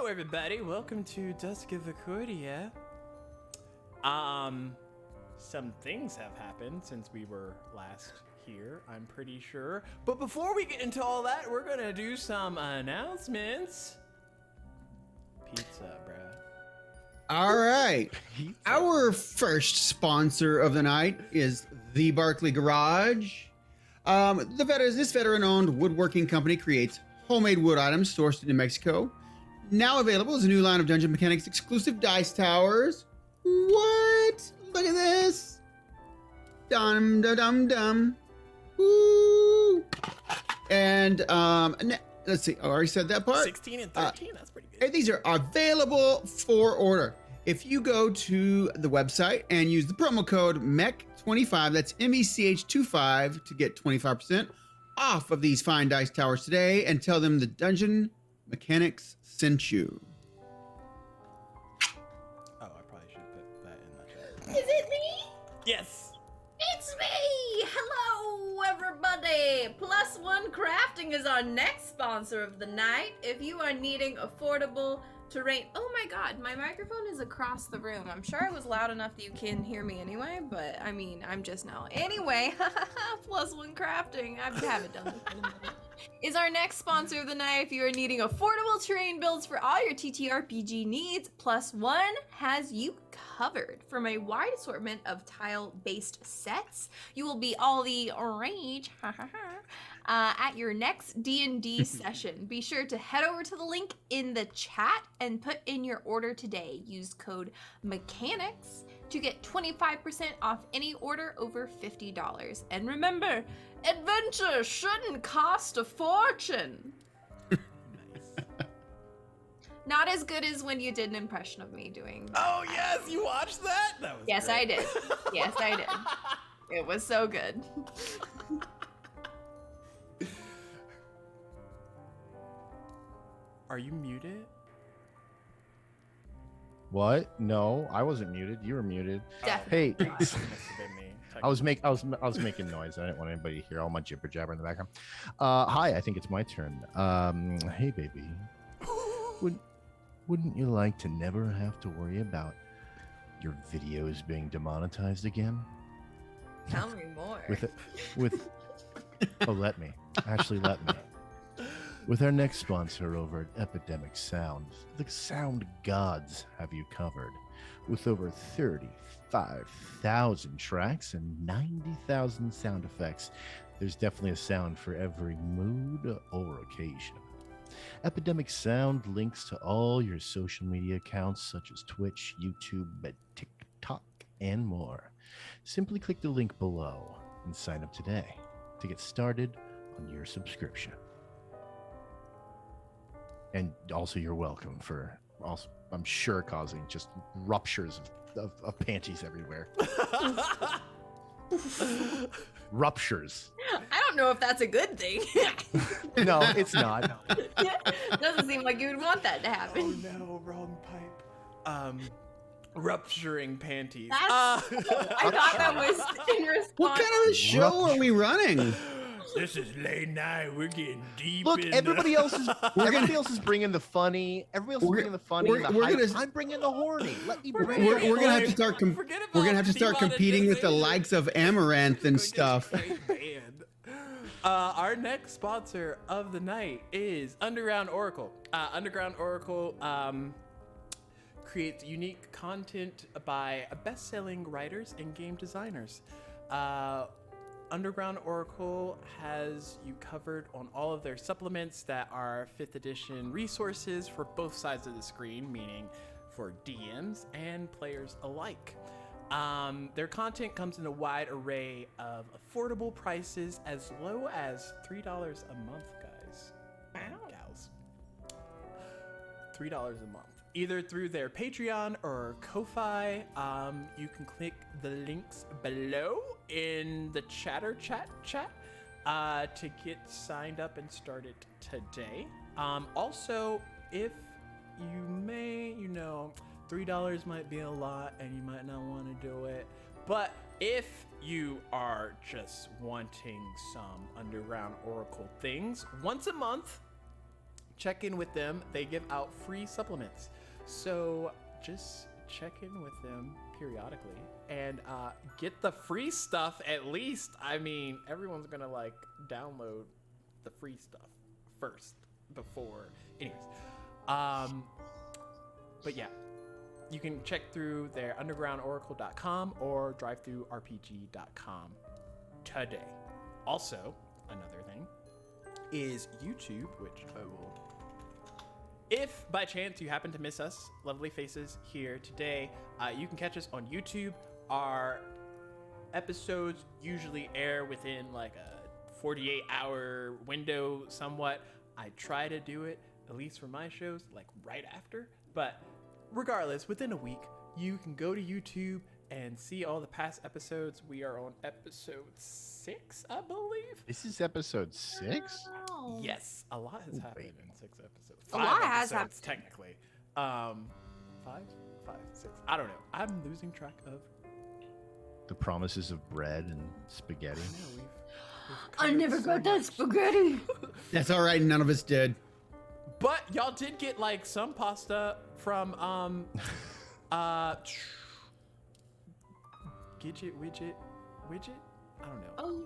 Hello, everybody. Welcome to Dusk of Achordia. Some things have happened since we were last here, I'm pretty sure. But before we get into all that, we're gonna do some announcements. Pizza, bruh. All right. Our first sponsor of the night is the Barkley Garage. This veteran-owned woodworking company creates homemade wood items sourced in New Mexico. Now available is a new line of Dungeon Mechanics exclusive dice towers. What? Look at this. Dum da dum dum. Woo. And let's see. I already said that part. 16 and 13. That's pretty good. And these are available for order. If you go to the website and use the promo code MECH25, that's MECH25, to get 25% off of these fine dice towers today, and tell them the Dungeon Mechanics sent you. Oh, I probably should put that in the chat. Is it me? Yes. It's me! Hello, everybody! Plus One Crafting is our next sponsor of the night. If you are needing affordable terrain... Oh my god, my microphone is across the room. I'm sure I was loud enough that you can hear me anyway, but I mean, I'm just now. Anyway, Plus One Crafting, I haven't done this in a minute. Is our next sponsor of the night. If you are needing affordable terrain builds for all your TTRPG needs, Plus One has you covered. From a wide assortment of tile-based sets, you will be all the rage at your next D&D session. Be sure to head over to the link in the chat and put in your order today. Use code MECHANICS to get 25% off any order over $50. And remember, adventure shouldn't cost a fortune. Nice. Not as good as when you did an impression of me doing that. Oh, yes. You watched that? That was Yes, great. I did. Yes, I did. It was so good. Are you muted? What? No, I wasn't muted. You were muted. Definitely. Hey, That must have been me. I was making noise. I didn't want anybody to hear all my jibber jabber in the background. Hi, I think it's my turn. Hey, baby. Wouldn't you like to never have to worry about your videos being demonetized again? Tell me more. Let me. With our next sponsor over at Epidemic Sound, the sound gods have you covered. With over 35,000 tracks and 90,000 sound effects, there's definitely a sound for every mood or occasion. Epidemic Sound links to all your social media accounts such as Twitch, YouTube, TikTok, and more. Simply click the link below and sign up today to get started on your subscription. And also, you're welcome for also, I'm sure, causing just ruptures of panties everywhere. Ruptures. I don't know if that's a good thing. No, it's not. Doesn't seem like you would want that to Oh happen. no, wrong pipe. Rupturing panties. I thought that was in response. What kind of a show are we running? This is late night. We're getting deep. Look, in everybody else is bringing the funny. Everybody else is We're- bringing the funny. we're- and the we're hype. gonna- I'm bringing the horny. Let me We're bring We're it. gonna have to start. Forget We're gonna have to about start competing with the demonetization. likes of Amaranth and Go get stuff. straight banned. Our next sponsor of the night is Underground Oracle. Underground Oracle creates unique content by best-selling writers and game designers. Underground Oracle has you covered on all of their supplements that are 5th edition resources for both sides of the screen, meaning for DMs and players alike. Their content comes in a wide array of affordable prices as low as $3 a month, guys. And gals. $3 a month. Either through their Patreon or Ko-Fi. You can click the links below in the chat to get signed up and started today. Also, if you may, $3 might be a lot and you might not want to do it. But if you are just wanting some Underground Oracle things, once a month, check in with them. They give out free supplements. So just check in with them periodically and get the free stuff at least. I mean, everyone's gonna like download the free stuff first before. Anyways, but yeah, you can check through their undergroundoracle.com or drivethrurpg.com today. Also, another thing is YouTube, which I will. If by chance you happen to miss us, lovely faces here today, you can catch us on YouTube. Our episodes usually air within like a 48-hour window somewhat. I try to do it, at least for my shows, like right after. But regardless, within a week, you can go to YouTube and see all the past episodes. We are on episode 6, I believe. This is episode 6? Wow. Yes, a lot has happened in 6 episodes. A lot has episodes, happened. technically. 5, 6. I don't know. I'm losing track of. The promises of bread and spaghetti. I know, we've I covered never so got that much. spaghetti. That's all right. None of us did. But y'all did get like some pasta from Gidget Widget. I don't know. Oh,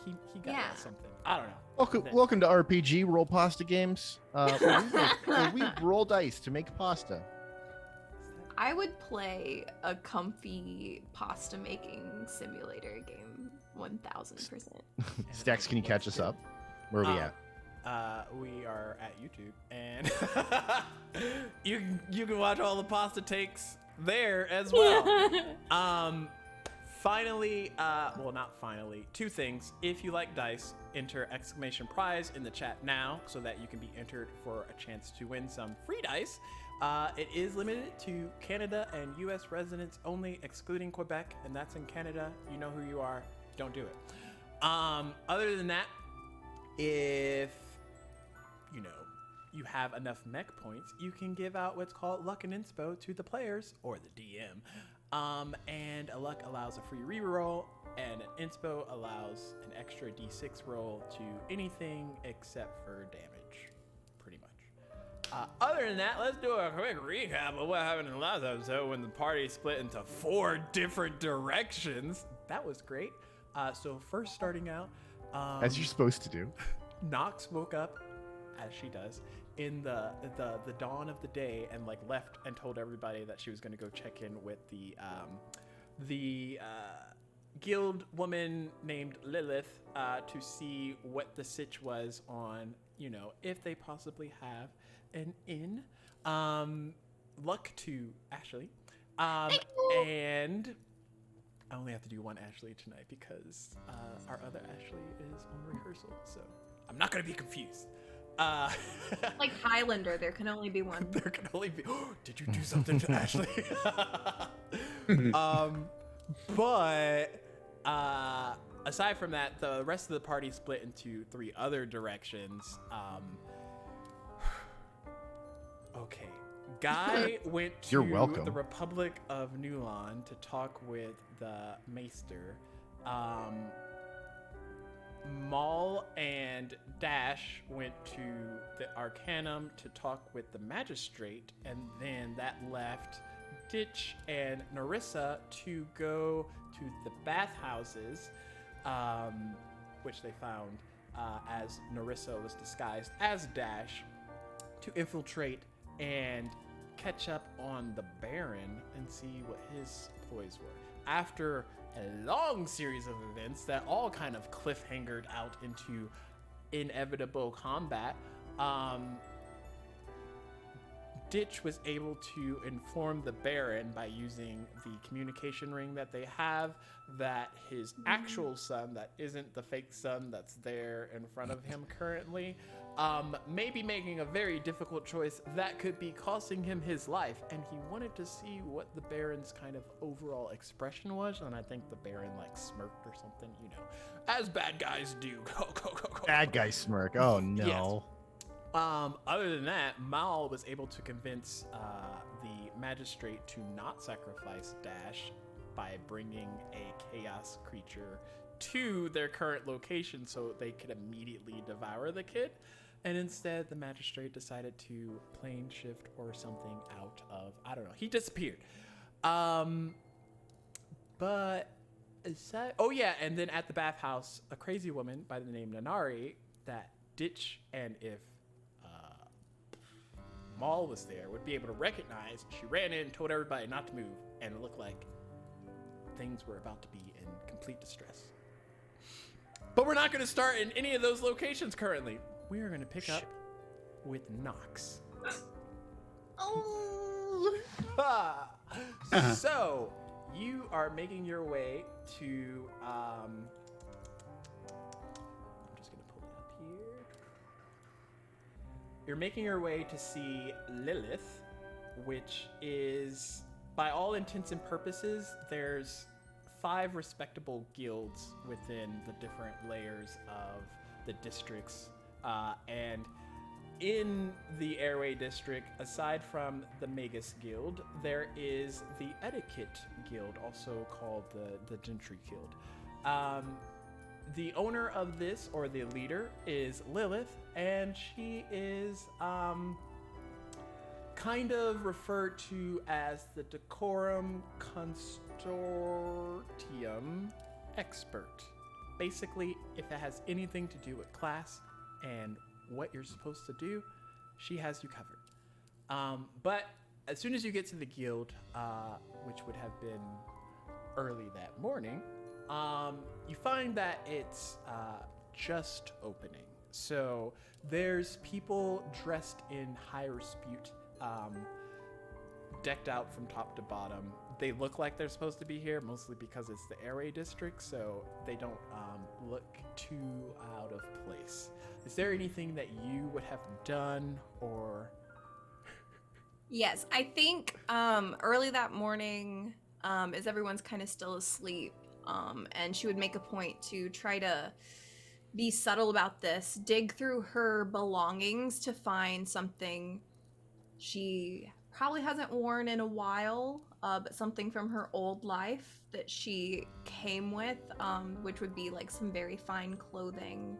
He got Yeah. something. I don't know. Welcome to RPG Roll Pasta Games. Where we roll dice to make pasta. I would play a comfy pasta making simulator game 1000%. Stacks, can you catch us up? Where are we at? We are at YouTube, and you can watch all the pasta takes there as well. Finally, well, not finally, 2 things. If you like dice, enter !prize in the chat now so that you can be entered for a chance to win some free dice. It is limited to Canada and US residents only, excluding Quebec, and that's in Canada. You know who you are. Don't do it. Other than that, if you have enough mech points, you can give out what's called luck and inspo to the players or the DM. And a luck allows a free reroll, and an inspo allows an extra d6 roll to anything except for damage, pretty much. Other than that, let's do a quick recap of what happened in the last episode when the party split into 4 different directions. That was great. So first starting out, As you're supposed to do. Knox woke up, as she does, in the dawn of the day and like left and told everybody that she was going to go check in with the guild woman named Lilith to see what the sitch was on, if they possibly have an inn. Luck to Ashley. And I only have to do one Ashley tonight because our other Ashley is on rehearsal, so I'm not going to be confused. Like Highlander, there can only be one. There can only be. Did you do something to Ashley? But aside from that, the rest of the party split into 3 other directions. Okay. Guy went You're to welcome. the Republic of Nulon to talk with the Maester. Maul and Dash went to the Arcanum to talk with the Magistrate, and then that left Ditch and Narissa to go to the bathhouses, which they found as Narissa was disguised as Dash, to infiltrate and catch up on the Baron and see what his ploys were. After a long series of events that all kind of cliffhangered out into inevitable combat, Ditch was able to inform the Baron by using the communication ring that they have that his actual son, that isn't the fake son that's there in front of him currently, may be making a very difficult choice that could be costing him his life. And he wanted to see what the Baron's kind of overall expression was. And I think the Baron like smirked or something, as bad guys do. Go. Bad guy smirk. Oh no. Yes. Other than that, Mal was able to convince the Magistrate to not sacrifice Dash by bringing a chaos creature to their current location so they could immediately devour the kid. And instead, the magistrate decided to plane shift or something out of, I don't know. He disappeared. But aside, oh yeah, and then at the bathhouse, a crazy woman by the name Nanari that Ditch and if Maul was there would be able to recognize. She ran in, told everybody not to move, and it looked like things were about to be in complete distress. But we're not going to start in any of those locations currently. We are going to pick up with Knox. Oh. So, you are making your way to, I'm just going to pull it up here. You're making your way to see Lilith, which is, by all intents and purposes, there's 5 respectable guilds within the different layers of the districts. And in the Airway District, aside from the Magus Guild, there is the Etiquette Guild, also called the Gentry Guild. The owner of this, or the leader, is Lilith, and she is kind of referred to as the Decorum Consortium expert. Basically, if it has anything to do with class and what you're supposed to do, she has you covered. But as soon as you get to the guild, which would have been early that morning, you find that it's just opening. So there's people dressed in high repute, decked out from top to bottom. They look like they're supposed to be here, mostly because it's the Airway District, so they don't look too out of place. Is there anything that you would have done, or? Yes, I think early that morning, as everyone's kind of still asleep, and she would make a point to try to be subtle about this, dig through her belongings to find something she probably hasn't worn in a while, but something from her old life that she came with, which would be like some very fine clothing,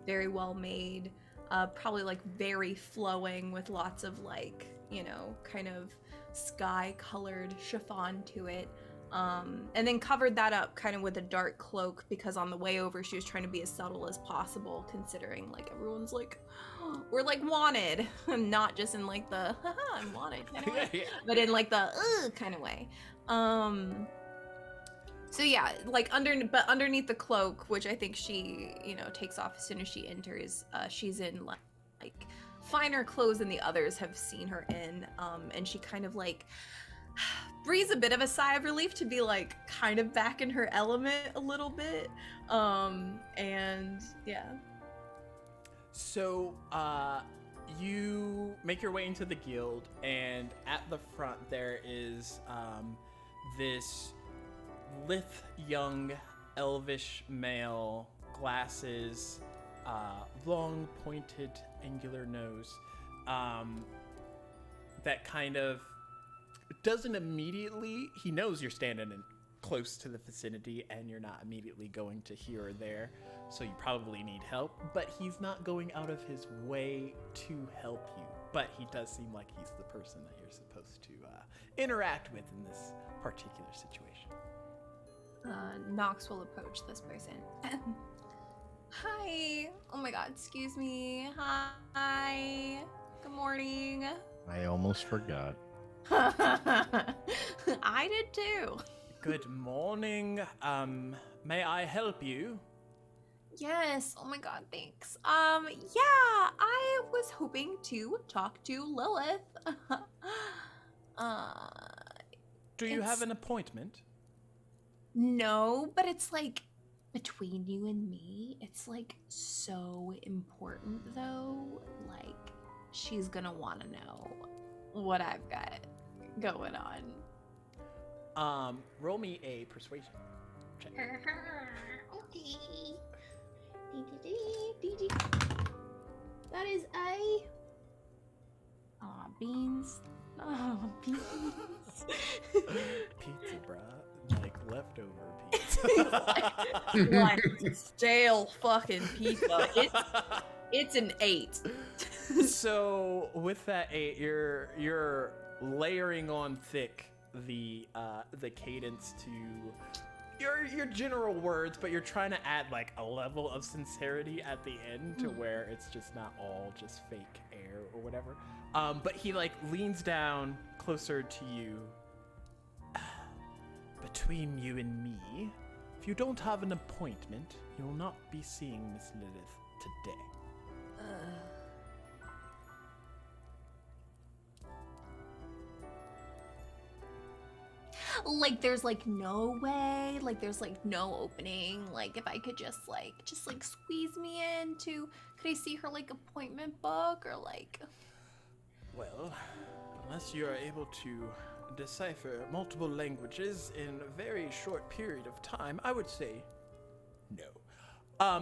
very well made, probably like very flowing with lots of like, you know, kind of sky colored chiffon to it. And then covered that up kind of with a dark cloak, because on the way over she was trying to be as subtle as possible, considering like everyone's like, we're like wanted, not just in like the haha I'm wanted kind of way, Yeah. but in like the kind of way. So yeah, like underneath the cloak, which I think she, you know, takes off as soon as she enters, she's in like finer clothes than the others have seen her in, and she kind of like breathes a bit of a sigh of relief to be like kind of back in her element a little bit, and yeah. So, you make your way into the guild, and at the front there is this lithe, young, elvish male, glasses, long, pointed, angular nose, that kind of doesn't immediately, he knows you're standing in close to the vicinity and you're not immediately going to here or there, so you probably need help, but he's not going out of his way to help you. But he does seem like he's the person that you're supposed to interact with in this particular situation. Knox will approach this person. Hi. Oh my god, excuse me. Hi. Good morning. I almost forgot. I did too. Good morning. May I help you? Yes. Oh my god, thanks. Yeah, I was hoping to talk to Lilith. Do you It's- have an appointment? No, but it's like between you and me, it's like so important though. Like she's gonna want to know what I've got going on. Roll me a persuasion check. Okay. That is a beans. Oh, beans. Pizza, bruh. Like leftover pizza. Like stale fucking pizza. It's an 8. So with that 8, you're layering on thick the cadence to your general words, but you're trying to add like a level of sincerity at the end to where it's just not all just fake air or whatever. But he like leans down closer to you. Between you and me, if you don't have an appointment, you will not be seeing Miss Lilith today. Like there's like no way, like there's like no opening, like if I could just squeeze me into, could I see her like appointment book or like? Well, unless you are able to decipher multiple languages in a very short period of time, I would say no.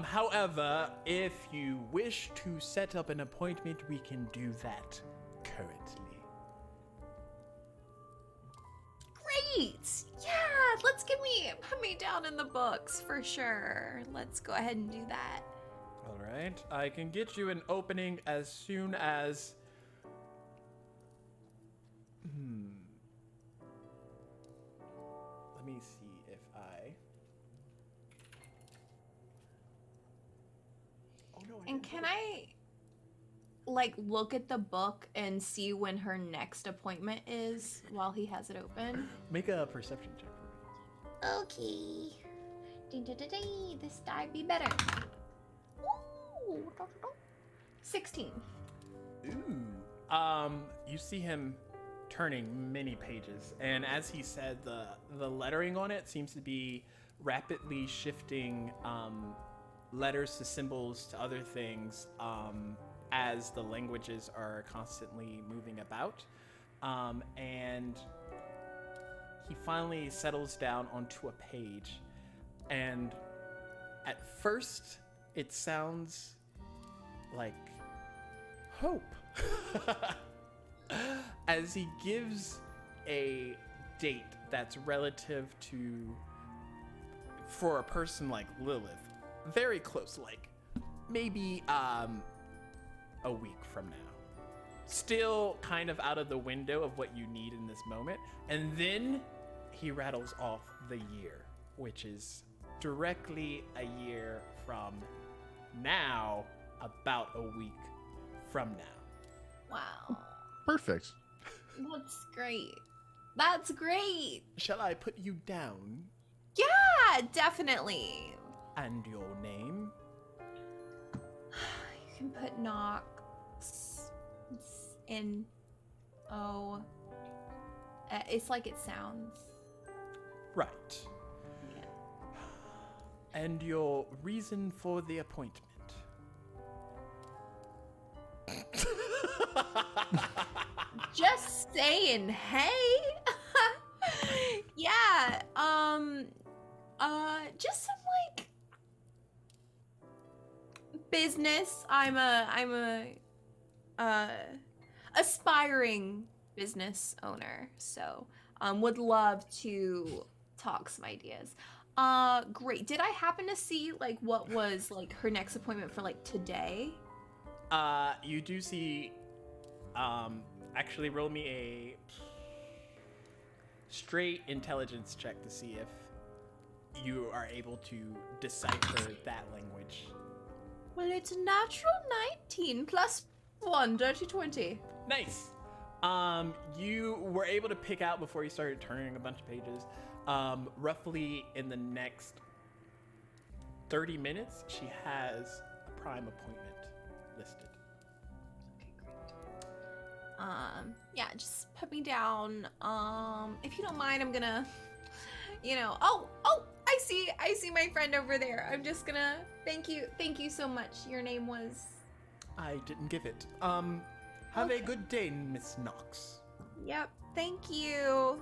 However, if you wish to set up an appointment, we can do that currently. Great! Yeah, put me down in the books for sure. Let's go ahead and do that. All right, I can get you an opening as soon as... Let me see if I... Oh no, And can I like look at the book and see when her next appointment is while he has it open? Make a perception check for me. Okay. This die be better. Ooh. 16. Ooh. You see him turning many pages, and as he said, the lettering on it seems to be rapidly shifting letters to symbols to other things as the languages are constantly moving about. And he finally settles down onto a page, and at first it sounds like hope. As he gives a date that's relative to, for a person like Lilith, very close, like maybe a week from now. Still kind of out of the window of what you need in this moment. And then he rattles off the year, which is directly a year from now, about a week from now. Wow. Perfect. That's great. That's great. Shall I put you down? Yeah, definitely. And your name? You can put Knox. It's N-O. It's like it sounds. Right. Yeah. And your reason for the appointment? Just saying, hey. Yeah. Just some like business. I'm a aspiring business owner, so would love to talk some ideas. Great. Did I happen to see like what was like her next appointment for like today? You do see, actually roll me a straight intelligence check to see if you are able to decipher that language. Well, it's a natural 19 plus 1, dirty 20. Nice. You were able to pick out before you started turning a bunch of pages, roughly in the next 30 minutes, she has a prime appointment listed. Yeah, just put me down. If you don't mind, I'm gonna, oh, I see my friend over there. I'm just gonna, thank you so much. Your name was? I didn't give it. Have a good day, Miss Knox. Yep, thank you.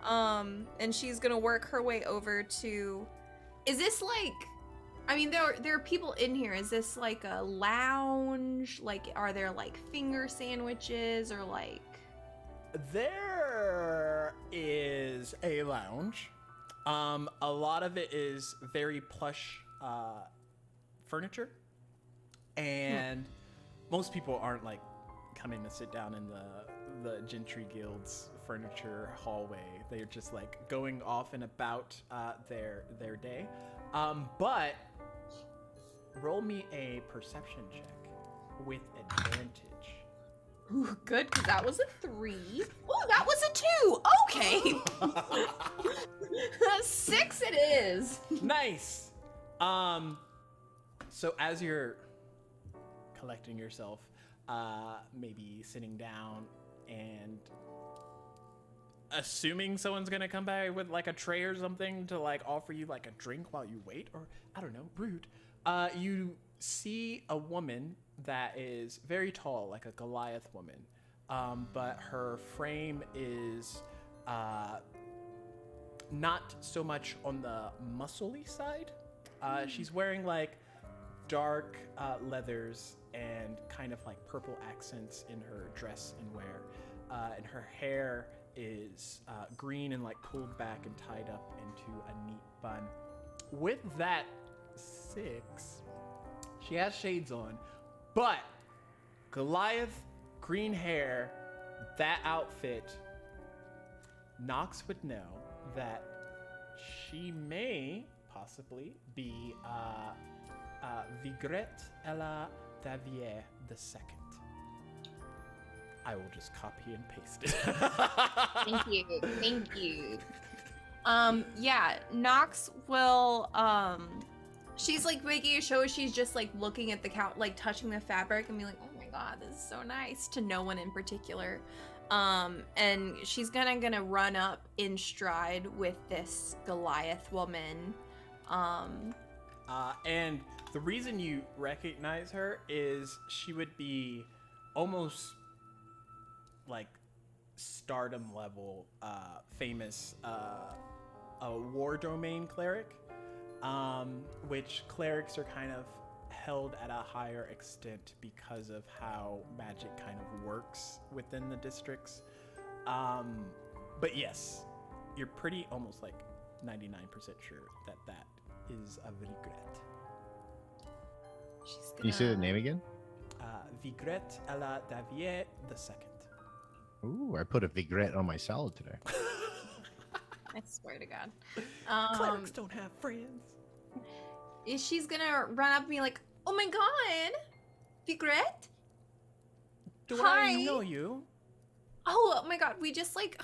And she's gonna work her way over to, is this like, I mean, there are people in here. Is this like a lounge? Like, are there like finger sandwiches or like? There is a lounge. A lot of it is very plush furniture. most people aren't like coming to sit down in the Gentry Guild's furniture hallway. They're just like going off and about their day. But roll me a perception check with advantage. Ooh, good, because that was a 3. Oh, that was a 2. Okay. 6 it is. Nice. So as you're collecting yourself, maybe sitting down and assuming someone's gonna come by with like a tray or something to like offer you like a drink while you wait, or I don't know, rude. You see a woman that is very tall, like a Goliath woman, but her frame is not so much on the muscly side. She's wearing like dark leathers and kind of like purple accents in her dress and wear, and her hair is green and like pulled back and tied up into a neat bun. With that 6, she has shades on, but Goliath, green hair, that outfit, Knox would know that she may possibly be Etiquette Davier II. I will just copy and paste it. Thank you. Yeah, Knox will, she's like making a show. She's just like looking at the couch, like touching the fabric and be like, oh my god, this is so nice, to no one in particular. And she's gonna run up in stride with this Goliath woman. And the reason you recognize her is she would be almost like stardom level famous a war domain cleric, which clerics are kind of held at a higher extent because of how magic kind of works within the districts. But yes, you're pretty almost like 99% sure that that is a Etiquette. Can you say the name again? Etiquette Davier II. Ooh, I put a vinaigrette on my salad today. I swear to God. Clerics don't have friends. She's gonna run up and be like, oh my god, Etiquette? Do Hi. I know you? Oh my god, we just like,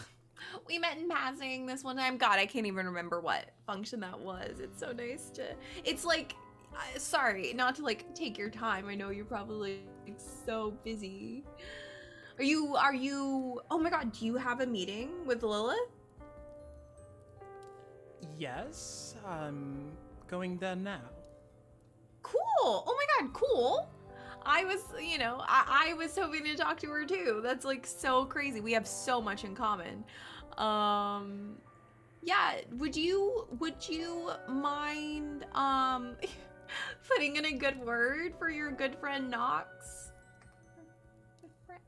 we met in passing this one time. God, I can't even remember what function that was. It's so nice to, it's like, sorry, not to like take your time. I know you're probably like, so busy. Are you, oh my god, do you have a meeting with Lilith? Yes, I'm going there now. Cool. Oh my god, cool. I was, you know, I was hoping to talk to her too. That's like so crazy. We have so much in common. Yeah, would you mind putting in a good word for your good friend Knox? Good friend.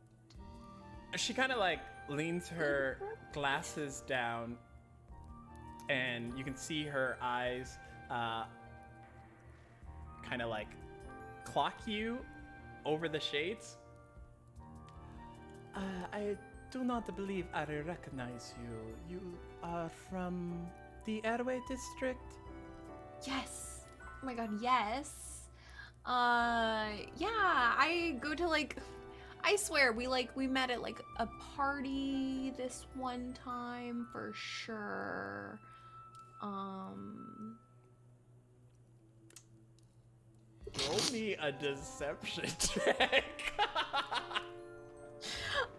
She kind of like leans her glasses down, and you can see her eyes kind of like clock you over the shades. I do not believe I recognize you. You are from the Airway District? Yes. Oh my god, yes. Yeah, I go to like, I swear we met at like a party this one time for sure. Roll me a deception check.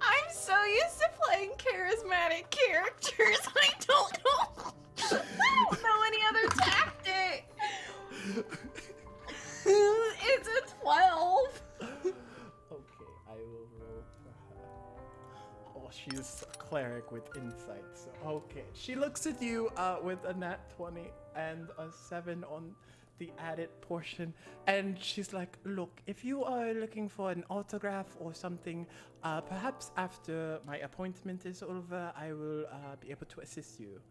I'm so used to playing charismatic characters. I don't know any other tactic. It's a 12. Okay, I will roll for her. Oh, she's a cleric with insight. So okay, she looks at you with a nat 20 and a 7 on the added portion, and she's like, look, if you are looking for an autograph or something, perhaps after my appointment is over, I will be able to assist you.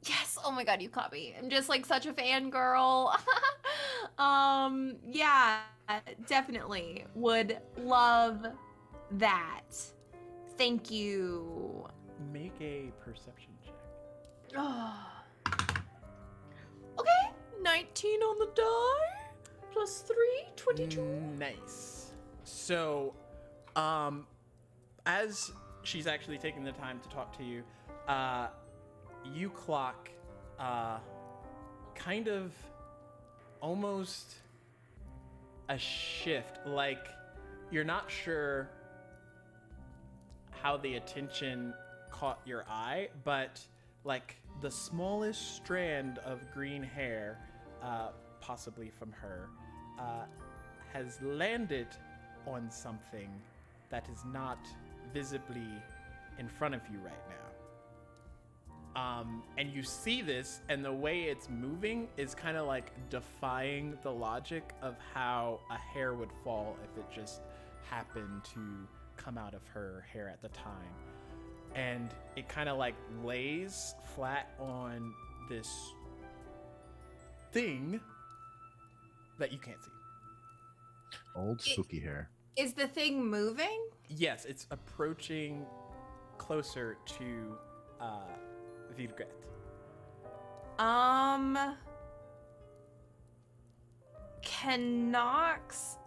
Yes. Oh my god, you caught me. I'm just like such a fangirl. Yeah, definitely would love that. Thank you. Make a perception check. Okay, 19 on the die, plus 3, 22. Nice. So, as she's actually taking the time to talk to you, you clock, kind of almost a shift. Like, you're not sure how the attention caught your eye, but like the smallest strand of green hair, possibly from her, has landed on something that is not visibly in front of you right now. And you see this, and the way it's moving is kind of like defying the logic of how a hair would fall if it just happened to come out of her hair at the time. And it kind of like lays flat on this thing that you can't see. Old spooky hair. Is the thing moving? Yes, it's approaching closer to Virgret. Can Knox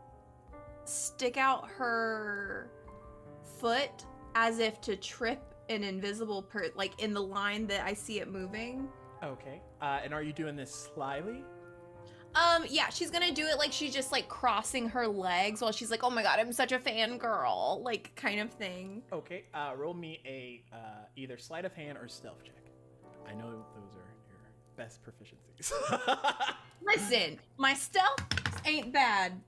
stick out her foot as if to trip an invisible like in the line that I see it moving? Okay. And are you doing this slyly? Yeah, she's gonna do it like she's just like crossing her legs while she's like, oh my god, I'm such a fangirl, like kind of thing. Okay. Roll me a either sleight of hand or stealth check. I know those are your best proficiencies. Listen, my stealth ain't bad.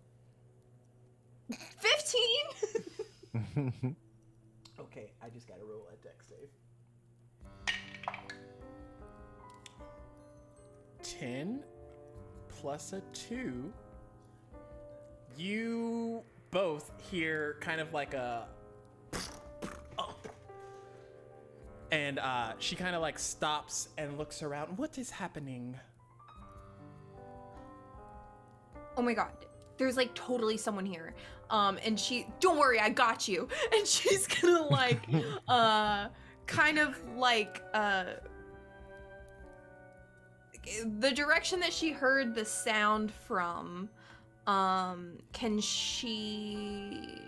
15? Okay, I just gotta roll a dex save. 10 plus a 2. You both hear kind of like a and she kind of like stops and looks around. What is happening? Oh my god, there's like totally someone here. And she, don't worry, I got you. And she's gonna like, kind of like, the direction that she heard the sound from, can she...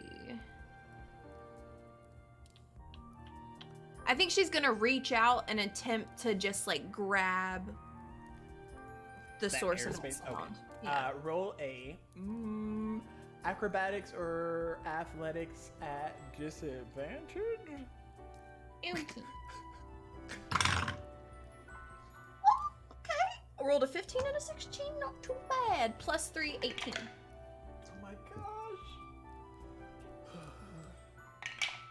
I think she's gonna reach out and attempt to just like grab the That source of the airspace? sound. Okay. Yeah. Roll a acrobatics or athletics at disadvantage. Okay. I rolled a 15 and a 16, not too bad. Plus 3, 18. Oh my gosh.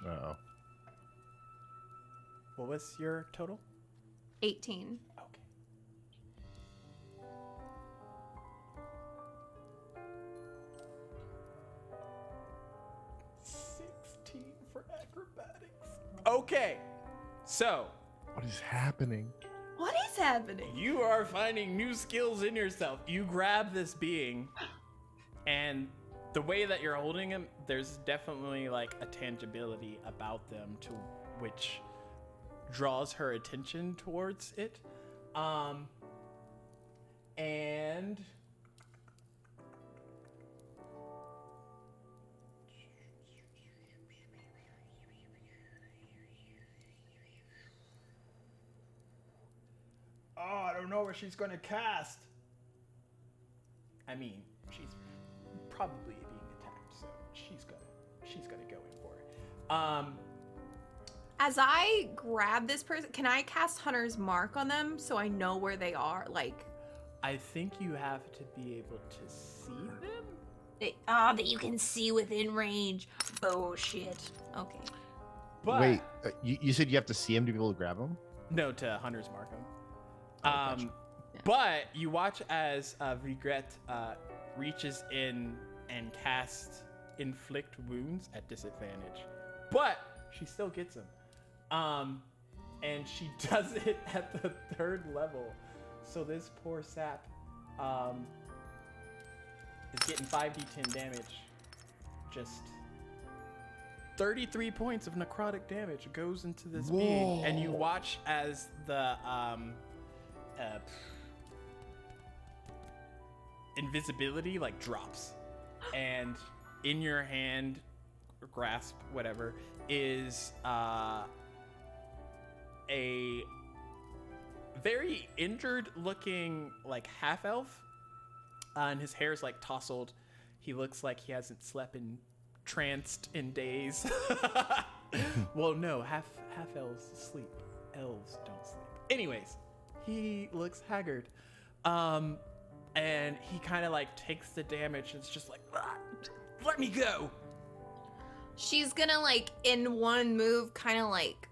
Uh-oh. What was your total? 18. Okay. For acrobatics. Okay, so What is happening? What is happening? you are finding new skills in yourself. You grab this being, and the way that you're holding him, there's definitely like a tangibility about them to which draws her attention towards it. And I don't know where she's gonna cast. I mean, she's probably being attacked, so she's gonna go in for it. As I grab this person, can I cast Hunter's Mark on them so I know where they are? Like, I think you have to be able to see them. that you can see within range. Bullshit. Okay. But Wait, you said you have to see him to be able to grab him? no, to Hunter's Markham. Gotcha. But you watch as Vigret reaches in and casts Inflict Wounds at disadvantage. But she still gets him. And she does it at the 3rd level. So this poor sap is getting 5d10 damage. Just 33 points of necrotic damage goes into this being, and you watch as the invisibility like drops, and in your hand, or grasp, whatever, is a very injured looking like half elf, and his hair's like tousled. He looks like he hasn't slept in tranced in days. Well, no, half elves sleep. Elves don't sleep. Anyways, he looks haggard. And he kind of like takes the damage and it's just like, let me go. She's gonna like in one move kind of like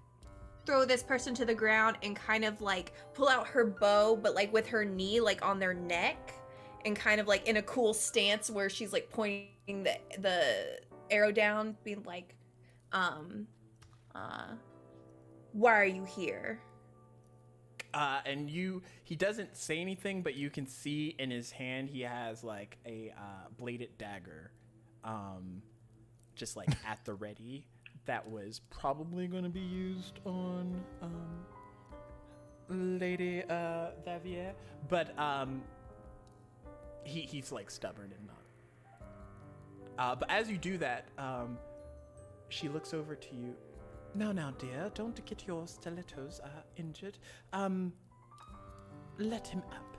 throw this person to the ground and kind of like pull out her bow, but like with her knee like on their neck, and kind of like in a cool stance where she's like pointing the arrow down, being like, why are you here? And he doesn't say anything, but you can see in his hand he has like a bladed dagger, just like at the ready. That was probably going to be used on Lady Davier, but he's like stubborn and not. But as you do that, she looks over to you. Now, dear, don't get your stilettos injured. Let him up.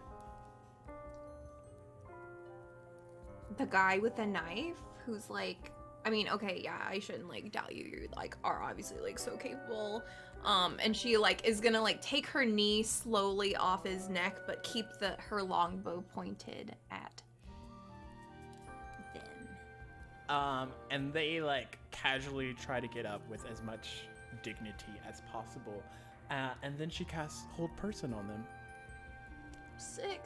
The guy with the knife who's like, I mean, okay, yeah, I shouldn't like doubt you. You like are obviously like so capable. And she like is gonna like take her knee slowly off his neck, but keep her longbow pointed at them. And they like casually try to get up with as much dignity as possible. And then she casts Hold Person on them. Sick.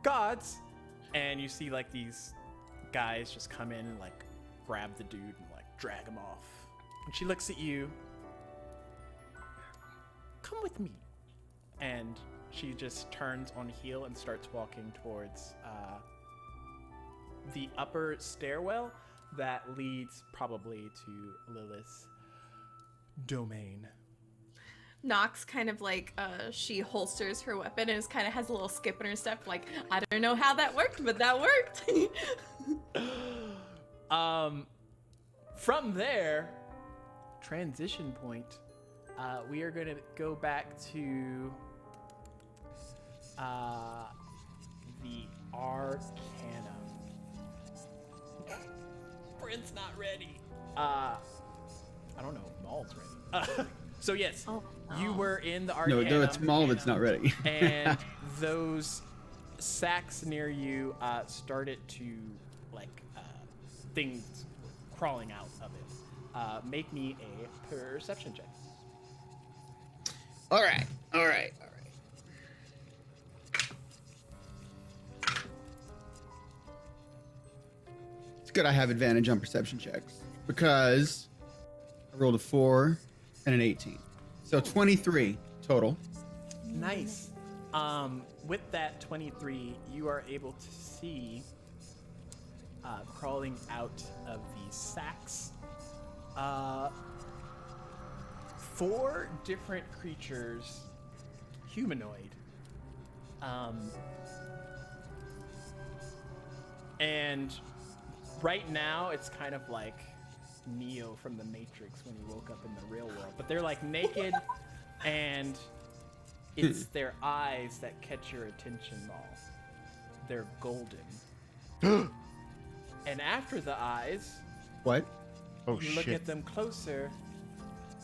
Gods! And you see like these guys just come in and like grab the dude and like drag him off. And she looks at you. Come with me. And she just turns on heel and starts walking towards the upper stairwell that leads probably to Lilith's domain. Knox kind of like she holsters her weapon and kind of has a little skip in her step, like, I don't know how that worked, but that worked. From there, transition point, we are gonna go back to the Arcanum. Brent's not ready. I don't know if Maul's ready. So yes, you were in the Arcanum. No, it's Maul that's not ready. And those sacks near you started to like things crawling out of it. Make me a perception check. All right. It's good I have advantage on perception checks because I rolled a 4 and an 18. So 23 total. Nice. With that 23, you are able to see crawling out of these sacks 4 different creatures, humanoid. And right now it's kind of like Neo from the Matrix when he woke up in the real world, but they're like naked and it's their eyes that catch your attention, Maul. They're golden. And after the eyes, What? Oh, you look shit. at them closer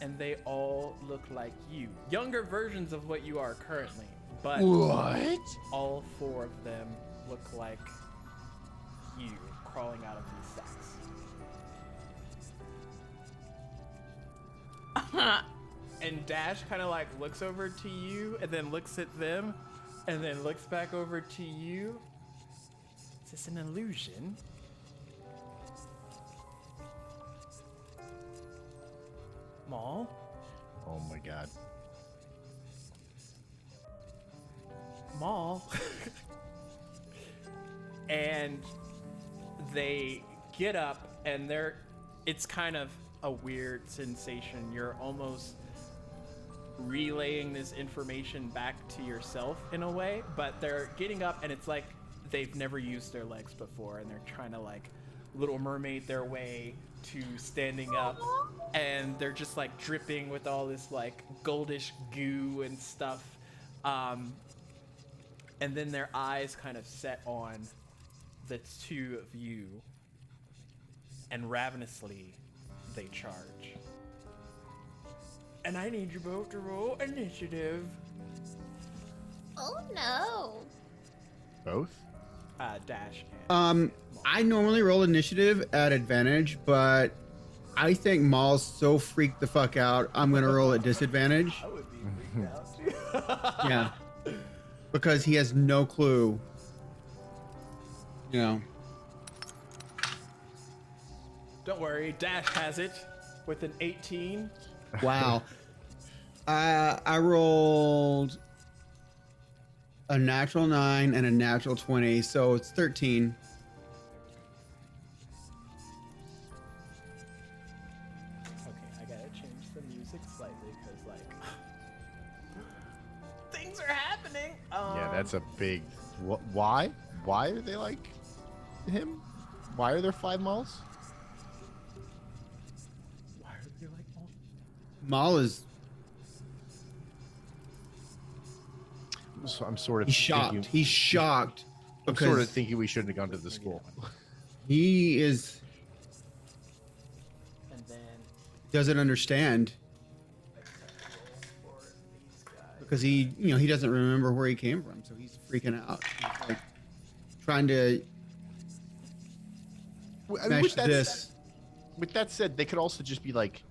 and they all look like you. Younger versions of what you are currently, but What? all 4 of them look like you crawling out of these sacks. And Dash kind of like looks over to you and then looks at them and then looks back over to you. Is this an illusion? Maul? Oh my god. Maul? and they get up, and it's kind of a weird sensation. You're almost relaying this information back to yourself in a way, but they're getting up, and it's like they've never used their legs before, and they're trying to like Little Mermaid their way to standing up, and they're just like dripping with all this like goldish goo and stuff, and then their eyes kind of set on the two of you, and ravenously they charge. And I need you both to roll initiative. Oh no. Both? Dash and I normally roll initiative at advantage, but I think Maul's so freaked the fuck out, I'm gonna roll at disadvantage. I would be freaked out too. Yeah. Because he has no clue. You know. Don't worry, Dash has it with an 18. Wow. I rolled a natural 9 and a natural 20, so it's 13. Okay, I gotta change the music slightly because, like, things are happening. Yeah, that's a big. Why? Why are they like him? Why are there 5 malls? Why are they like all? Maul is So I'm sort of he's shocked. thinking, He's shocked I'm because sort of thinking we shouldn't have gone to the school. he is And then doesn't understand for these guys. because he doesn't remember where he came from, so he's freaking out. He's like trying to I mean, mesh this. With that said, they could also just be like,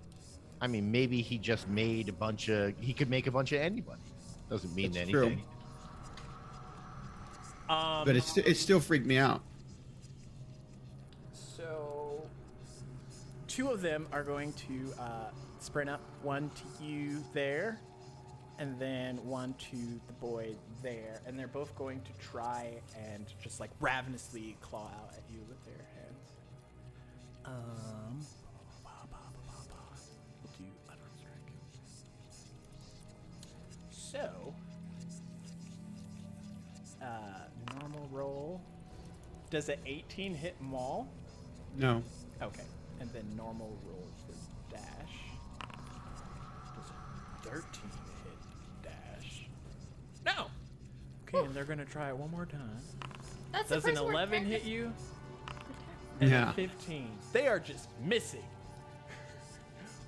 I mean, maybe he just made he could make a bunch of anybody. Doesn't mean That's anything. true. But it still freaked me out. So, 2 of them are going to sprint up, one to you there, and then one to the boy there, and they're both going to try and just like ravenously claw out at you with their hands. We'll do unarmed strike. So, normal roll. Does an 18 hit Maul? No. Okay. And then normal roll for Dash. Does a 13 hit Dash? No! Okay, and they're gonna try it one more time. That's Does the an first 11 word. hit you? And Yeah. a 15. They are just missing.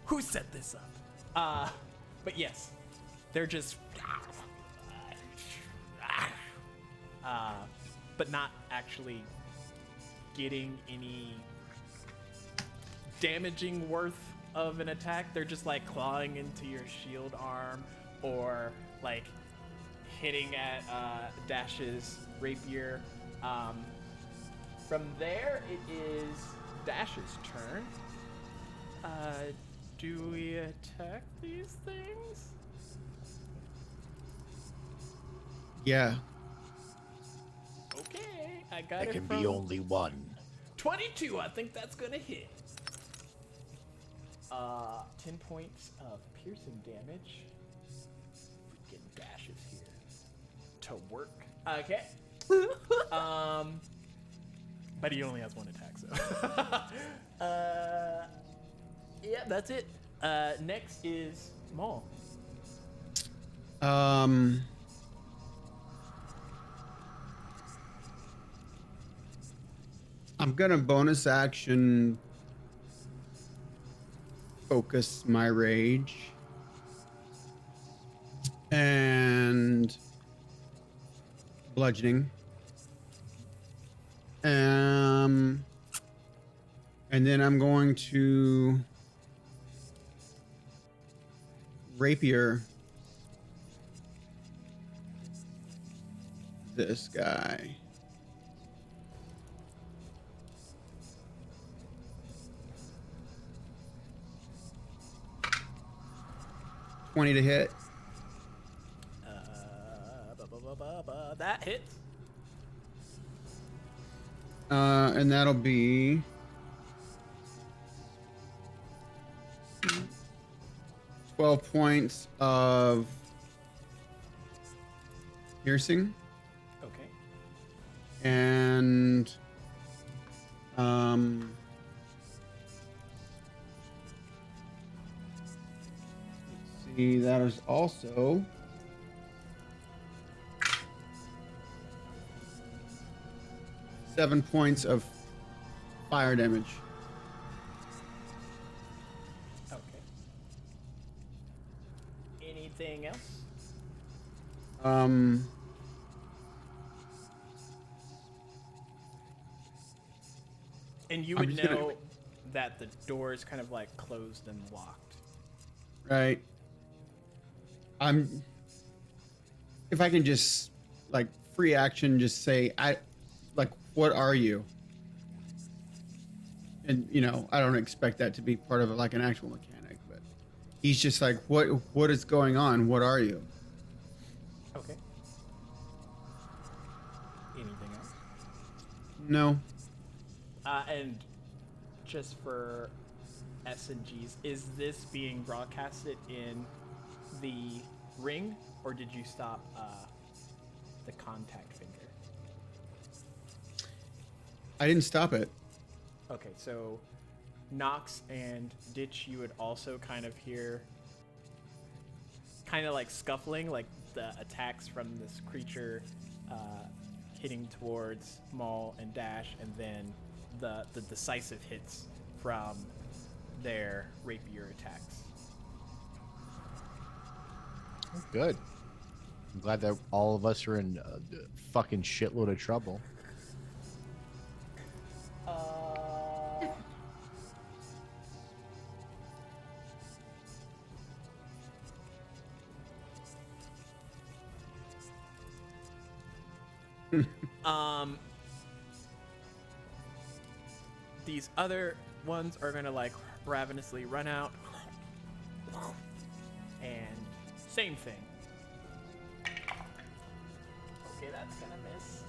Who set this up? But yes, they're just but not actually getting any damaging worth of an attack. They're just like clawing into your shield arm or like hitting at Dash's rapier. From there, it is Dash's turn. Do we attack these things? Yeah. Okay, I got There it can from be only one. 22. I think that's gonna hit. 10 points of piercing damage. Freaking Dash is here to work. Okay. But he only has one attack, so. Yeah, that's it. Next is Maul. I'm gonna bonus action focus my rage and bludgeoning. And then I'm going to rapier this guy. $20 to hit. That hits. And that'll be 12 points of piercing. Okay. And let's see, that is also 7 points of fire damage. Okay. Anything else? And you I'm would just gonna- know that the door is kind of like closed and locked. Right. If I can just like free action, just say, what are you? And I don't expect that to be part of like an actual mechanic, but he's just like, what is going on? What are you? Okay. Anything else? No. And just for S and G's, is this being broadcasted in the ring, or did you stop the contact finger? I didn't stop it. Okay, so Knox and Ditch, you would also kind of hear kind of like scuffling, like the attacks from this creature hitting towards Maul and Dash, and then the decisive hits from their rapier attacks. Good. I'm glad that all of us are in a fucking shitload of trouble. These other ones are gonna like ravenously run out, and same thing. Okay, that's gonna miss.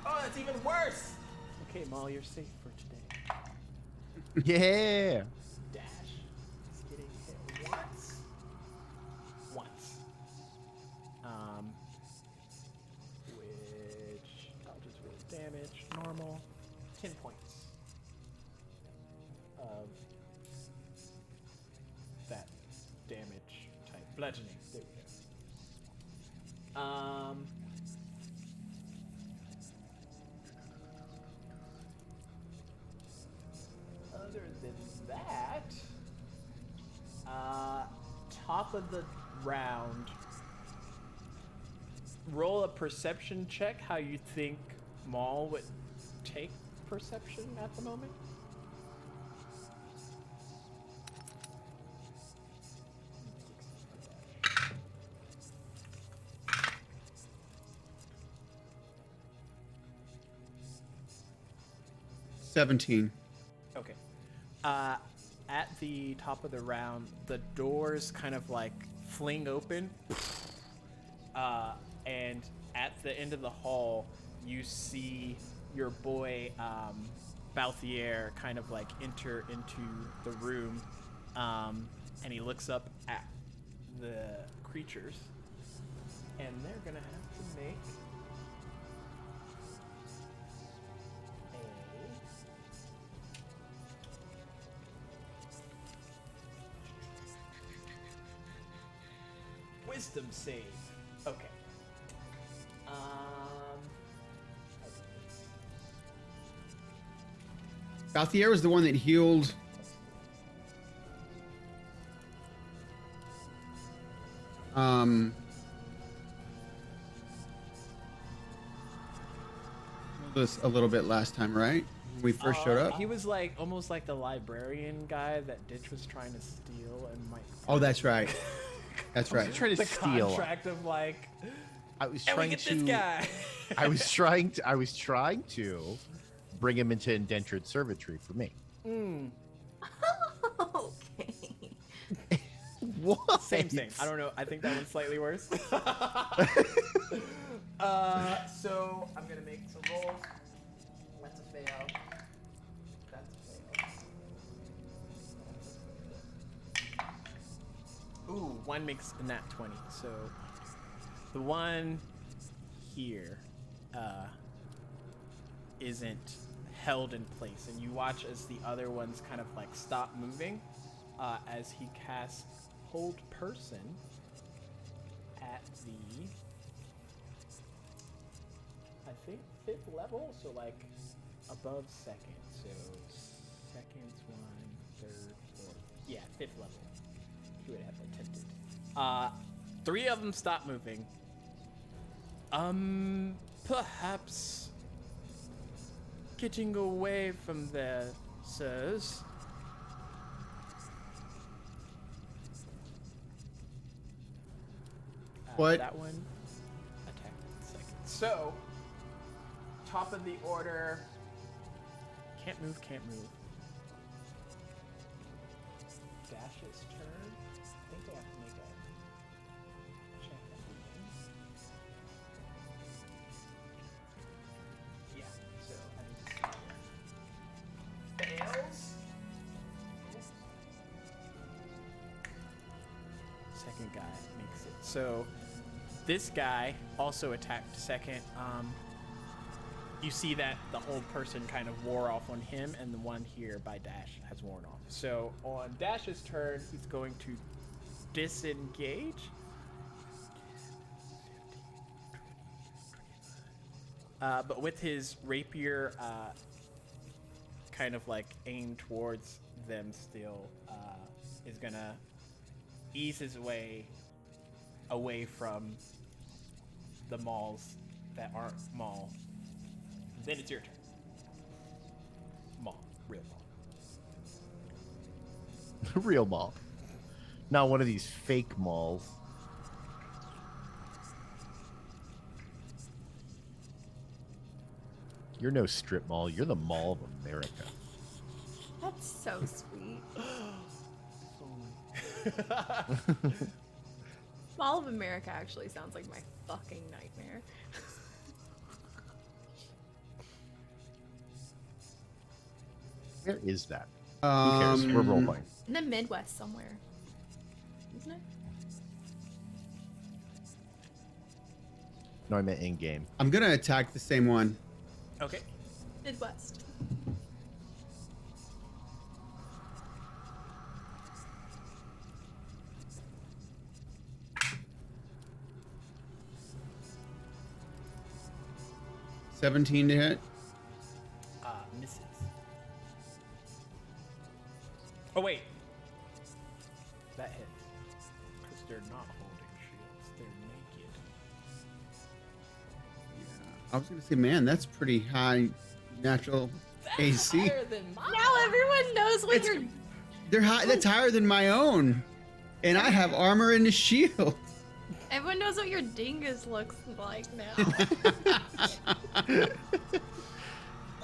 Oh, that's even worse. Okay, Maul, you're safe for today. Yeah. Dash is getting hit once. Which I'll just roll damage. Normal. 10 points of that damage type. Bludgeoning. There we go. Other than that, top of the round, roll a perception check. How you think Maul would take perception at the moment? $17. Okay. At the top of the round, the doors kind of like fling open. And at the end of the hall, you see your boy, Balthier, kind of like enter into the room. And he looks up at the creatures. And they're gonna have to make wisdom save. Okay. Balthier was the one that healed. This a little bit last time, right? When we first showed up. He was like almost like the librarian guy that Ditch was trying to steal, and Mike. Oh, that's right. That's right. Trying to The steal. contract of like, I was and we trying get to. this guy. I was trying to bring him into indentured servitude for me. Okay. What? Same. I don't know. I think that one's slightly worse. So I'm gonna make some rolls. That's a fail. That's a fail. Ooh, one makes a nat 20. So the one here isn't held in place, and you watch as the other ones kind of like stop moving as he casts Hold Person at the, I think, 5th level, so like above second. So second's 1, 3rd, 4th. Yeah, 5th level. He would have attempted. 3 of them stop moving. Perhaps getting away from there, sirs. What? That one attacked second. So, top of the order. Can't move. Dash's turn. I think they have to make a check at the end. Yeah, so I fails. Second guy makes it. So this guy also attacked second. You see that the Hold Person kind of wore off on him, and the one here by Dash has worn off. So on Dash's turn, he's going to disengage. But with his rapier kind of like aimed towards them still, is gonna ease his way away from the malls that aren't mall. Then it's your turn. Mall. Real mall. Real mall. Not one of these fake malls. You're no strip mall. You're the Mall of America. That's so sweet. Mall of America actually sounds like my fucking nightmare. Where is that? Who cares? We're role playing. In the Midwest somewhere. Isn't it? No, I meant in game. I'm gonna attack the same one. Okay. Midwest. $17 to hit. Misses. Oh, wait. That hits. Because they're not holding shields. They're naked. I was gonna say, man, that's pretty high natural AC. Higher than mine. Now everyone knows what It's- you're. They're high. That's higher than my own, and I have armor and a shield. Everyone knows what your dingus looks like now.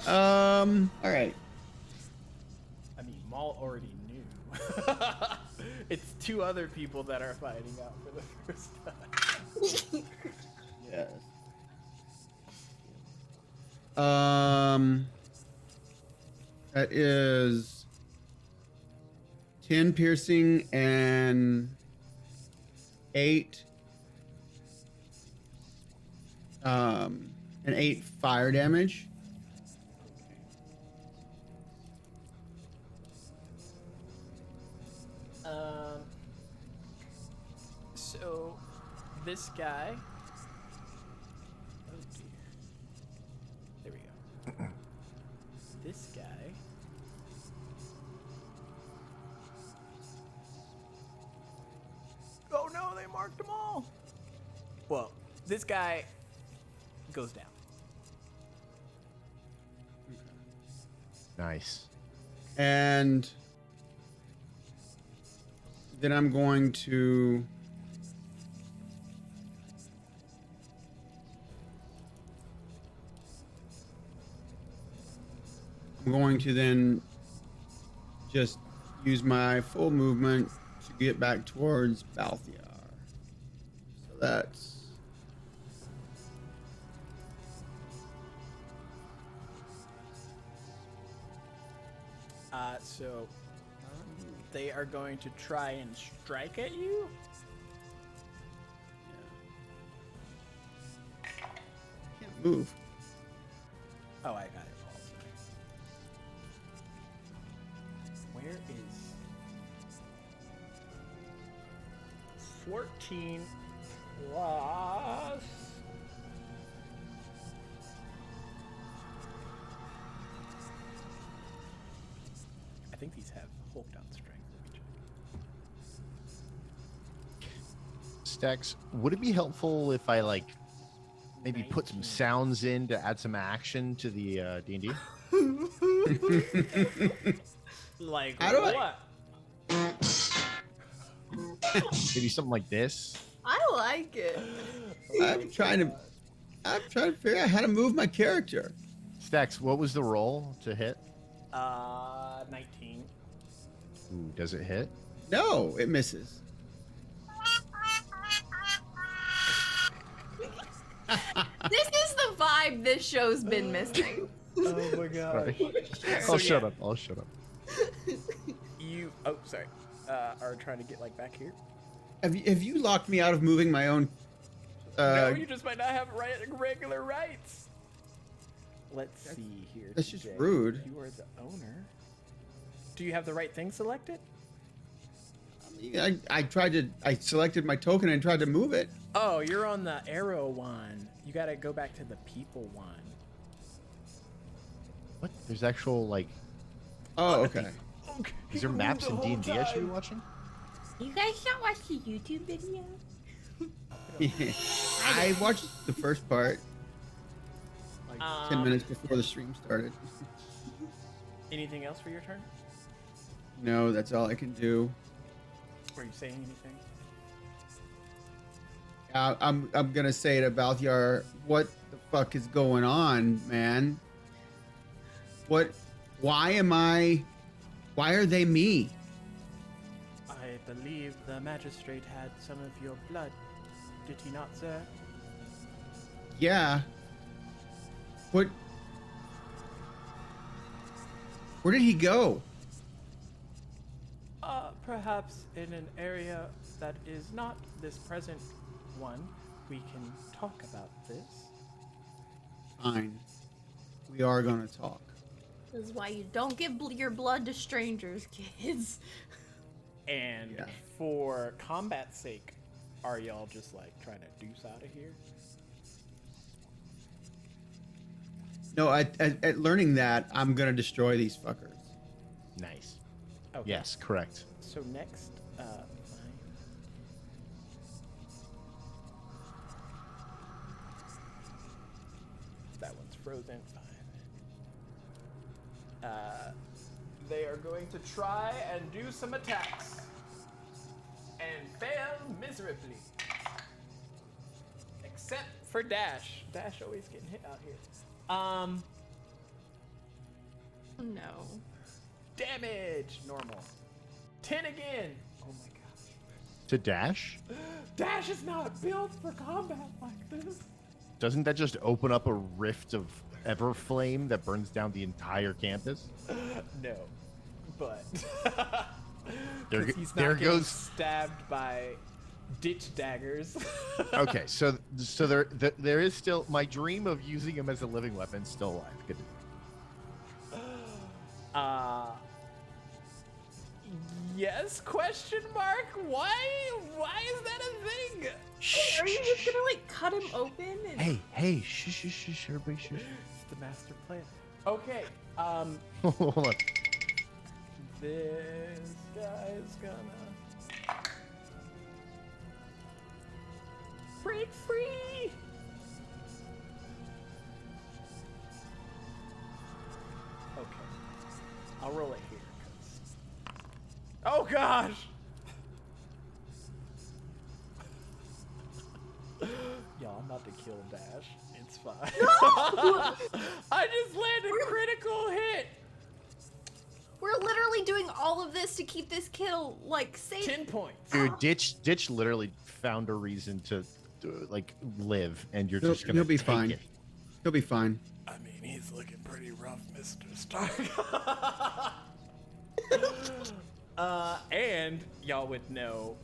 All right. I mean, Maul already knew. It's 2 other people that are finding out for the first time. Yes. That is 10 piercing and 8 and 8 fire damage. So this guy. Oh dear. There we go. This guy. Oh no, they marked them all. Well, this guy goes down. Nice. And then I'm going to then just use my full movement to get back towards Balthiar. So that's... So they are going to try and strike at you? Can't move. Oh, I got it all. Where is 14 plus? I think these have hold down strength. Let me check. Stacks, would it be helpful if I like maybe put some 19. sounds in to add some action to the D&D? Like How do I- what? Maybe something like this. I like it. I'm trying to figure out how to move my character. Stacks, what was the roll to hit? 19. Ooh, does it hit? No, it misses. This is the vibe this show's been missing. Oh my god. Sorry. So, I'll shut yeah. up. I'll shut up. You sorry. Are trying to get like back here? Have you locked me out of moving my own? No, you just might not have regular rights. Let's see here. That's just TJ. rude. You are the owner. Do you have the right thing selected? I selected my token and tried to move it. Oh, you're on the arrow one. You gotta go back to the people one. What? There's actual like. Oh, okay. Okay. Is there maps in D&D I should be watching? You guys don't watch the YouTube video? I watched the first part like 10 minutes before the stream started. Anything else for your turn? No, that's all I can do. Were you saying anything? I'm gonna say to Balthiar, what the fuck is going on, man? Why are they me? I believe the magistrate had some of your blood. Did he not, sir? Yeah. Where did he go? Perhaps in an area that is not this present one, we can talk about this. Fine. We are gonna talk. This is why you don't give your blood to strangers, kids. And Yeah. for combat's sake, are y'all just like trying to deuce out of here? No, at learning that, I'm gonna destroy these fuckers. Nice. Okay. Yes, correct. So next, fine. That one's frozen. Fine. They are going to try and do some attacks and fail miserably. Except for Dash. Dash always getting hit out here. No. Damage normal. 10 again. Oh my gosh. To dash? Dash is not built for combat like this. Doesn't that just open up a rift of Everflame that burns down the entire campus? No, but There 'cause he's there not getting goes- stabbed by ditch daggers. Okay, so there is still my dream of using him as a living weapon still alive. Good. Yes? Question mark? Why? Why is that a thing? Shh, Are you just gonna like cut him open? And... Hey, shh, everybody, shh. It's the master plan. Okay. Hold on. This guy's gonna break free. Okay. I'll roll it here. 'Cause... Oh gosh! Y'all, I'm about to kill Dash. It's fine. I just landed a critical hit. We're literally doing all of this to keep this kid like safe. 10 points. Dude, Ditch literally found a reason to like live, and you're just gonna He'll be take fine. it. He'll be fine. I mean, he's looking pretty rough, Mr. Stark. And y'all would know.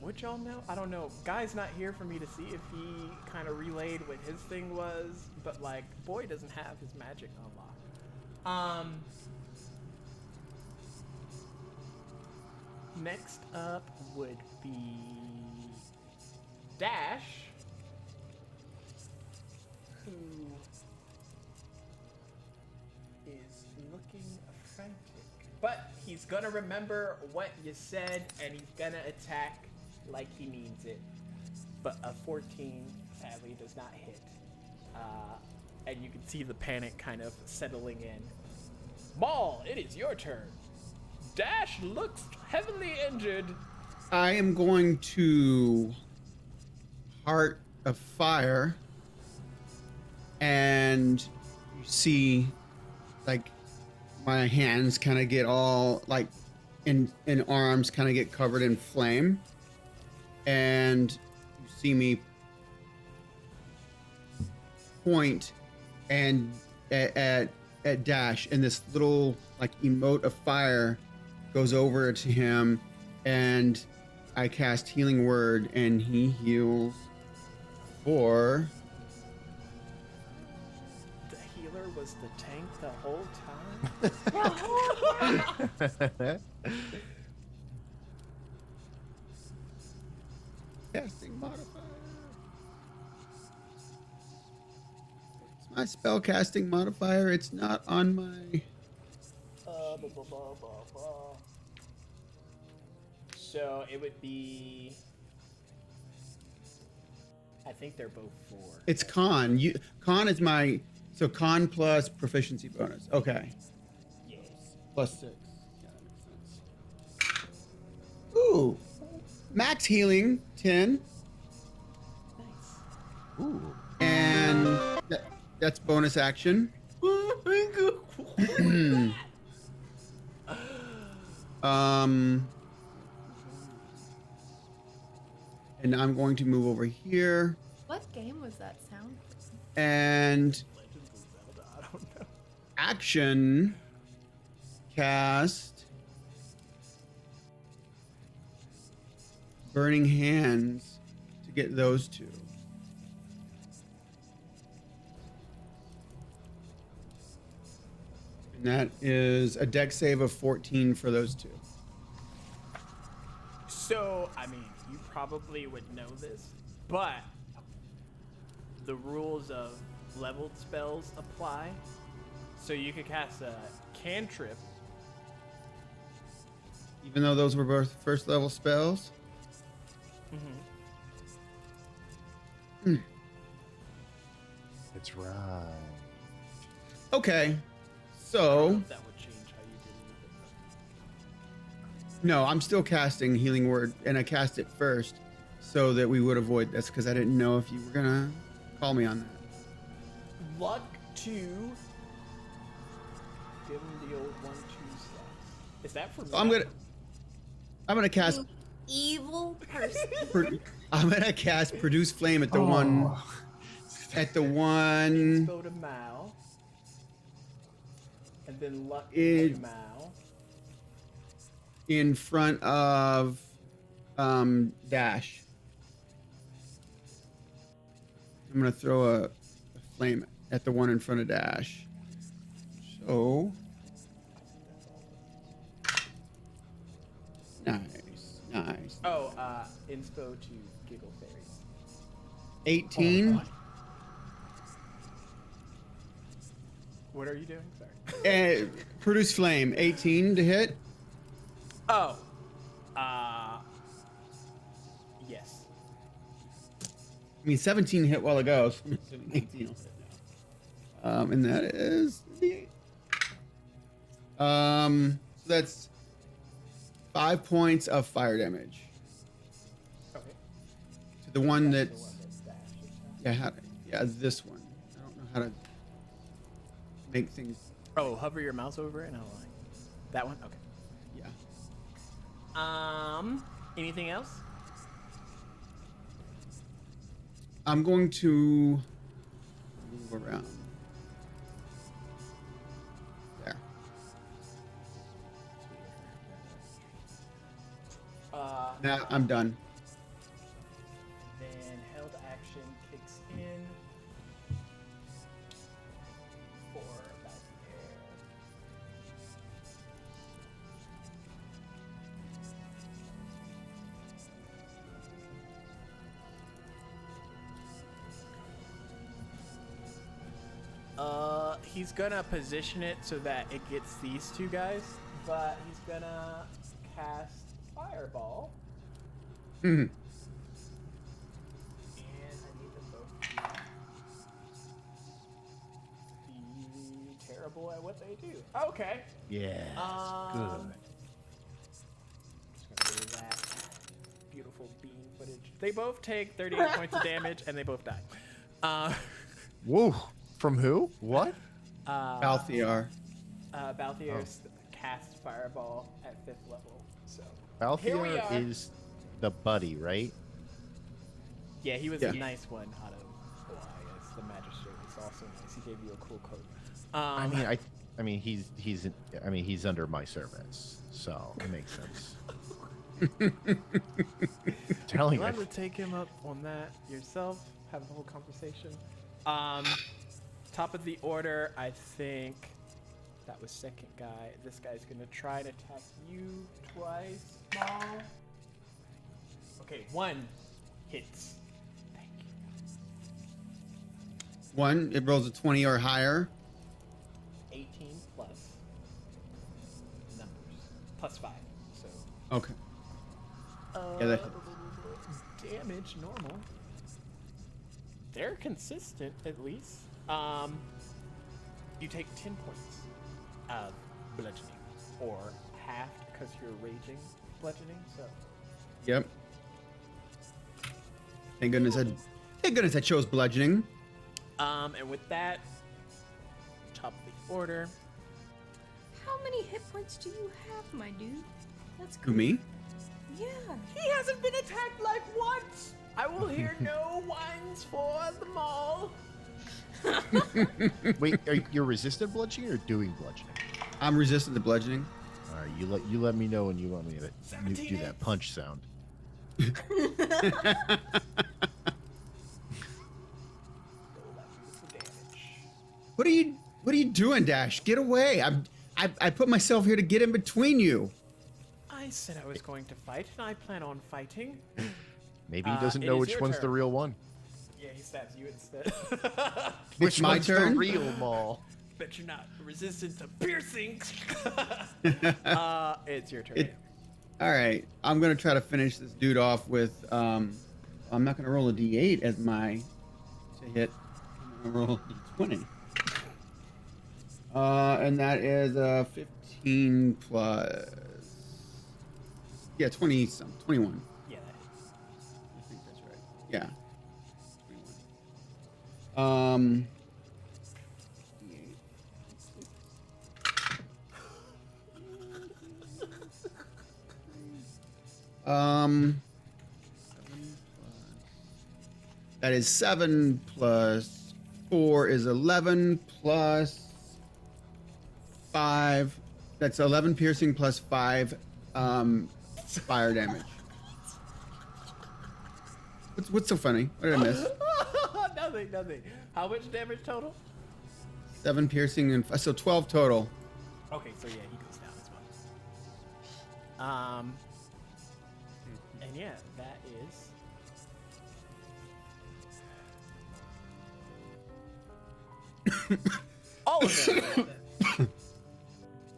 Would y'all know? I don't know. Guy's not here for me to see if he kind of relayed what his thing was, but like, boy doesn't have his magic unlocked. Next up would be Dash, who is looking frantic. But he's gonna remember what you said, and he's gonna attack like he means it. But a 14 sadly does not hit. And you can see the panic kind of settling in. Maul, it is your turn. Dash looks heavily injured. I am going to Heart of Fire, and you see, like, my hands kind of get all like, in arms kind of get covered in flame, and you see me point and at Dash, and this little like emote of fire goes over to him, and I cast Healing Word, and he heals for. The healer was the tank the whole time. Casting modifier. It's my spell casting modifier. It's not on my. So it would be. I think they're both 4. It's con. Con is my. So con plus proficiency bonus. Okay. Yes. Plus 6. Yeah, that makes sense. Ooh. Max healing 10. Nice. Ooh. And that's bonus action. And I'm going to move over here What game was that sound? and Legends of Zelda. I don't know. action cast Burning Hands to get those two. And that is a dex save of 14 for those two. So, I mean, you probably would know this, but the rules of leveled spells apply. So you could cast a cantrip. Even though those were both first level spells. That's right. Okay. I don't know So, if that would change how you did it. no, I'm still casting Healing Word, and I cast it first so that we would avoid this because I didn't know if you were going to call me on that. Luck to give him the old 1-2 slash. Is that for? So I'm gonna cast You evil person. I'm gonna cast Produce Flame at the one Inspo to Mal, and then luck to It- Mal. in front of Dash. I'm gonna throw a flame at the one in front of Dash. So nice. Oh, inspo to Giggle Fairies. 18 What are you doing? Sorry. and Produce Flame. 18 to hit. Oh. Yes. I mean, 17 hit while ago. So I'm assuming 18 will hit now. And that is the. So that's 5 points of fire damage Okay. to the one That's that's. the one that's dashed. This one. I don't know how to make things. Oh, hover your mouse over it and I'll like. That one? Okay. Yeah. Anything else? I'm going to move around. There. Now I'm done. Then held action kicks in for about the air. He's gonna position it so that it gets these two guys, but he's gonna cast Fireball. Mhm. And I need them both to be terrible at what they do. Okay. Yeah. Good. Just gonna do that. Beautiful beam footage. They both take 38 points of damage, and they both die. Whoa. From who? What? Balthiar. Balthier's cast Fireball at 5th level. So here we Balthier are. is the buddy, right? Yeah, he was Yeah. a nice one out of Elias. The magistrate was also nice. He gave you a cool coat. He's under my service, so it makes sense. Telling You'll you. have to take him up on that yourself. Have a whole conversation. Top of the order, I think that was second guy. This guy's gonna try to attack you twice. Small. Okay, 1 hits. Thank you. 1, it rolls a 20 or higher. 18 plus numbers plus 5. So Okay. Yeah, that damage normal. They're consistent at least. You take 10 points of bludgeoning, or half because you're raging bludgeoning. So Yep. Thank goodness I chose bludgeoning. and with that, top of the order. How many hit points do you have, my dude? That's Who, good. me? Yeah. He hasn't been attacked like once. I will hear no whines for the mall. Wait, you're resistant bludgeoning or doing bludgeoning? I'm resistant to bludgeoning. All right, you let me know when you want me to 17 do that hits. punch sound. What are you doing, Dash? Get away. I put myself here to get in between you. I said I was going to fight, and I plan on fighting. Maybe he doesn't it know is which your one's the turn. real one. Yeah, he stabs you instead. It's my one's turn. the real Maul? Bet you're not resistant to piercing. It's your turn. All right. I'm going to try to finish this dude off with I'm not going to roll a d8 as my to hit. I'm going to roll a d20. And that is 15 plus 20 some 21. Yeah, that hits. I think that's right. Yeah. 21. That is 7 plus 4 is 11 plus 5. That's 11 piercing plus 5 fire damage. What's so funny? What did I miss? Nothing. How much damage total? 7 piercing and so 12 total. Okay, so yeah, he goes down as well. And yeah, that is. All of them.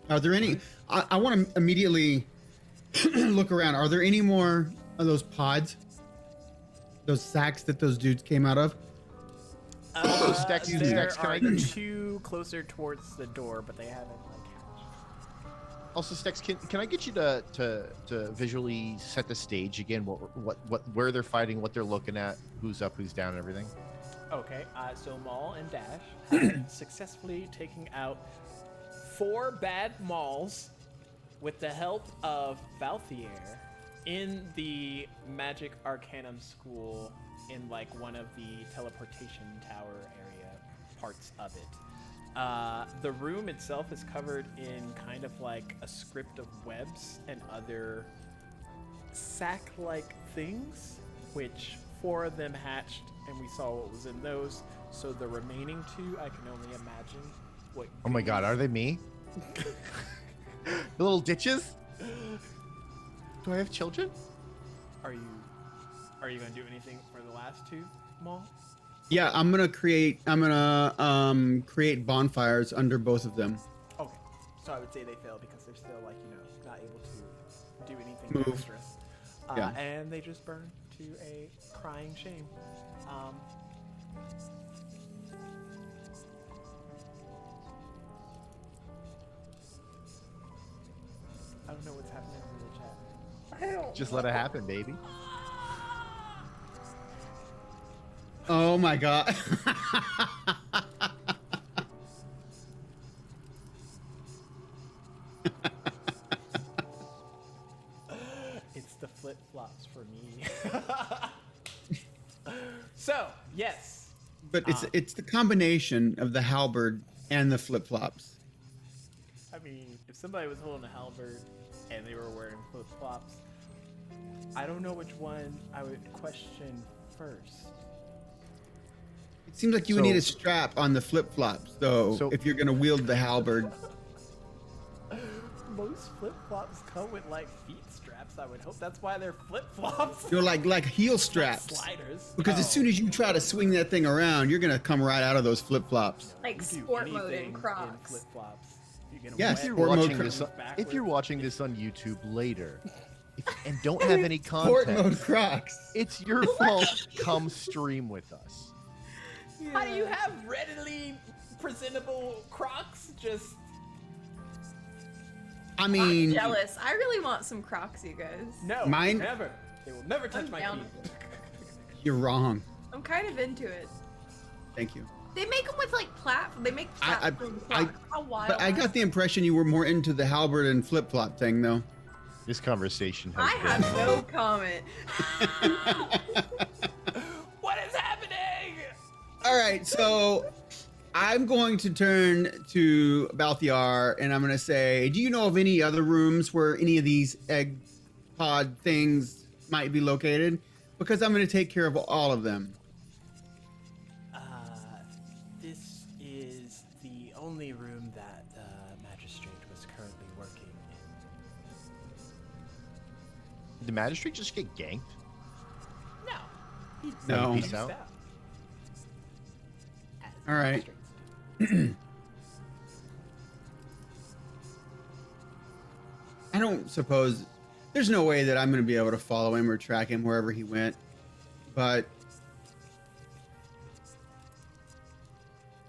Are there any? I want to immediately look around. Are there any more of those pods? Those sacks that those dudes came out of? Those stacks, There can I are get two closer towards the door, but they haven't like hatched. Also, Stex, can I get you to visually set the stage again? Where they're fighting, what they're looking at, who's up, who's down, and everything. Okay, so Maul and Dash have successfully taken out 4 bad Mauls with the help of Balthier in the Magic Arcanum School in like one of the teleportation tower area parts of it. The room itself is covered in kind of like a script of webs and other sack-like things, which 4 of them hatched, and we saw what was in those. So the remaining 2, I can only imagine what. Oh my god, are they me? The little ditches? Do I have children? Are you gonna do anything for the last 2, Maul? Yeah, I'm gonna create bonfires under both of them. Okay, so I would say they fail because they're still like not able to do anything Move. dexterous. Yeah. And they just burn to a crying shame. I don't know what's happening in the chat. I don't. Just let it happen, baby. Oh my god. It's the flip-flops for me. So, yes. But it's the combination of the halberd and the flip-flops. I mean, if somebody was holding a halberd and they were wearing flip-flops, I don't know which one I would question first. It seems like you would need a So- strap on the flip-flops, though, So- if you're gonna wield the halberd. Most flip-flops come with like feet straps, I would hope. That's why they're flip-flops. You know, like heel straps. Sliders. Because as soon as you try to swing that thing around, you're gonna come right out of those flip-flops. Like You do sport mode anything in in Crocs. flip-flops. You get Yes, wet, If you're sport mode watching Crocs. this, backwards. if you're watching this on YouTube later, and don't have any Sport mode context, Crocs. it's your fault. Come stream with us. How do you have readily presentable Crocs? Just I I'm mean, jealous. I really want some Crocs, you guys. no, Mine- never. They will never touch I'm my down. feet. you're wrong. I'm kind of into it. Thank you. They make them with like They make I- platform I- Crocs. How wild! But I got the impression you were more into the halberd and flip-flop thing, though. This conversation I has have no comment. What is happening? All right, so I'm going to turn to Balthier and I'm going to say, do you know of any other rooms where any of these egg pod things might be located? Because I'm going to take care of all of them. This is the only room that the magistrate was currently working in. Did the magistrate just get ganked? No. He No. he Peace out. stepped. As All right. magistrates do. I don't suppose there's no way that I'm going to be able to follow him or track him wherever he went. But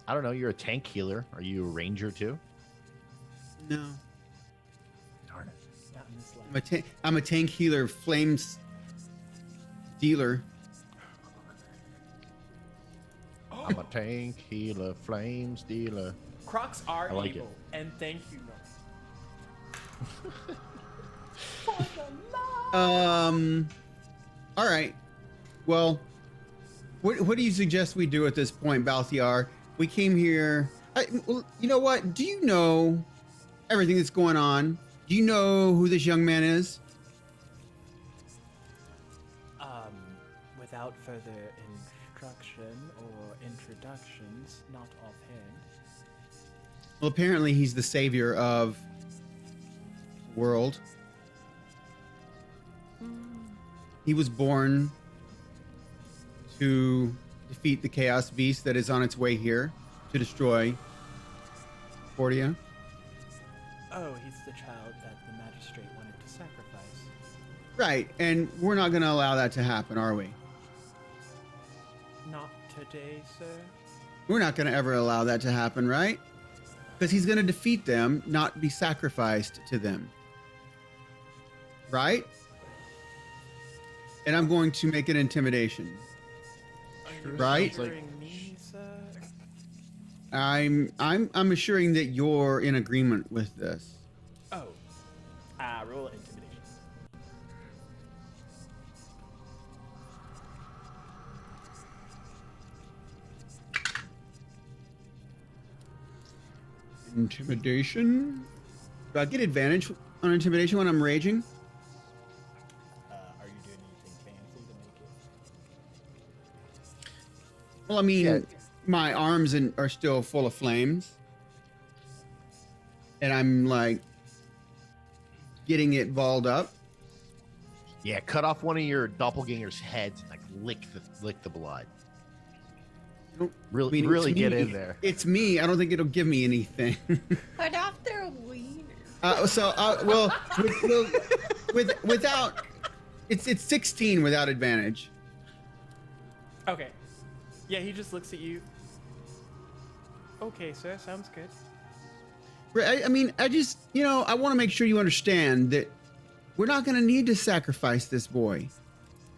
I don't know. You're a tank healer. Are you a ranger too? no, Darn it. Not in this life. I'm a tank healer, flames dealer. I'm a tank healer, flames dealer. Crocs are I like evil, and thank you, North. All right. Well, what do you suggest we do at this point, Balthier? We came here. Well, you know what? Do you know everything that's going on? Do you know who this young man is? Without further instruction or introductions, not offhand. Well, apparently he's the savior of the world. He was born to defeat the Chaos Beast that is on its way here to destroy Achordia. Oh, he's the child that the magistrate wanted to sacrifice. Right, and we're not going to allow that to happen, are we? Not today, sir. We're not going to ever allow that to happen, right? Because he's going to defeat them, not be sacrificed to them. Right? And I'm going to make it intimidation. Are you Right? assuring me, sir? I'm assuring that you're in agreement with this. Oh, roll intimidation. Intimidation. Do I get advantage on intimidation when I'm raging? Are you doing anything fancy to make it? Well, I mean, Yeah. my arms are still full of flames, and I'm like getting it balled up. Yeah, cut off one of your doppelganger's heads and like lick the blood. I don't- Really, it's really get me. in there. It's me. I don't think it'll give me anything. Cut off their wiener. Well, without it's 16 without advantage. Okay. Yeah, he just looks at you. Okay, sir, sounds good. I mean, I just I want to make sure you understand that we're not going to need to sacrifice this boy.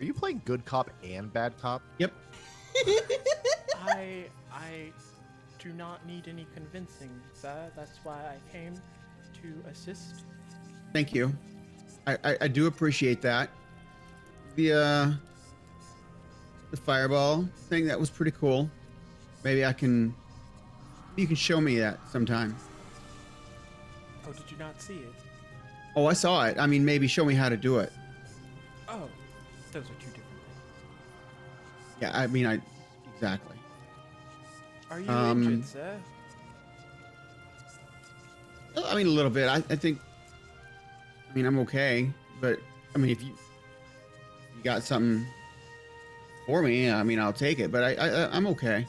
Are you playing good cop and bad cop? Yep. I do not need any convincing, sir. That's why I came to assist. Thank you. I do appreciate that. The fireball thing, that was pretty cool. Maybe you can show me that sometime. Oh, did you not see it? Oh, I saw it. I mean, maybe show me how to do it. Oh, those are two different things. Yeah, I mean, exactly. Are you Um, injured, sir? I mean, a little bit. I think. I mean, I'm okay, but I mean, if you got something for me, I mean, I'll take it. But I'm okay.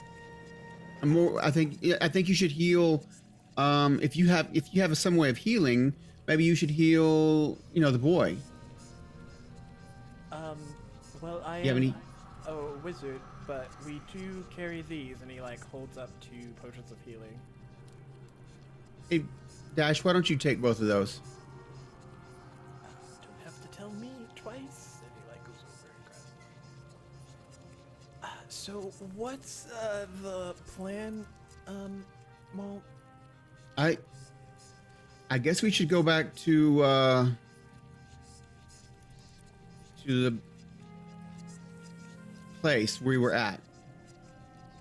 I'm more. I think you should heal. If you have some way of healing, maybe you should heal. The boy. Well, I You have am any- a wizard, but we do carry these, and he like holds up two potions of healing. Hey, Dash, why don't you take both of those? Don't have to tell me twice. And he like goes over and grabs. So what's the plan? Well, I guess we should go back to the place we were at.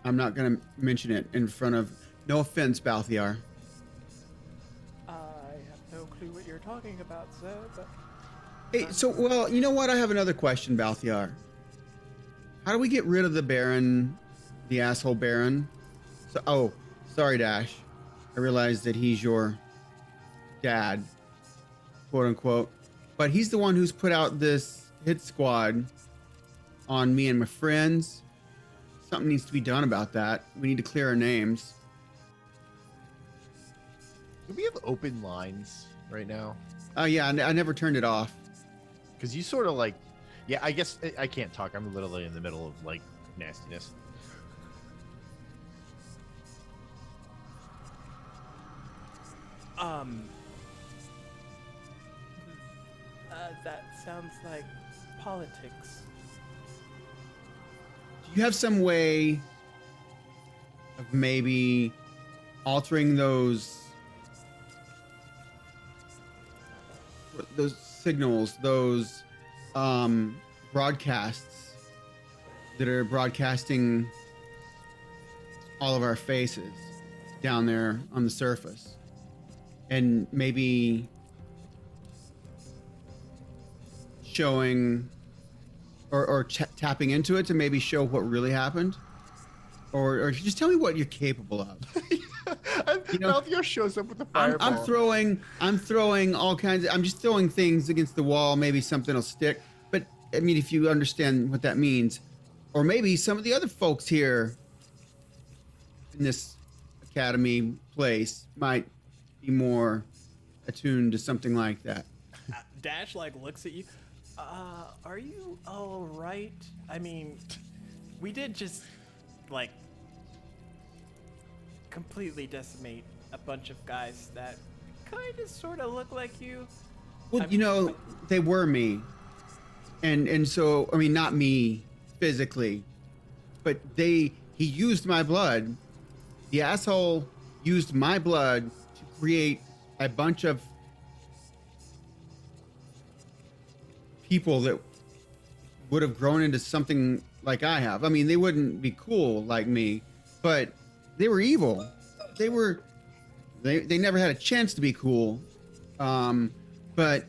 I'm not going to mention it in front of. No offense, Balthiar. I have no clue what you're talking about, sir. But Hey, well, you know what? I have another question, Balthiar. How do we get rid of the Baron, the asshole Baron? Sorry, Dash. I realized that he's your dad, quote unquote. But he's the one who's put out this hit squad on me and my friends. Something needs to be done about that. We need to clear our names. Do we have open lines right now? Oh, yeah, I never turned it off. Because you sort of like, yeah, I guess I can't talk. I'm literally in the middle of like nastiness. that sounds like politics. Do you have some way of maybe altering those signals, those broadcasts that are broadcasting all of our faces down there on the surface, and maybe showing or tapping into it to maybe show what really happened, or just tell me what you're capable of. Balthiar shows up with the fireball. I'm throwing all kinds of, I'm just throwing things against the wall. Maybe something will stick. But I mean, if you understand what that means, or maybe some of the other folks here in this academy place might be more attuned to something like that. Dash like looks at you. Are you all right? I mean, we did just like completely decimate a bunch of guys that kind of sort of look like you. Well, they were me. And so, I mean, not me physically, but he used my blood. The asshole used my blood to create a bunch of people that would have grown into something like I have. I mean, they wouldn't be cool like me, but they were evil. They never had a chance to be cool. But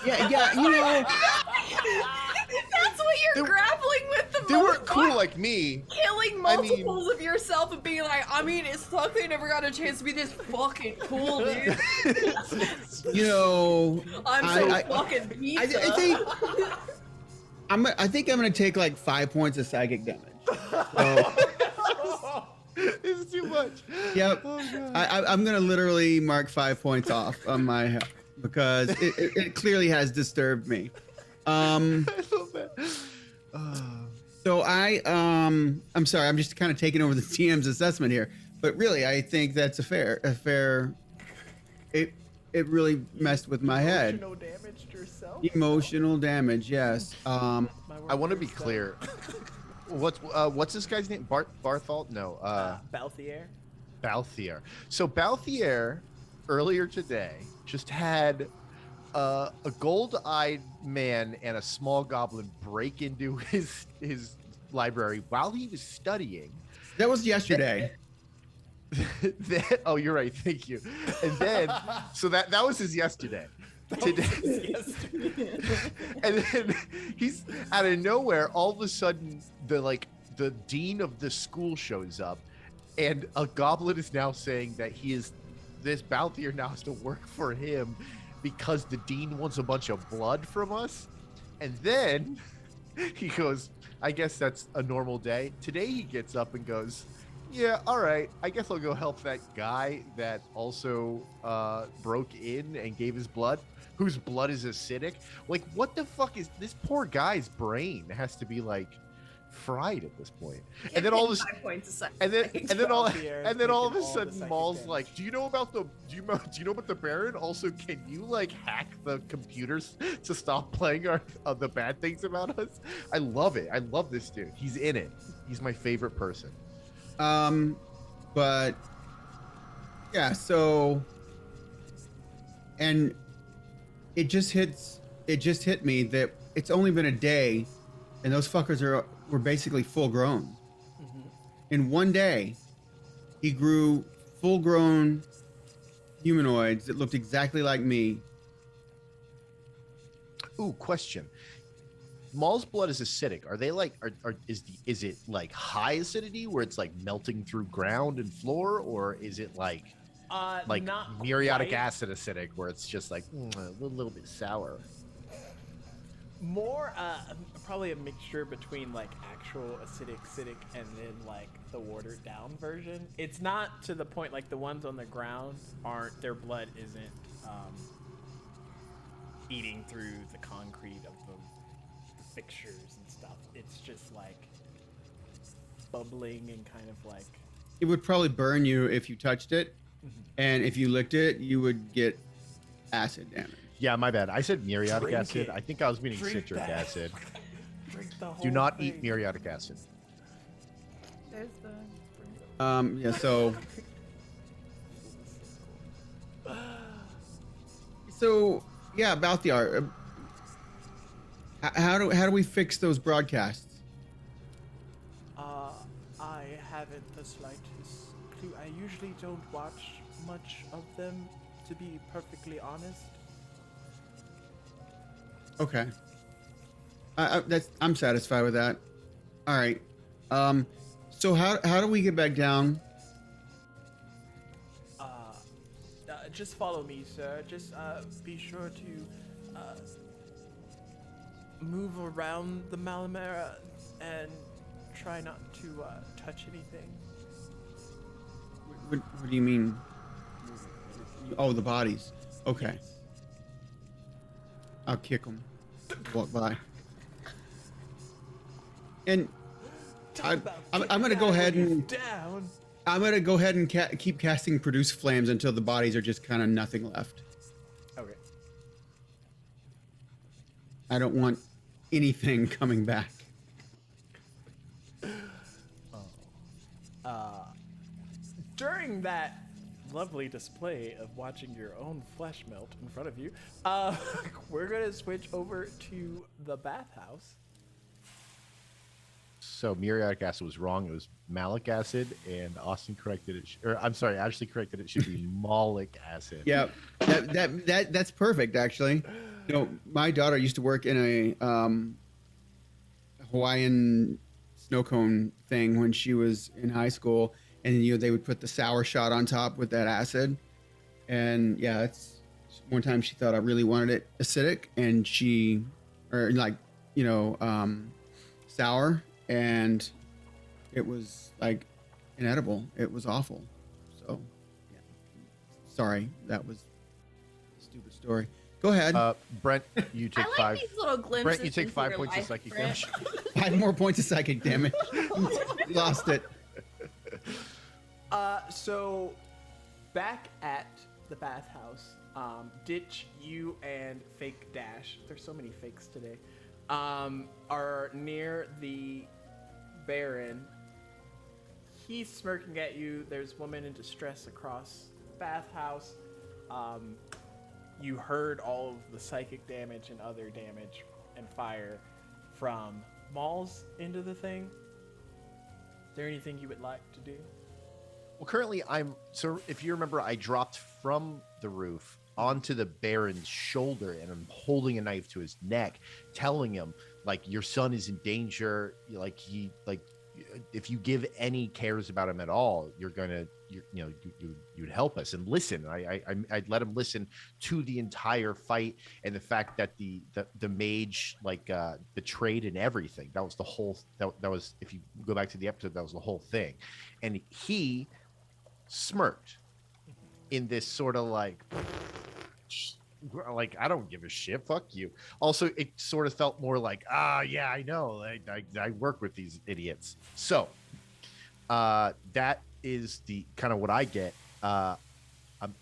yeah, you know. That's what you're They- grappling with the most. They weren't cool like me. Killing I mean- multiples of yourself and being like, I mean, it sucks they never got a chance to be this fucking cool, dude. You know, I'm so I- fucking pizza. I think I'm gonna take like 5 points of psychic damage. So, This is too much. yep, Oh, God. I'm gonna literally mark 5 points off on my health because it clearly has disturbed me. I love that. So I'm sorry, I'm just kind of taking over the TM's assessment here, but really I think that's a fair. It really messed with my head. Emotional damage to yourself. Emotional damage, yes. I want to be clear. What's this guy's name? Barthol? No. Balthier. Balthier. So Balthier earlier today just had a gold-eyed man and a small goblin break into his library while he was studying. That was yesterday. Oh, you're right. Thank you. And then, so that was his yesterday. Today, and then he's out of nowhere. All of a sudden, the dean of the school shows up, and a goblin is now saying that this Balthier now has to work for him because the dean wants a bunch of blood from us. And then he goes, I guess that's a normal day. Today he gets up and goes, yeah, all right, I guess I'll go help that guy that also broke in and gave his blood, whose blood is acidic. Like, what the fuck is this poor guy's brain has to be like fried at this point. And then all of a sudden, 5 points a second. and then all of a all sudden, the Maul's psychic like, do you know about the Baron? Also, can you like hack the computers to stop playing the bad things about us? I love it. I love this dude. He's in it. He's my favorite person. But yeah, so, and it just hit me that it's only been a day and those fuckers were basically full grown. In one day, he grew full grown humanoids that looked exactly like me. Ooh, question. Maul's blood is acidic. Are they like, is it like high acidity where it's like melting through ground and floor, or is it like not muriatic quite. acid acidic where it's just like a little bit sour? More, probably a mixture between like actual acidic and then like the watered down version. It's not to the point like the ones on the ground their blood isn't eating through the concrete of the fixtures and stuff. It's just like bubbling and kind of like. It would probably burn you if you touched it, and if you licked it, you would get acid damage. Yeah, my bad. I said muriatic Drink acid. it. I think I was meaning Drink citric that. acid. Drink the whole Do not thing. eat muriatic acid. There's the. Yeah, so yeah, Balthier, how do we fix those broadcasts? I haven't the slightest clue. I usually don't watch much of them, to be perfectly honest. Okay. I'm satisfied with that. All right. So how do we get back down? Just follow me, sir. Just be sure to move around the Malamera and try not to touch anything. What do you mean? Oh, the bodies. Okay. I'll kick them. Walk by. And I'm gonna go ahead and down. I'm gonna go ahead and keep casting produce flames until the bodies are just kind of nothing left. Okay. I don't want anything coming back. During that lovely display of watching your own flesh melt in front of you, we're gonna switch over to the bathhouse. So muriatic acid was wrong. It was malic acid, and Austin corrected it. Ashley corrected it. Should be malic acid. Yeah, that's perfect actually. You know, my daughter used to work in a Hawaiian snow cone thing when she was in high school, and they would put the sour shot on top with that acid. And yeah, it's one time she thought I really wanted it acidic, and sour, and it was like inedible. It was awful. So yeah, sorry, that was a stupid story. Go ahead. Brent, you take I like 5. these little glimpses. Brent, you take into 5 your points of life, psychic Brent. damage. 5 more points of psychic damage. Lost it. So back at the bathhouse, Ditch, you and Fake Dash, there's so many fakes today, are near the Baron. He's smirking at you. There's woman in distress across the bathhouse. You heard all of the psychic damage and other damage and fire from Mauls into the thing. Is there anything you would like to do? Well, currently if you remember, I dropped from the roof onto the Baron's shoulder, and I'm holding a knife to his neck, telling him, like, your son is in danger. If you give any cares about him at all, you'd help us and listen. I'd let him listen to the entire fight, and the fact that the mage betrayed and everything. That was the whole. That was, if you go back to the episode, that was the whole thing. And he smirked in this sort of like I don't give a shit, fuck you. Also, it sort of felt more like, yeah, I know, I work with these idiots. So that is the kind of what I get. I'm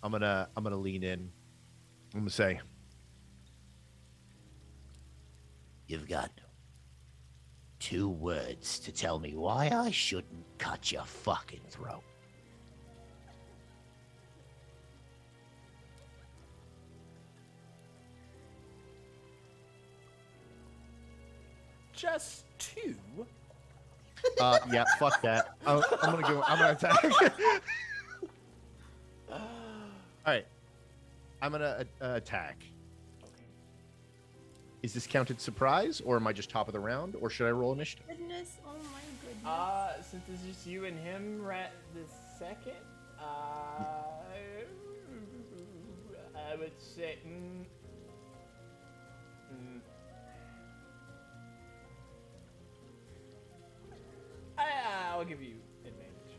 gonna lean in. I'm gonna say, you've got 2 words to tell me why I shouldn't cut your fucking throat. Just 2? Yeah, fuck that. I'm gonna attack. All right, I'm gonna attack. Is this counted surprise, or am I just top of the round, or should I roll initiative? Goodness, oh my goodness. Since it's just you and him right this second, I would say, I'll give you advantage.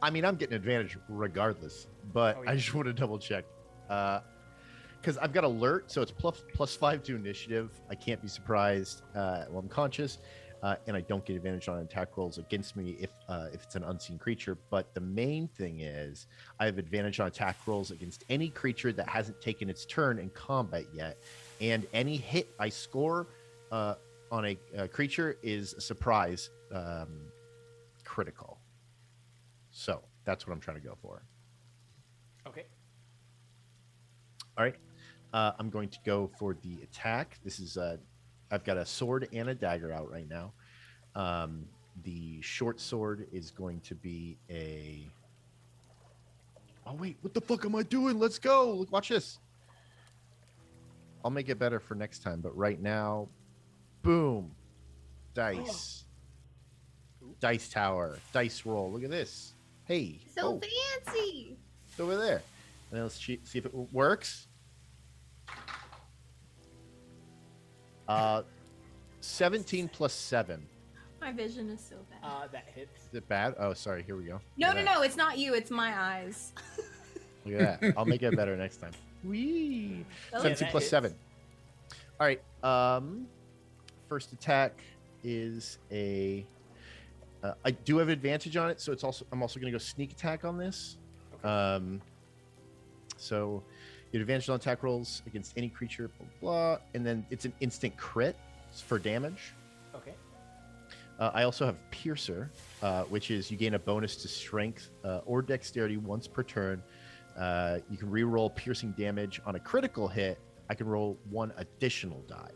I mean, I'm getting advantage regardless, but Oh, yeah. I just want to double check. Because I've got alert, so it's plus 5 to initiative. I can't be surprised while I'm conscious, and I don't get advantage on attack rolls against me if it's an unseen creature. But the main thing is I have advantage on attack rolls against any creature that hasn't taken its turn in combat yet, and any hit I score on a creature is a surprise critical. So that's what I'm trying to go for. Okay. All right. I'm going to go for the attack. This is I've got a sword and a dagger out right now. The short sword is going to be a... Oh, wait. What the fuck am I doing? Let's go. Look, watch this. I'll make it better for next time. But right now, boom. Dice. Dice tower. Dice roll. Look at this. Hey. So fancy. It's over there. And then let's see if it works. 17 plus 7. My vision is so bad. That hits. Is it bad? Oh, sorry. Here we go. No, Look no, at that. no, it's not you. It's my eyes. Look at that. I'll make it better next time. Whee! Oh, 17 that plus hits. 7. All right. First attack is a... I do have advantage on it, so I'm also going to go sneak attack on this. So you have advantage on attack rolls against any creature, blah, blah, and then it's an instant crit for damage. Okay. I also have Piercer, which is you gain a bonus to Strength or Dexterity once per turn. You can re-roll piercing damage on a critical hit. I can roll 1 additional die.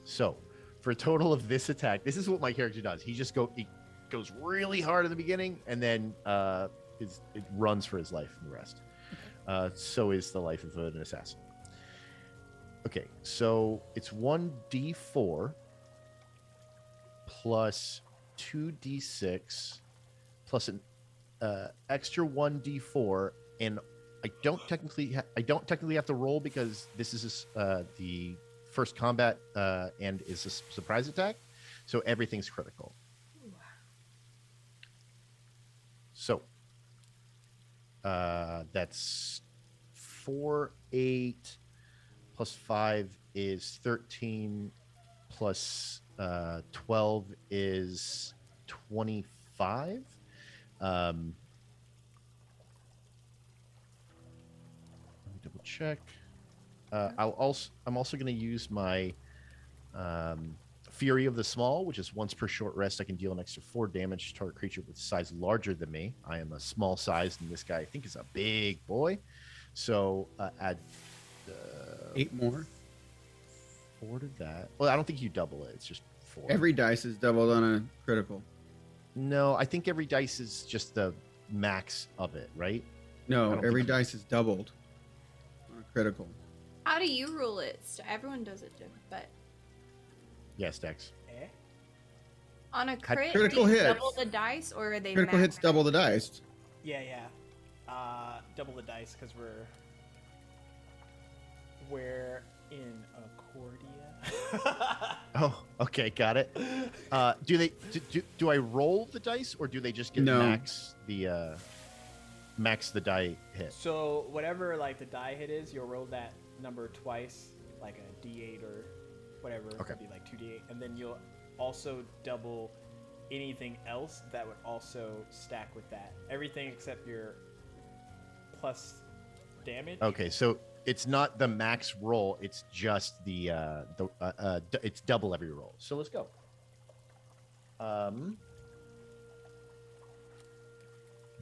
So, for a total of this attack, this is what my character does. He goes really hard at the beginning, and then it runs for his life and the rest. So is the life of an assassin. Okay, so it's 1d4 plus 2d6 plus an extra 1d4, and I don't technically have to roll because this is the first combat and is a surprise attack, so everything's critical. So that's 4, 8 plus 5 is 13 plus 12 is 25. Let me double check. I'm also going to use my Fury of the Small, which is once per short rest. I can deal an extra 4 damage to target creature with size larger than me. I am a small size, and this guy I think is a big boy. So add 8 more. 4 to that. Well, I don't think you double it. It's just 4. Every dice is doubled on a critical. No, I think every dice is just the max of it, right? No, every dice is doubled on a critical. How do you rule it? Everyone does it different, but Yes, Dex. on a crit, critical do you hits. double the dice, or are they Critical hits max? double the dice. Yeah. Double the dice because we're in Achordia. Oh, okay, got it. Do I roll the dice, or do they just get No. max the die hit? So whatever like the die hit is, you'll roll that number twice, like a D8 or whatever. Okay. It'd be like 2D8, and then you'll also double anything else that would also stack with that. Everything except your plus damage. Okay, so it's not the max roll; it's just it's double every roll. So let's go. I'm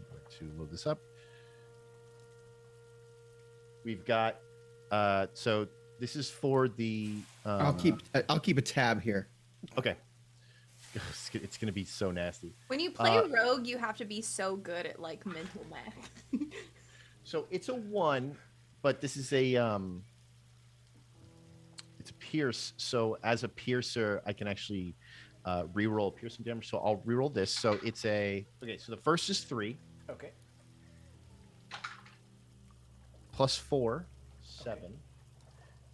going to load this up. We've got so this is for the I'll keep a tab here. okay. It's gonna be so nasty. When you play rogue, you have to be so good at like mental math. So it's a 1, but this is a it's a pierce. So as a piercer, I can actually re-roll piercing damage. So I'll re-roll this. So it's okay. So the first is 3 Okay. plus 4, 7. Okay.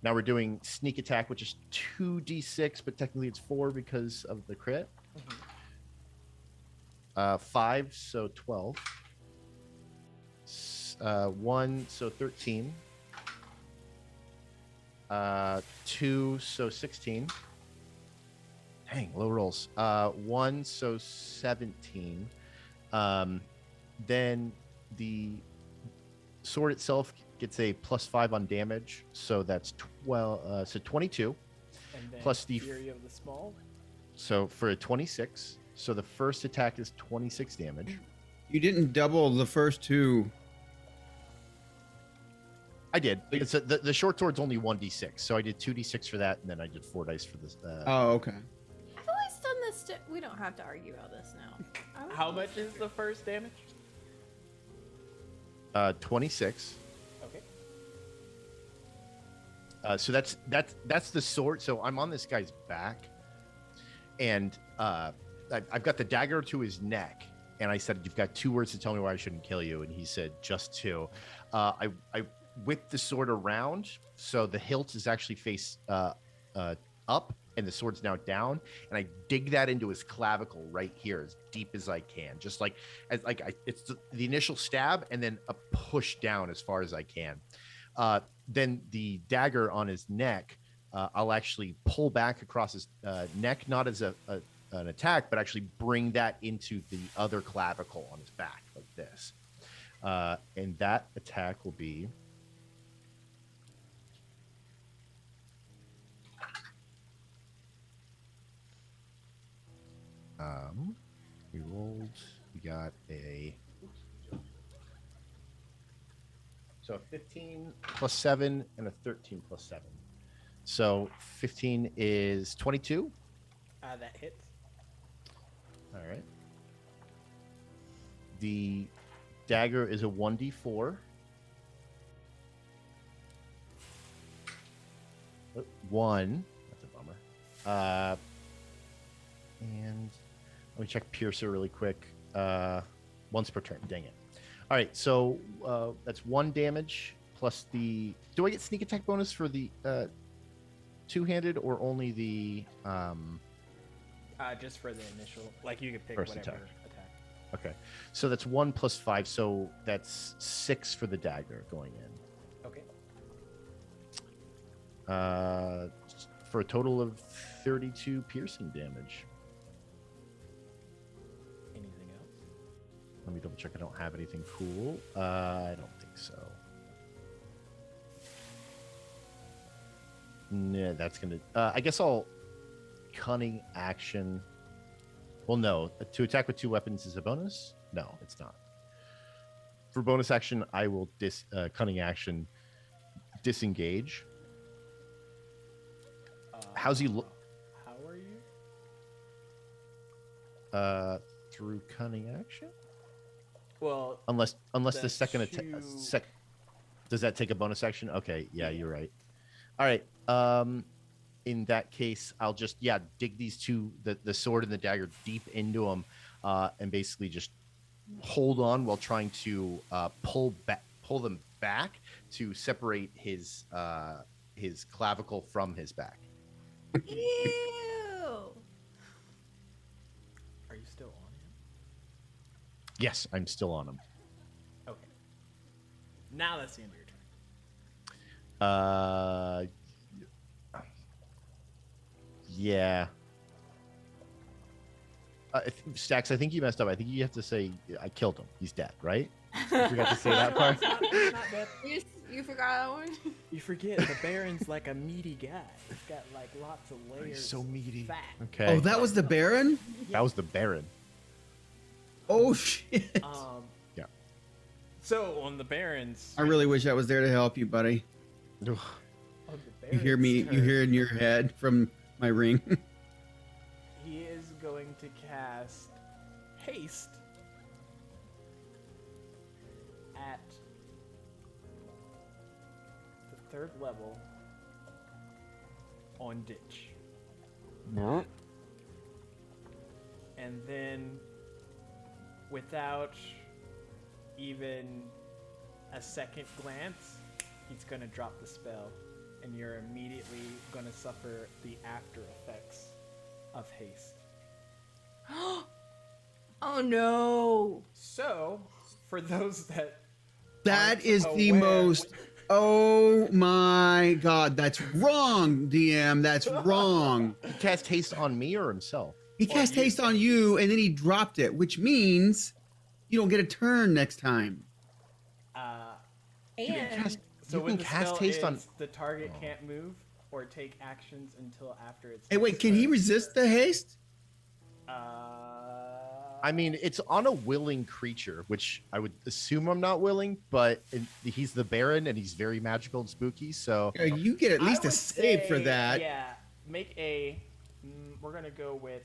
Now we're doing sneak attack, which is 2d6, but technically it's 4 because of the crit. Mm-hmm. 5, so 12. 1, so 13. 2, so 16. Dang, low rolls. 1, so 17. Then the sword itself gets a +5 on damage, so that's 12. So 22. And then plus the Fury of the Small. So for a 26. So the first attack is 26 damage. You didn't double the first 2. I did. It's the short sword's only 1d6, so I did 2d6 for that, and then I did 4 dice for this. Oh, okay. I've always done this. We don't have to argue about this now. How much is the first damage? 26. Okay. So that's the sword. So I'm on this guy's back, and I've got the dagger to his neck, and I said, "You've got 2 words to tell me why I shouldn't kill you," and he said, "Just 2." I whip the sword around, so the hilt is actually face up, and the sword's now down, and I dig that into his clavicle right here as deep as I can, just it's the initial stab and then a push down as far as I can. Then the dagger on his neck, I'll actually pull back across his neck, not as an attack, but actually bring that into the other clavicle on his back like this. And that attack will be We rolled. We got a. So a 15 plus 7 and a 13 plus 7. So 15 is 22. That hits. All right. The dagger is a 1d4. 1. That's a bummer. And let me check Piercer really quick. Once per turn. Dang it. All right. So that's 1 damage plus the. Do I get sneak attack bonus for the two-handed or only the? Just for the initial, like you could pick First whatever attack. attack. Okay. So that's 1 plus 5. So that's 6 for the dagger going in. Okay. For a total of 32 piercing damage. Anything else? Let me double check. I don't have anything cool. I don't think so. Nah, that's gonna. I guess I'll cunning action. Well, no. To attack with 2 weapons is a bonus. No, it's not. For bonus action, I will cunning action disengage. How's he look? How are you? Through cunning action. Well, Unless the the second attack. two- Does that take a bonus action? Okay, yeah, you're right. All right. In that case, I'll just dig these two, the sword and the dagger, deep into them, and basically just hold on while trying to pull them back to separate his clavicle from his back. Ew. are you still on him? Yes, I'm still on him. Okay. Now that's the end of your turn. Yeah. Stacks, I think you messed up. I think you have to say I killed him. He's dead, right? You forgot to say that part. It's not bad. You forgot that one? You forget the Baron's like a meaty guy. He's got like lots of layers. He's so meaty. Fat. Okay. Oh, that was the Baron? That was the Baron. Oh, shit. Yeah. So on the Baron's, I really wish I was there to help you, buddy. on the You hear Baron's me, you turn, hear in your head from my ring. He is going to cast haste at the 3rd level on Ditch. And then, without even a second glance, he's going to drop the spell, and you're immediately going to suffer the after effects of haste. Oh no. So, for those that That aren't is the aware- most. Oh my God, that's wrong, DM. That's wrong. He cast haste on me or himself? He cast haste on you and then he dropped it, which means you don't get a turn next time. And So You when can the cast spell haste on- ends, the target can't move or take actions until after it's. Hey, wait, can he resist the haste? I mean, it's on a willing creature, which I would assume I'm not willing, but he's the Baron and he's very magical and spooky. So You get at I least a would save for say, that. Yeah, make a. We're gonna go with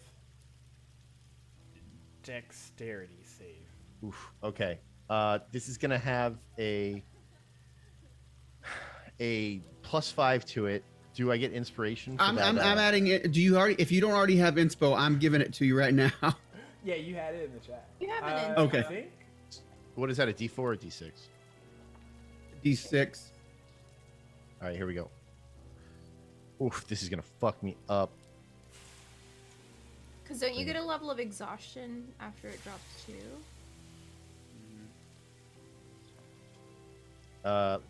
dexterity save. oof, okay. This is gonna have a +5 to it. Do I get inspiration? For I'm that, adding it. Do you already? If you don't already have inspo, I'm giving it to you right now. Yeah, you had it in the chat. You have it in Okay. I think. What is that? A D4 or D6? D6. All right, here we go. Oof, this is gonna fuck me up. Because don't you get a level of exhaustion after it drops 2?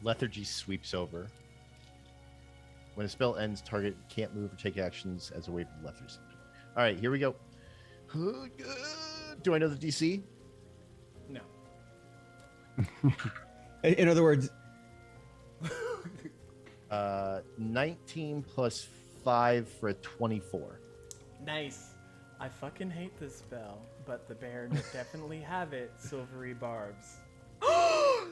Lethargy sweeps over. When a spell ends, target can't move or take actions as a wave of lethargy. All right, here we go. Do I know the DC? No. In other words, 19 plus 5 for a 24. Nice. I fucking hate this spell, but the Baron would definitely have it. Silvery barbs. Oh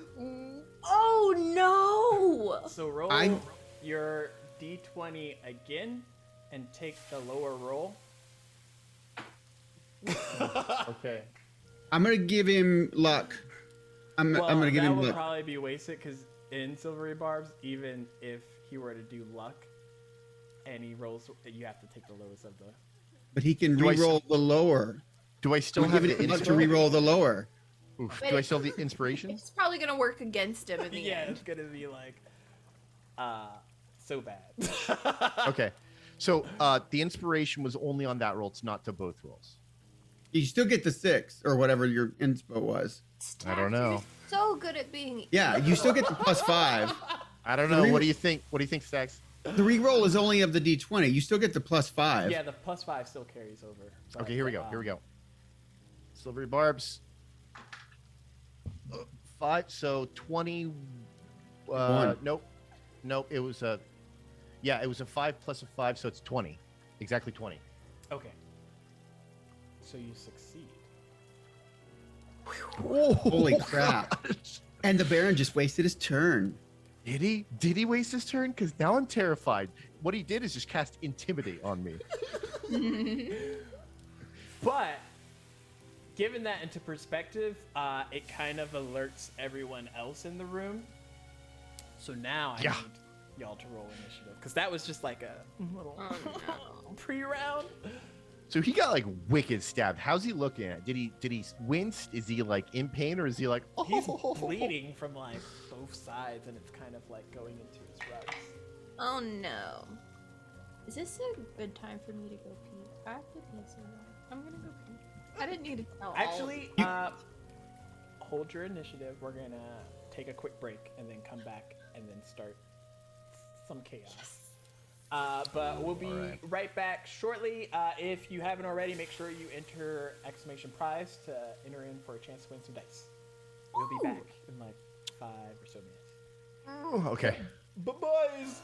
no! So roll your d20 again and take the lower roll. Okay. I'm gonna give him luck. I'm gonna give him That would luck. probably be wasted because in Silvery Barbs, even if he were to do luck and he rolls, you have to take the lowest of the. But he can Do I re-roll the lower. Do I still I'm have giving the him luck to inspo? re-roll the lower. Oof. Do I still have the inspiration? It's probably gonna work against him in the Yeah, end. it's gonna be like, so bad. Okay. So the inspiration was only on that roll. It's not to both rolls. You still get the 6 or whatever your inspo was. I don't know. You're so good at being. Yeah, you still get the +5. I don't know. What do you think? What do you think, Stax? The re-roll is only of the d20. You still get the +5. Yeah, the +5 still carries over. But, Okay, here we go. Here we go. Silvery barbs. 5. So 20. One. Nope. Nope. It was a. Yeah, it was a 5 plus a 5, so it's 20. Exactly 20. Okay. So you succeed. Holy crap. And the Baron just wasted his turn. Did he? Did he waste his turn? Because now I'm terrified. What he did is just cast Intimidate on me. But given that into perspective, it kind of alerts everyone else in the room. So now I Yeah. need y'all to roll initiative because that was just like a little pre-round. So he got like wicked stabbed. How's he looking at? Did he wince? Is he like in pain or is he like He's bleeding from like both sides, and it's kind of like going into his rugs. Oh no! Is this a good time for me to go pee? I have to pee so bad. I'm gonna go pee. I didn't need to tell. all of Actually, you. hold your initiative. We're gonna take a quick break and then come back and then start some chaos. But we'll be right back shortly. If you haven't already, make sure you enter !prize to enter in for a chance to win some dice. We'll be back in like 5 or so minutes. okay. Bye-byes!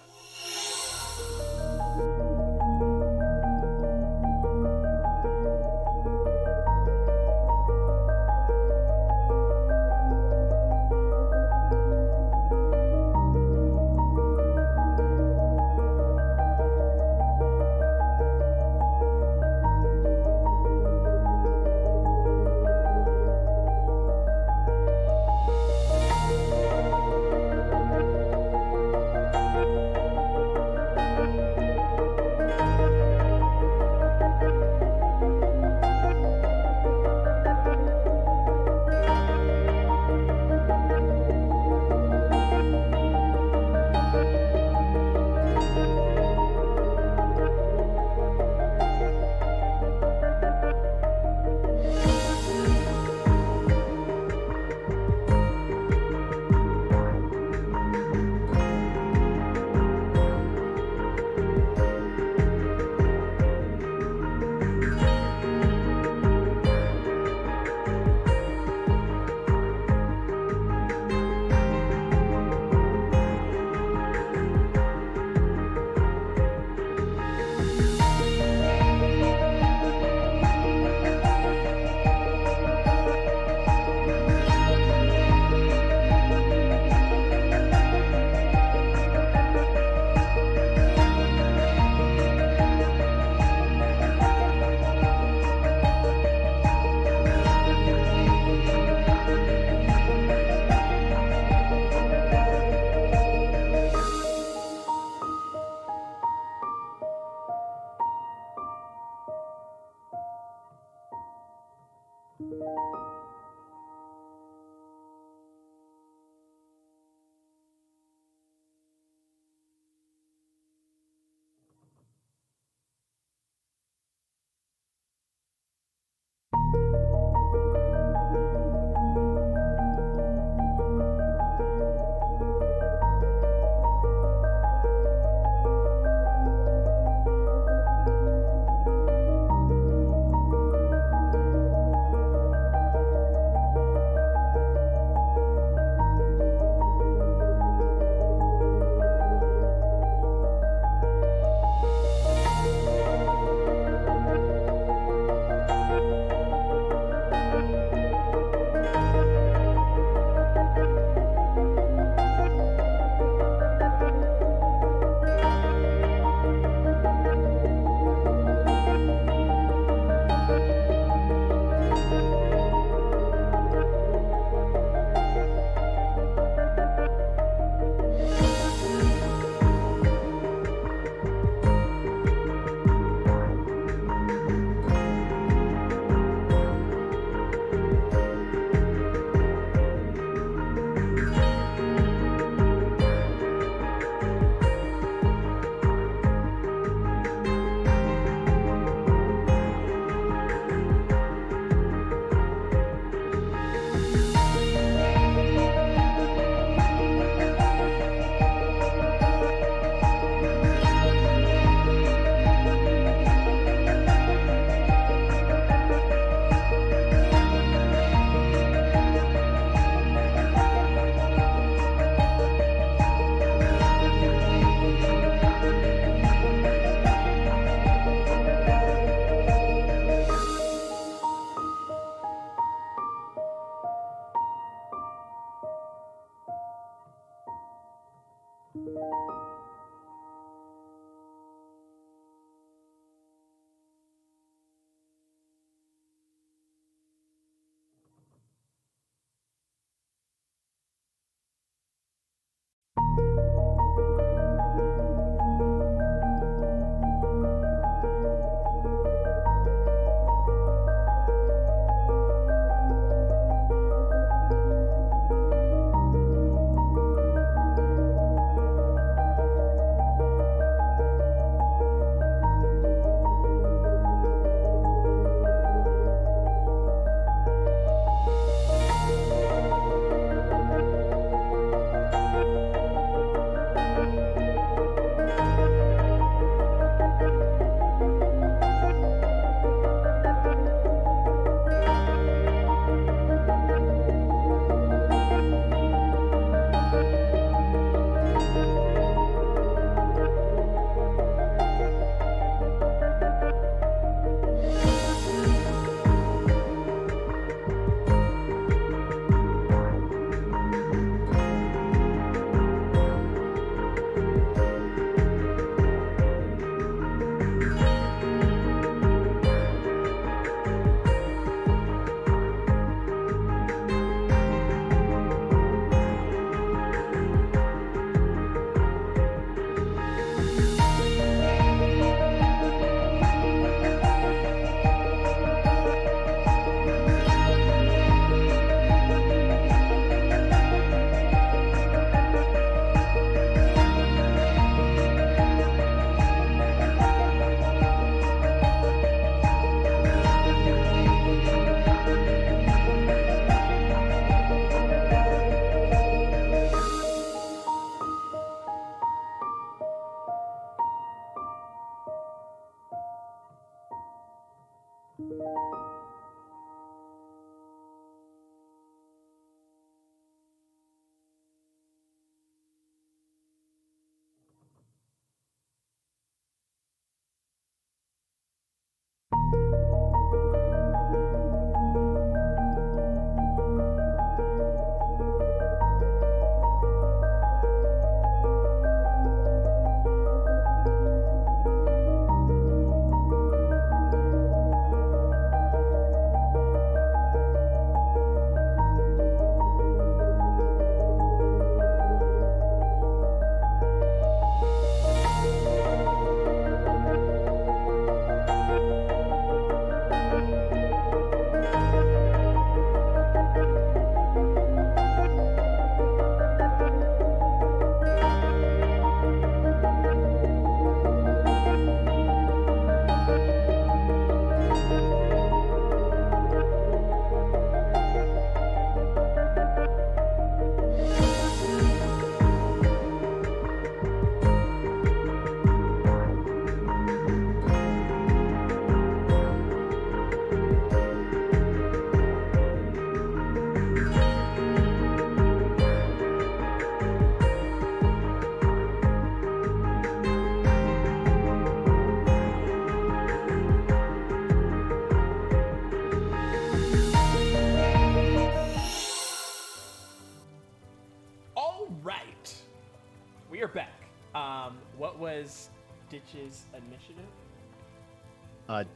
what was Ditch's initiative?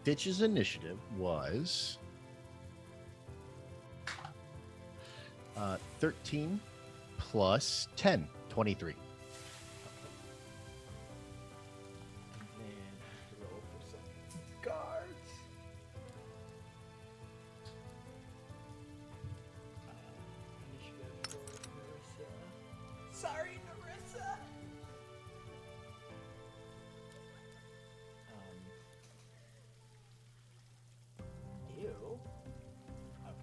Ditch's initiative was 13 plus 10, 23. And then roll for some guards. Initiative for Narissa. Sorry, Narissa. Ew. Okay.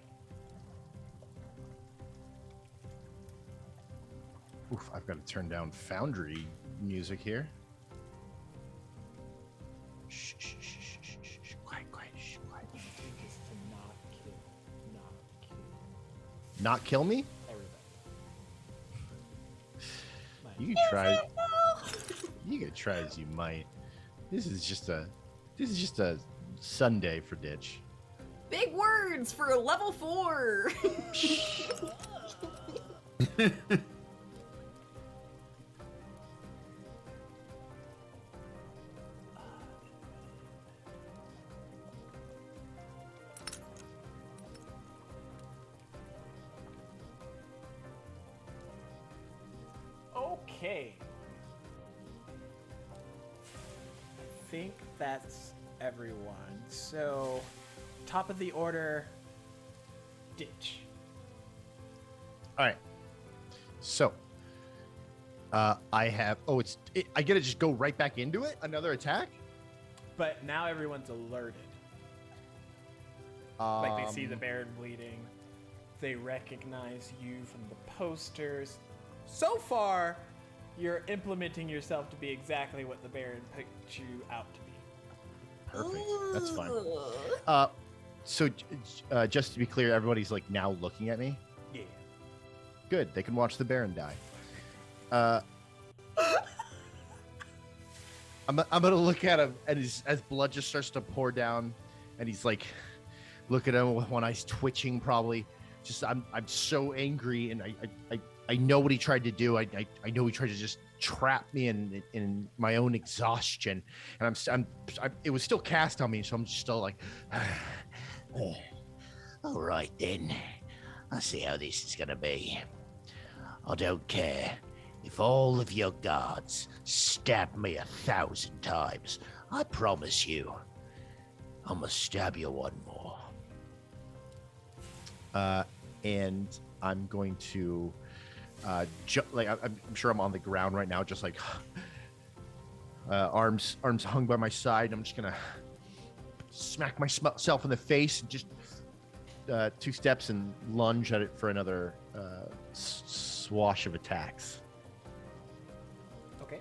Oof, I've got to turn down Foundry music here. Shh, shh, shh, shh, shh, shh. Quiet, quiet, shh, quiet. Just to not kill Not kill me? everybody. You can try. You can try as you might. This is just a Sunday for Ditch. Big words for level 4. Okay. I think that's everyone. So, top of the order, Ditch. All right. So, I have. I get to just go right back into it. Another attack. But now everyone's alerted. Like they see the Baron bleeding. They recognize you from the posters. So far, you're implementing yourself to be exactly what the Baron picked you out to be. Perfect. That's fine. So, just to be clear, everybody's like now looking at me. Yeah. Good. They can watch the Baron die. I'm gonna look at him, and as blood just starts to pour down, and he's like, look at him with one eye's twitching, probably. Just I'm so angry, and I know what he tried to do. I know he tried to just trap me in my own exhaustion, and it was still cast on me, so I'm just still like, all right then, I'll see how this is gonna be. I don't care if all of your guards stab me 1,000 times. I promise you, I'm gonna stab you one more. And I'm going to, I'm sure I'm on the ground right now, just like arms hung by my side. I'm just gonna smack myself in the face and just 2 steps and lunge at it for another swash of attacks. Okay.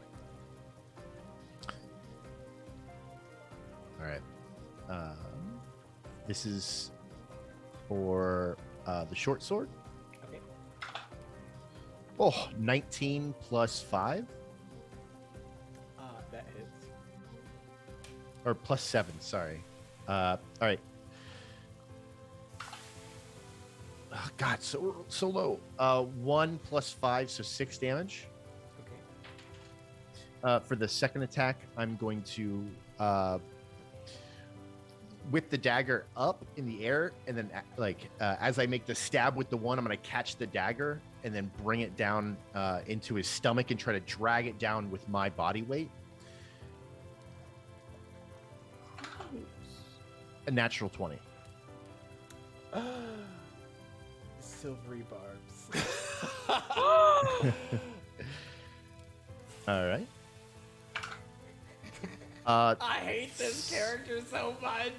All right. This is for the short sword. Okay. Oh, 19 plus 5. That hits. Or plus 7, sorry. All right. Oh, God, so low. 1 plus 5, so 6 damage. Okay. For the second attack, I'm going to whip the dagger up in the air, and then as I make the stab with the one, I'm going to catch the dagger and then bring it down into his stomach and try to drag it down with my body weight. A natural 20. Silvery barbs. All right. I hate this character so much.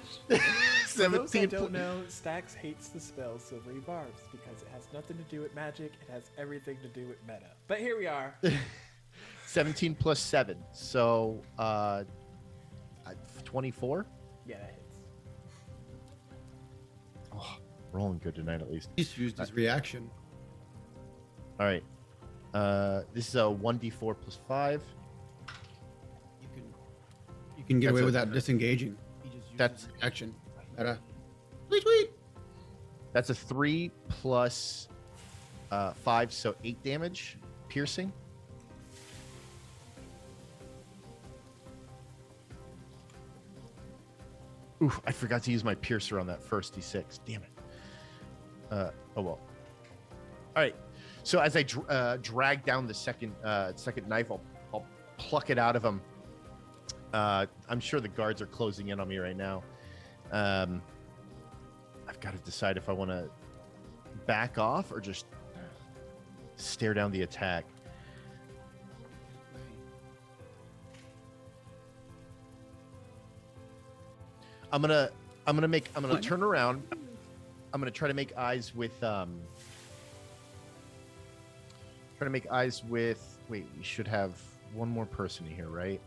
For those that don't know, Stax hates the spell Silvery Barbs because it has nothing to do with magic. It has everything to do with meta. But here we are. 17 plus 7, so 24. Yeah, that hits. Oh, rolling good tonight at least. He's used his reaction. All right. This is a 1d4 plus 5. You can get That's away a- without disengaging. He just uses That's- his reaction. Tweet. That's a 3 plus 5, so 8 damage, piercing. Oof, I forgot to use my piercer on that first D6. Damn it. Oh well. All right. So as I drag down the second knife, I'll pluck it out of him. I'm sure the guards are closing in on me right now. I've got to decide if I want to back off or just stare down the attack. I'm gonna turn around. I'm gonna try to make eyes with wait, we should have one more person in here, right?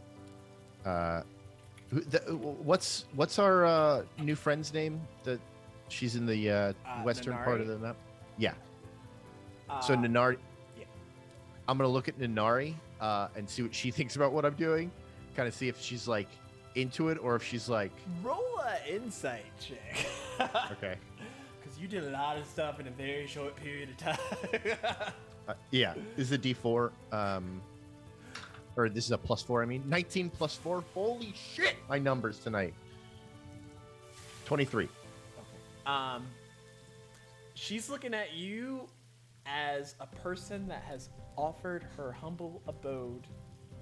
What's our new friend's name? That she's in the western part of the map. Yeah. So Nanari. Yeah. I'm gonna look at Nanari and see what she thinks about what I'm doing. Kind of see if she's like into it or if she's like. Roll a insight check. Okay. Because you did a lot of stuff in a very short period of time. Yeah. This is a D4. Or this is a +4. I mean, 19 + 4. Holy shit! My numbers tonight. 23. Okay. She's looking at you as a person that has offered her humble abode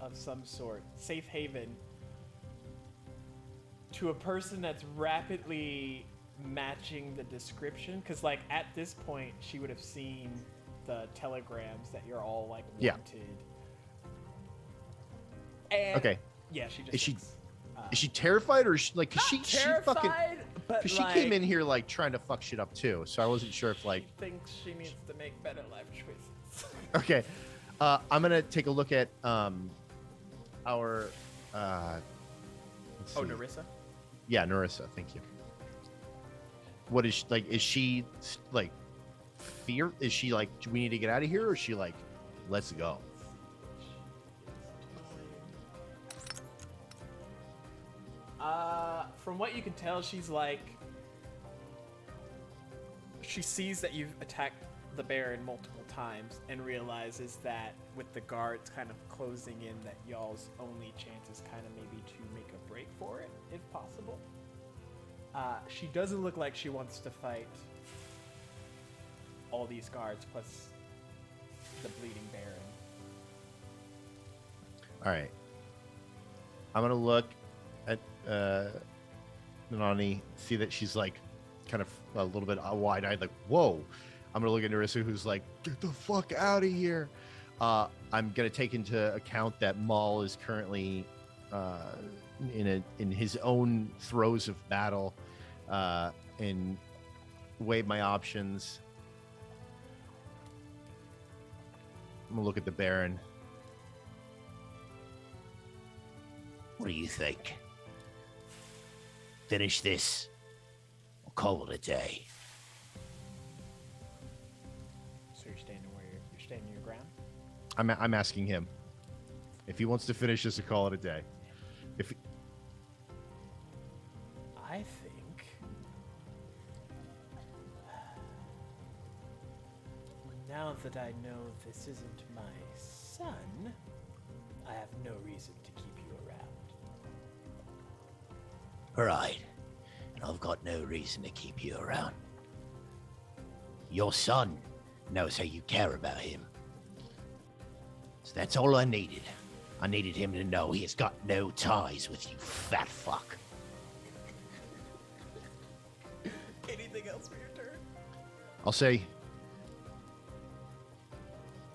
of some sort, safe haven, to a person that's rapidly matching the description. Because, like, at this point, she would have seen the telegrams that you're all, like, wanted. Yeah. And, okay. Yeah, she just. Is she terrified or is she, like? Cause she fucking. But Cause she came in here like trying to fuck shit up too, so I wasn't sure if like. She thinks she needs to make better life choices. Okay, I'm gonna take a look at our. Let's see. Narissa? Yeah, Narissa. Thank you. What is she, like? Is she like fear? Is she like, do we need to get out of here, or is she like, let's go? From what you can tell, she's like, she sees that you've attacked the Baron multiple times and realizes that with the guards kind of closing in, that y'all's only chance is kind of maybe to make a break for it, if possible. She doesn't look like she wants to fight all these guards plus the bleeding Baron. All right. I'm gonna look at Nanani, see that she's like kind of a little bit wide-eyed, like, whoa. I'm gonna look at Narissa, who's like, get the fuck out of here. I'm gonna take into account that Maul is currently in his own throes of battle, and weigh my options. I'm gonna look at the Baron. What do you think? Finish this, or call it a day. So you're standing where you're standing your ground? I'm asking him if he wants to finish this or call it a day. If I think now that I know this isn't my son, I have no reason to keep you around. All right, and I've got no reason to keep you around. Your son knows how you care about him. So that's all I needed. I needed him to know he has got no ties with you, fat fuck. Anything else for your turn? I'll say,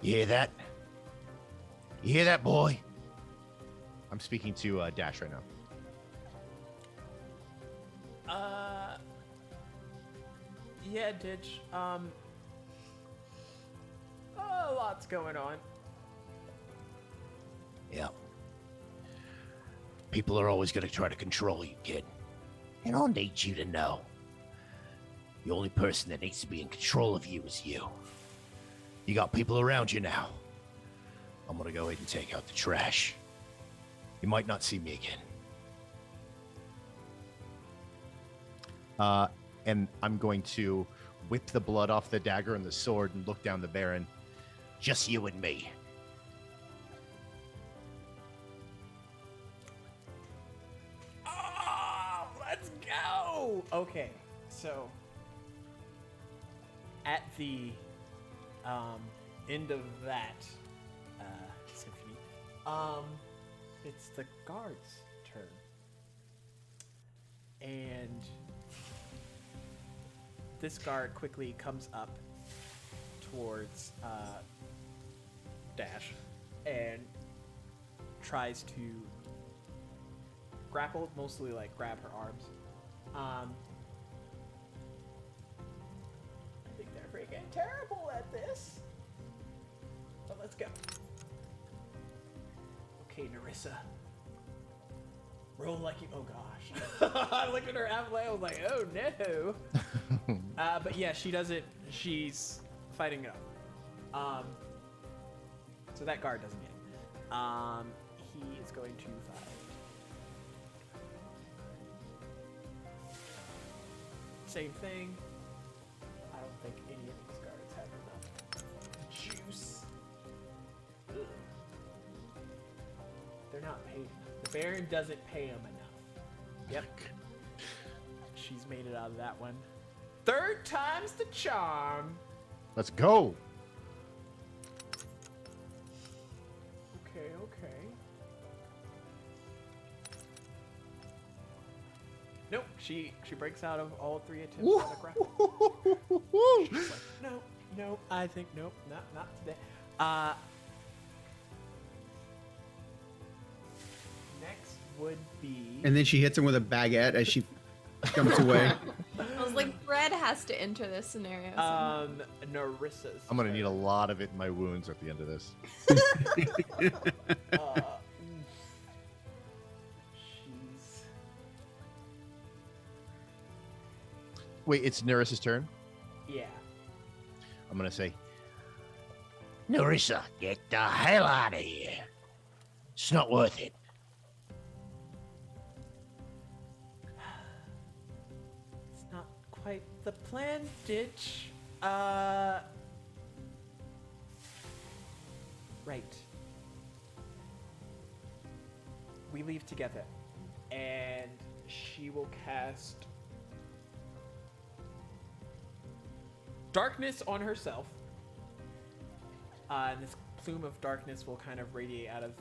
You hear that? You hear that, boy? I'm speaking to Dash right now. Yeah, Ditch. A lot's going on. Yeah. People are always going to try to control you, kid. And I'll need you to know. The only person that needs to be in control of you is you. You got people around you now. I'm going to go ahead and take out the trash. You might not see me again. And I'm going to whip the blood off the dagger and the sword and look down the Baron. Just you and me. Oh, let's go! okay. So at the end of that symphony, it's the guard's turn. And this guard quickly comes up towards Dash and tries to grapple, mostly like grab her arms. I think they're freaking terrible at this. But let's go. Okay, Nerissa. Roll like you. Oh gosh. I looked at her halfway. I was like, oh no. But yeah, she doesn't. She's fighting it up. So that guard doesn't get it. He is going to fight. Same thing. I don't think any of these guards have enough juice. Ugh. They're not paid enough. The Baron doesn't pay them enough. Yep. She's made it out of that one. Third time's the charm. Let's go. Okay, okay. Nope, she breaks out of all 3 attempts on the grapple. She's like, nope, I think nope, not today. Next would be. And then she hits him with a baguette as she jumps away. I was like, Fred has to enter this scenario. Nerissa's. I'm gonna need a lot of it in my wounds at the end of this. She's. Wait, it's Neris's turn? Yeah. I'm gonna say, Nerissa, get the hell out of here. It's not worth it. It's not quite the plan, Ditch. Right. We leave together, and she will cast darkness on herself. And this plume of darkness will kind of radiate out of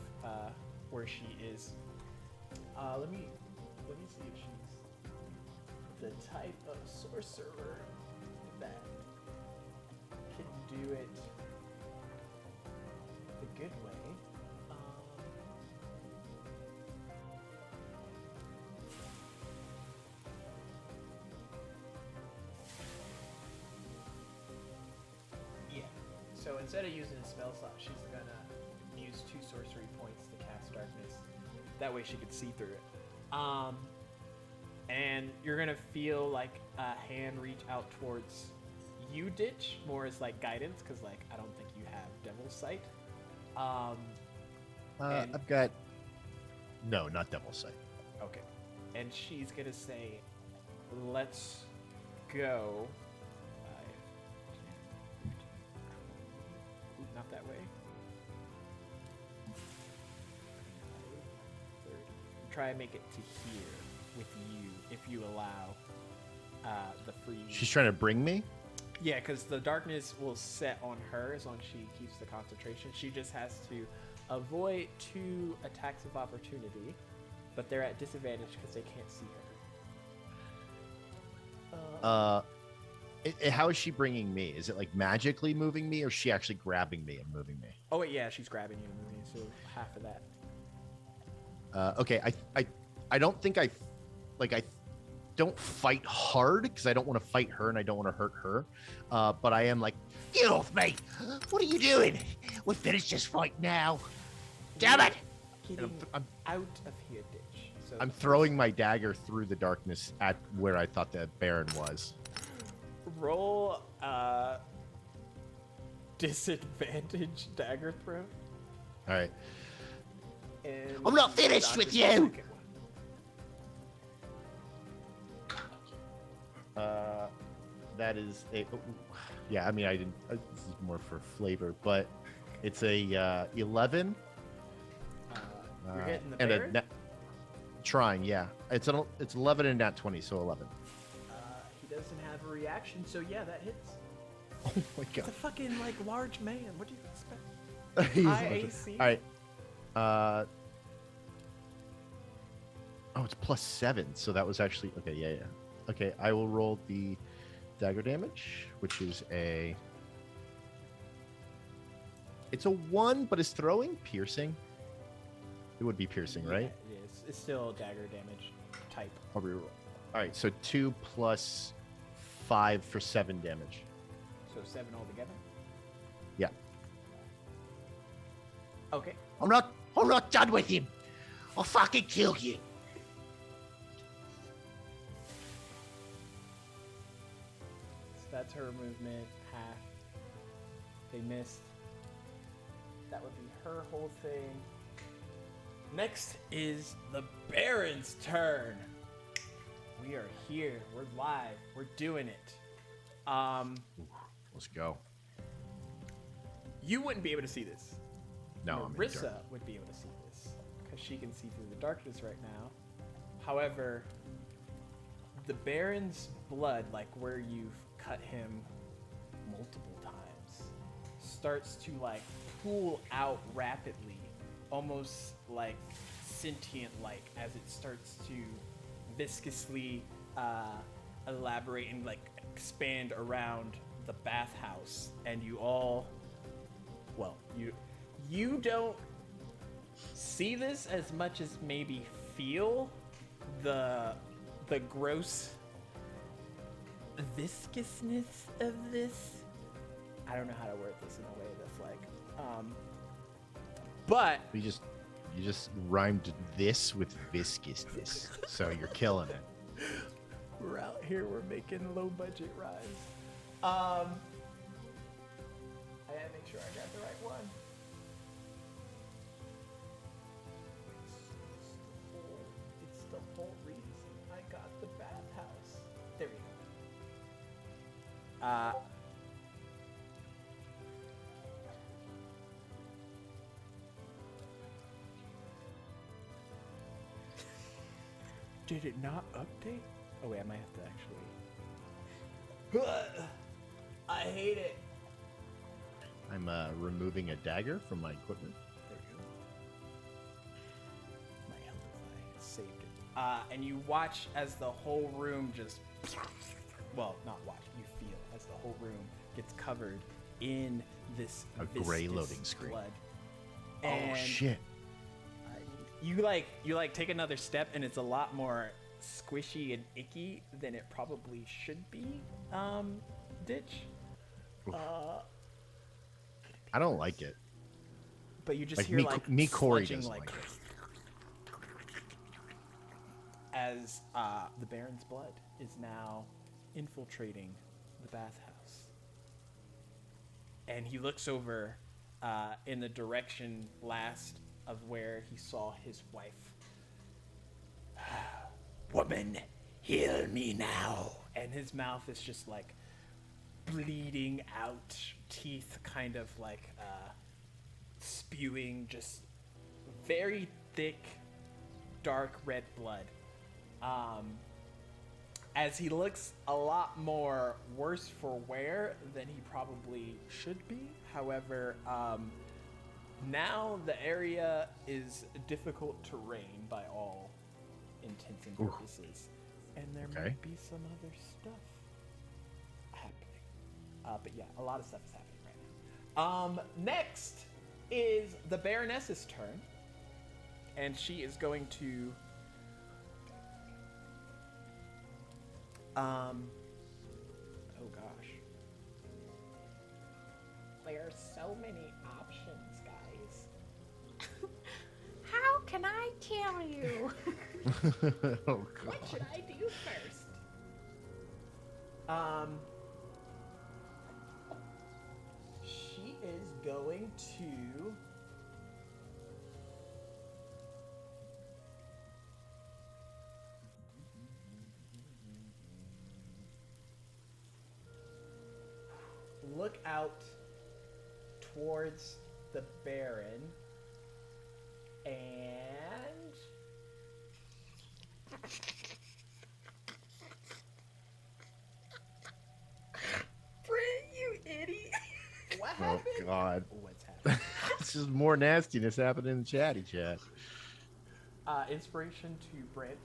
where she is. Let me see if she's the type of sorcerer that can do it the good way. Yeah. So instead of using a spell slot, she's gonna use 2 sorcery points to cast darkness. That way she could see through it. And you're gonna feel like a hand reach out towards you, Ditch, more as like guidance, because like I don't think you have Devil's Sight. And- I've got. No, not Devil's Sight. Okay. And she's gonna say, let's go. 5, 10, 15, 20. Not that way. 30. Try and make it to here with you, if you allow the free. She's trying to bring me? Yeah, because the darkness will set on her as long as she keeps the concentration. She just has to avoid 2 attacks of opportunity, but they're at disadvantage because they can't see her. How is she bringing me? Is it like magically moving me, or is she actually grabbing me and moving me? Oh wait, yeah, she's grabbing you and moving you, so half of that. Okay, I don't think I don't fight hard because I don't want to fight her and I don't want to hurt her. But I am like, Get off me! What are you doing? We're finished this fight now. Damn it! Getting I'm out of here, Ditch. So I'm throwing my dagger through the darkness at where I thought the Baron was. roll disadvantage dagger throw. All right. And I'm not finished dodge with the you. second one. That is a. Yeah, I mean, I didn't. This is more for flavor, but it's a 11. You're hitting the and Baron? trying, yeah. It's 11 and not 20, so 11. doesn't have a reaction, so yeah, that hits. Oh my It's a god. fucking like large man. What do you expect? He's High large. AC. All right. Oh, it's +7, so that was actually okay. Yeah. Okay, I will roll the dagger damage, which is it's a 1, but it's throwing piercing. It would be piercing, Yeah, right? it is. It's still dagger damage type. I'll reroll. All right, so 2 + 5 for 7 damage. So 7 altogether. Yeah. Okay. I'm not done with him. I'll fucking kill you. So that's her movement. Half. They missed. That would be her whole thing. Next is the Baron's turn. We are here. We're live. We're doing it. Let's go. You wouldn't be able to see this. No, I'm in Marissa dark. would be able to see this because she can see through the darkness right now. However, the Baron's blood, like where you've cut him multiple times, starts to like pool out rapidly, almost like sentient-like, as it starts to viscously elaborate and like expand around the bathhouse, and you all, well, you don't see this as much as maybe feel the gross viscousness of this. I don't know how to word this in a way that's like, but You just rhymed this with viscousness, so you're killing it. we're out here, we're making low budget rhymes. I gotta make sure I got the right one. It's the whole reason I got the bathhouse. There we go. Did it not update? Oh wait, I might have to actually. I hate it. I'm removing a dagger from my equipment. There we go. Might help if I saved it. And you watch as the whole room just. Well, not watch. You feel as the whole room gets covered in this A gray viscous loading screen. blood. Oh And shit! you like take another step, and it's a lot more squishy and icky than it probably should be. Ditch. Oof. I don't like it. But you just Like hear me, like me Corey sludging, doesn't like like it. as the Baron's blood is now infiltrating the bathhouse, and he looks over in the direction last of where he saw his wife. Woman, heal me now. And his mouth is just like bleeding out, teeth kind of like spewing just very thick, dark red blood. As he looks a lot more worse for wear than he probably should be. However, now the area is difficult terrain by all intents and purposes. And there Okay. might be some other stuff happening. But yeah, a lot of stuff is happening right now. Next is the Baroness's turn. And she is going to... oh gosh. There are so many options, guys. How can I tell you? Oh What god! should I do first? She is going to... look out towards the Baron and happened? God. What's happening? It's just more nastiness happening in the chatty chat. Inspiration to Brent.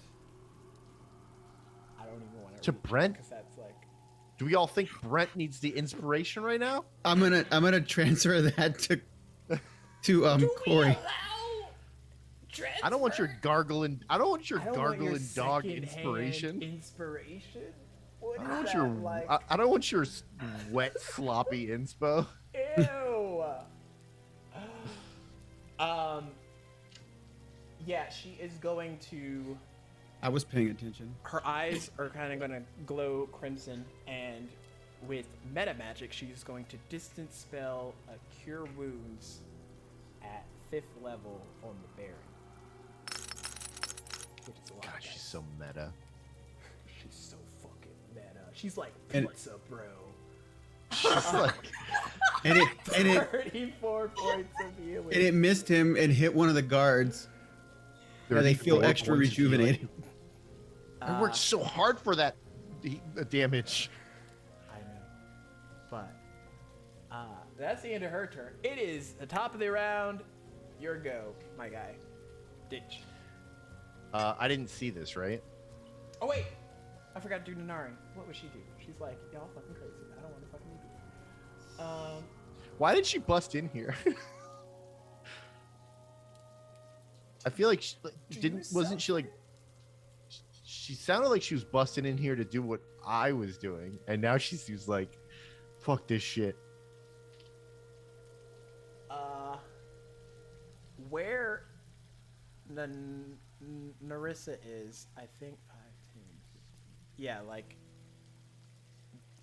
I don't even want To Brent? because that's like. Do we all think Brent needs the inspiration right now? I'm gonna transfer that to Corey. Transfer? I don't want your gargling. I don't want your I don't want your gargling dog secondhand inspiration. Inspiration? What I is don't want that your. like? I don't want your wet, sloppy inspo. Ew. Yeah, she is going to. I was paying attention. Her eyes are kind of going to glow crimson, and with meta magic, she's going to distance spell a Cure Wounds at 5th level on the Baron. Which is a lot. God, of she's dice. so meta. She's so fucking meta. She's like, And- what's up, bro? She's like, And it 34 points of healing. and it missed him and hit one of the guards. Where they feel 34 extra points of healing. rejuvenated. I worked so hard for that damage. I know. But that's the end of her turn. It is the top of the round. Your go, my guy. Ditch. I didn't see this, right? Oh wait, I forgot to do Nanari. What would she do? She's like, y'all fucking crazy. I don't want to fucking be here. Why did she bust in here? I feel like wasn't she like? She sounded like she was busting in here to do what I was doing, and now she's like, "Fuck this shit." Where Narissa is, I think 5, 10, 15. Yeah, like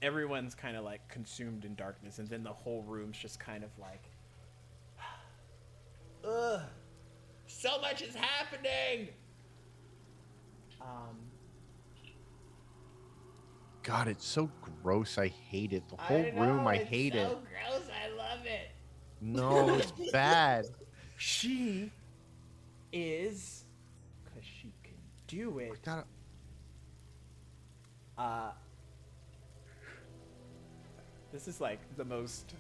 everyone's kind of like consumed in darkness, and then the whole room's just kind of like, ugh, so much is happening. God, it's so gross. I hate it. The whole room, I hate it. So gross. I love it. No, it's bad. She is, because she can do it. Gotta- This is like the most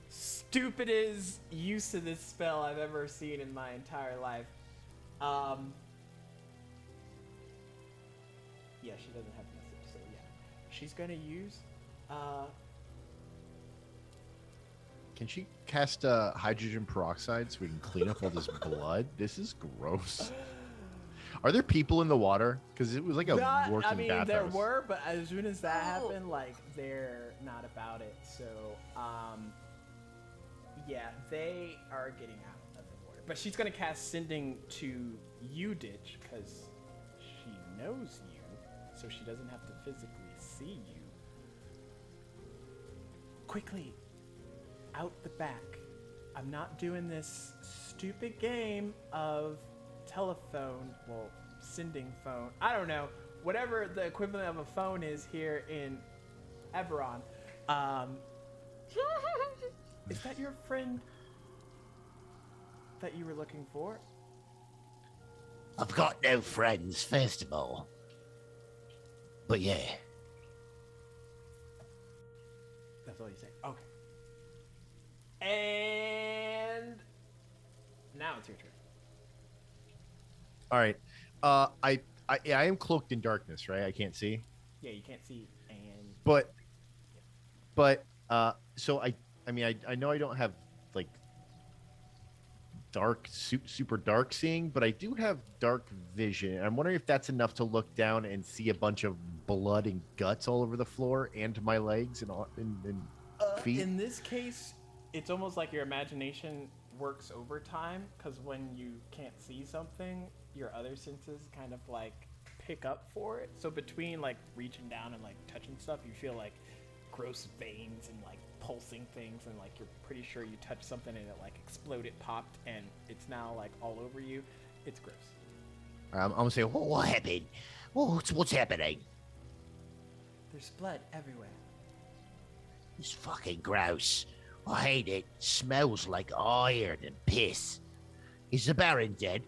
stupidest use of this spell I've ever seen in my entire life. Yeah, she doesn't have message, so yeah. She's gonna use, Can she cast hydrogen peroxide so we can clean up all this blood? This is gross. Are there people in the water? Because it was like a working bathhouse. there were, but as soon as that happened, like, they're not about it. So, yeah, they are getting out of the water. But she's gonna cast Sending to you, Ditch, because she knows you, so she doesn't have to physically see you. Quickly, out the back. I'm not doing this stupid game of telephone, well, sending phone. I don't know. Whatever the equivalent of a phone is here in Everon. Is that your friend that you were looking for? I've got no friends, first of all. But yeah, That's all you say. Okay. And now it's your turn. All right. I am cloaked in darkness, right? I can't see. Yeah, you can't see, and But so I mean I know I don't have like dark super dark seeing, but I do have dark vision. I'm wondering if that's enough to look down and see a bunch of blood and guts all over the floor and my legs and feet. in this case, it's almost like your imagination works overtime, because when you can't see something, your other senses kind of like pick up for it. So between like reaching down and like touching stuff, you feel like gross veins and like pulsing things, and like you're pretty sure you touched something and it like exploded, popped, and it's now like all over you. It's gross. I'm gonna say, what happened? What's happening? There's blood everywhere. It's fucking gross. I hate it. Smells like iron and piss. Is the Baron dead?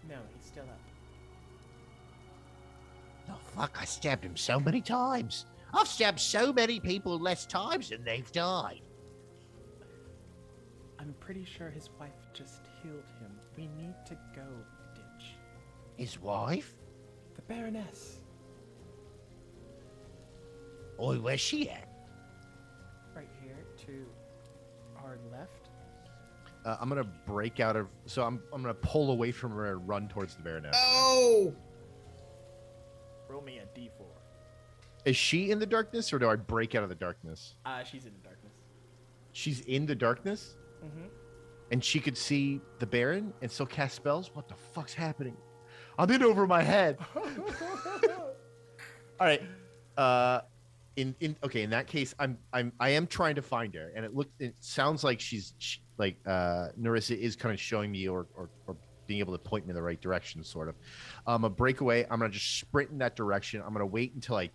No, he's still up. Oh fuck, I stabbed him so many times. I've stabbed so many people less times than they've died. I'm pretty sure his wife just healed him. We need to go, Ditch. His wife? The Baroness. Oi, where's she at? Right here to our left. I'm gonna break out of. So I'm gonna pull away from her and run towards the Baroness. Oh! Roll me a d4. Is she in the darkness, or do I break out of the darkness? She's in the darkness. She's in the darkness, Mm-hmm. and she could see the Baron and still cast spells. What the fuck's happening? I'm in over my head. All right. Okay. In that case, I am trying to find her, and it sounds like Narissa is kind of showing me or being able to point me in the right direction, sort of. A breakaway. I'm gonna just sprint in that direction. I'm gonna wait until I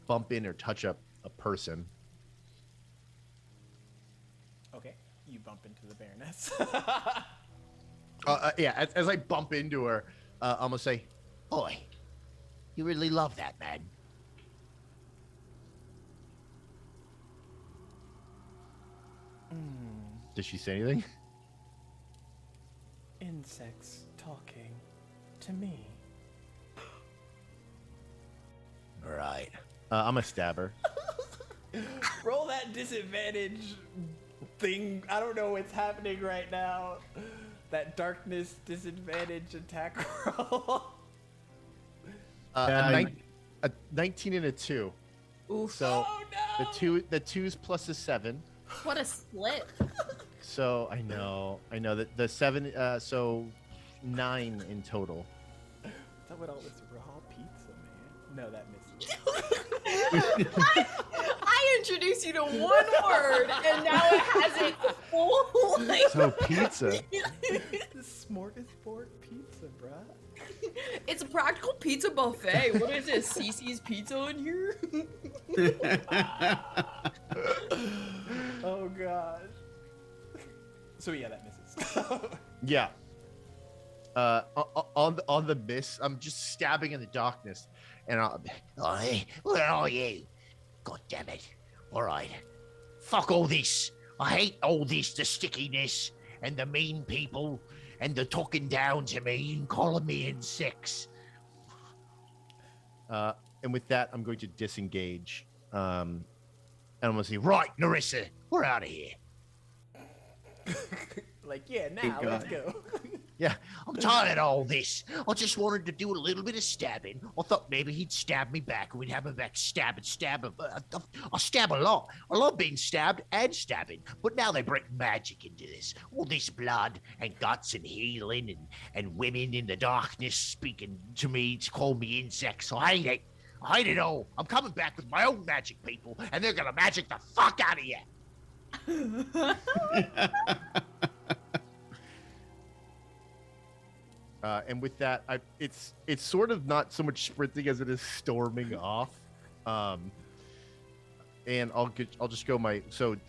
bump in or touch up a person. Okay, you bump into the Baroness. Yeah. As I bump into her, I'm gonna say, Oi, you really love that man. "Did she say anything?" Insects talking to me. Right. I'm gonna stab her. Roll that disadvantage thing. I don't know what's happening right now. That darkness disadvantage attack roll. A 19 and a 2. Oof. So Oh no! the 2's plus a 7. What a split. So I know that the 7. So 9 in total. What's up with all this raw pizza, man? No, that misses. I introduced you to one word, and now it has its full like. So pizza. The smorgasbord pizza, bruh. It's a practical pizza buffet. What is this? Cece's Pizza in here? Oh gosh. So yeah, that misses. Yeah. On the miss, I'm just stabbing in the darkness, and Oi, where are you? God damn it. All right. Fuck all this. I hate all this, the stickiness and the mean people and the talking down to me and calling me insects. and with that, I'm going to disengage. And I'm gonna say, Right, Narissa, we're out of here. Like, yeah, now let's go. yeah. I'm tired of all this. I just wanted to do a little bit of stabbing. I thought maybe he'd stab me back and we'd have him back stab and stab. I stab a lot. I love being stabbed and stabbing. But now they bring magic into this. All this blood and guts and healing and women in the darkness speaking to me to call me insects. I hate it. I hate it all. I'm coming back with my own magic people and they're gonna magic the fuck out of you. And with that, it's sort of not so much sprinting as it is storming off. And I'll just go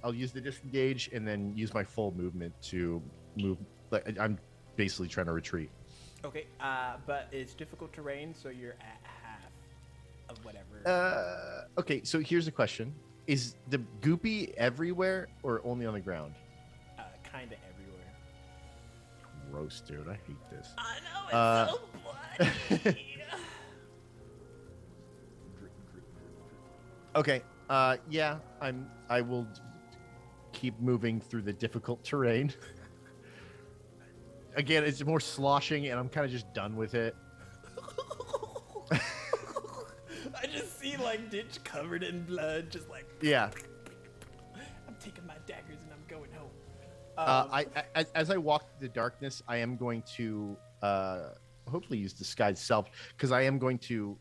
I'll use the disengage and then use my full movement to move. Like I'm basically trying to retreat. Okay, but it's difficult terrain, so you're at half of whatever. Okay, so here's the question: is the goopy everywhere or only on the ground? Kinda everywhere. Gross, dude. I hate this. I know, it's so bloody. Okay. Yeah, I will keep moving through the difficult terrain. Again, it's more sloshing, and I'm kind of just done with it. I just see like Ditch covered in blood, just like Yeah. I'm taking my daggers and I'm going home. As I walk through the darkness, I am going to hopefully use disguise self because I am going to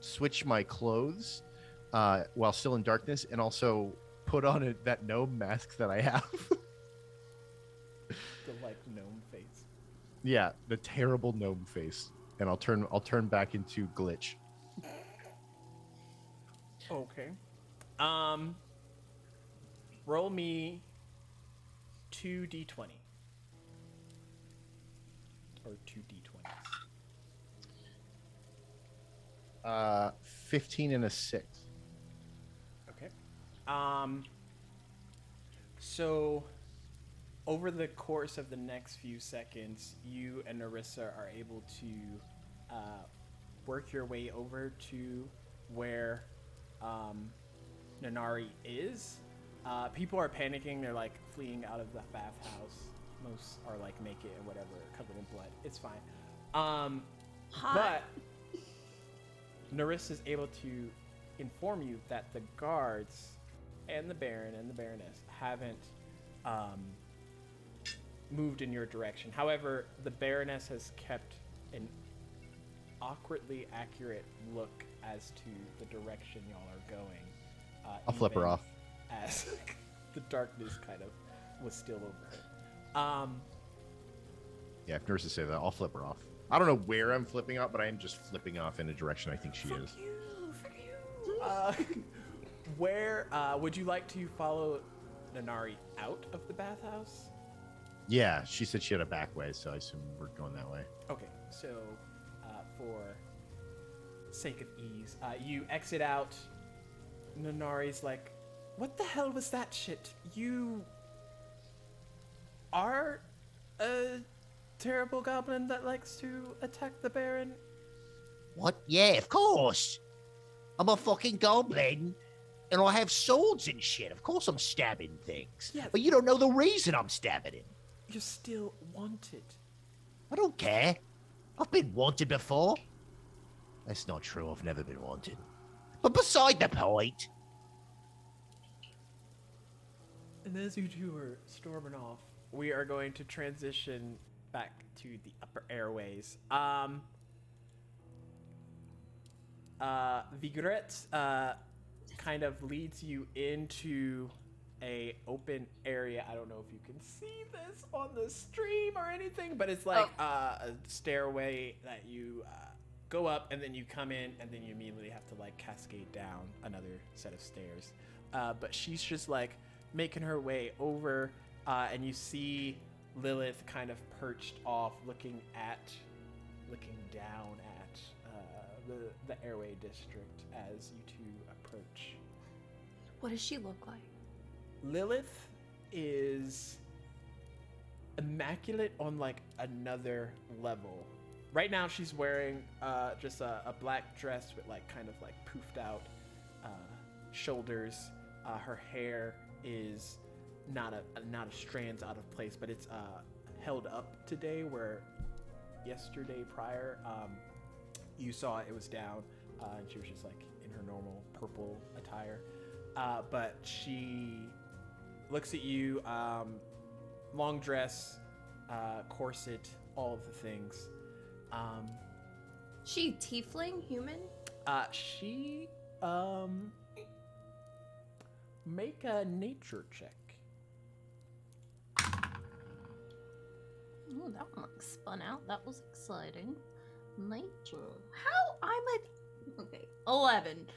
switch my clothes while still in darkness, and also put on that gnome mask that I have. The like gnome face. Yeah, the terrible gnome face, and I'll turn back into Glitch. Okay. Roll me 2d20. Or 2d20s. 15 and a 6. So over the course of the next few seconds, you and Narissa are able to work your way over to where Nanari is. People are panicking. They're like fleeing out of the bathhouse. Most are like naked and whatever, covered in blood. It's fine. But Narissa is able to inform you that the guards and the Baron and the Baroness haven't moved in your direction. However, the Baroness has kept an awkwardly accurate look as to the direction y'all are going. I'll flip her even off. As the darkness kind of was still over her. Yeah, if nurses say that, I'll flip her off. I don't know where I'm flipping off, but I am just flipping off in a direction I think she is. Fuck you. Where would you like to follow Nanari out of the bathhouse? Yeah, she said she had a back way, so I assume we're going that way. Okay, so for sake of ease, you exit out. Nanari's like, what the hell was that shit? You are a terrible goblin that likes to attack the Baron? What? Yeah, of course. I'm a fucking goblin, and I have swords and shit. Of course I'm stabbing things. Yeah. But you don't know the reason I'm stabbing him. You're still wanted. I don't care. I've been wanted before. That's not true. I've never been wanted. But beside the point. And as you two are storming off, we are going to transition back to the upper airways. Vigret kind of leads you into a open area. I don't know if you can see this on the stream or anything, but it's like a stairway that you go up and then you come in and then you immediately have to like cascade down another set of stairs. But she's just like making her way over, and you see Lilith kind of perched off, looking down at the airway district as you two approach. What does she look like? Lilith is immaculate on like another level. Right now she's wearing just a black dress with like kind of like poofed out shoulders. Her hair is not a strands out of place, but it's held up today, where yesterday prior you saw it was down, and she was just like in her normal purple attire. But she looks at you, long dress, corset, all of the things. She tiefling, human? She make a nature check. Oh, that one spun out. That was exciting. Nature. How? Okay, 11.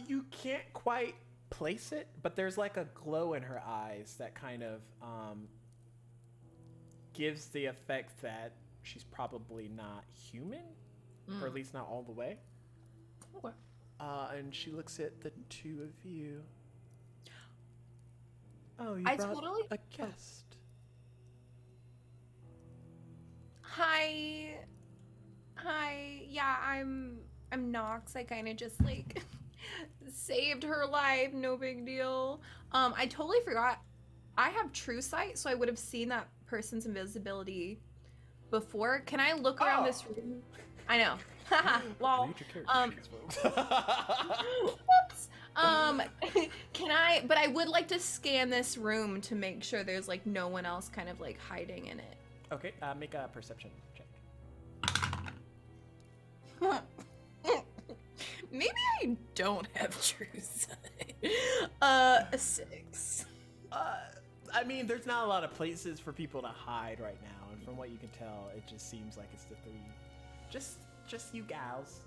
You can't quite place it, but there's like a glow in her eyes that kind of gives the effect that she's probably not human, or at least not all the way. Okay. And she looks at the two of you. Oh, you I brought totally- a guest. Hi. Yeah, I'm Knox. I kind of just like saved her life. No big deal. I totally forgot. I have true sight, so I would have seen that person's invisibility before. Can I look around this room? I know. Lol. Whoops. Can I? But I would like to scan this room to make sure there's like no one else kind of like hiding in it. Okay, make a perception check. Maybe I don't have true sight. A 6. I mean, there's not a lot of places for people to hide right now, and from what you can tell, it just seems like it's the three, just you gals.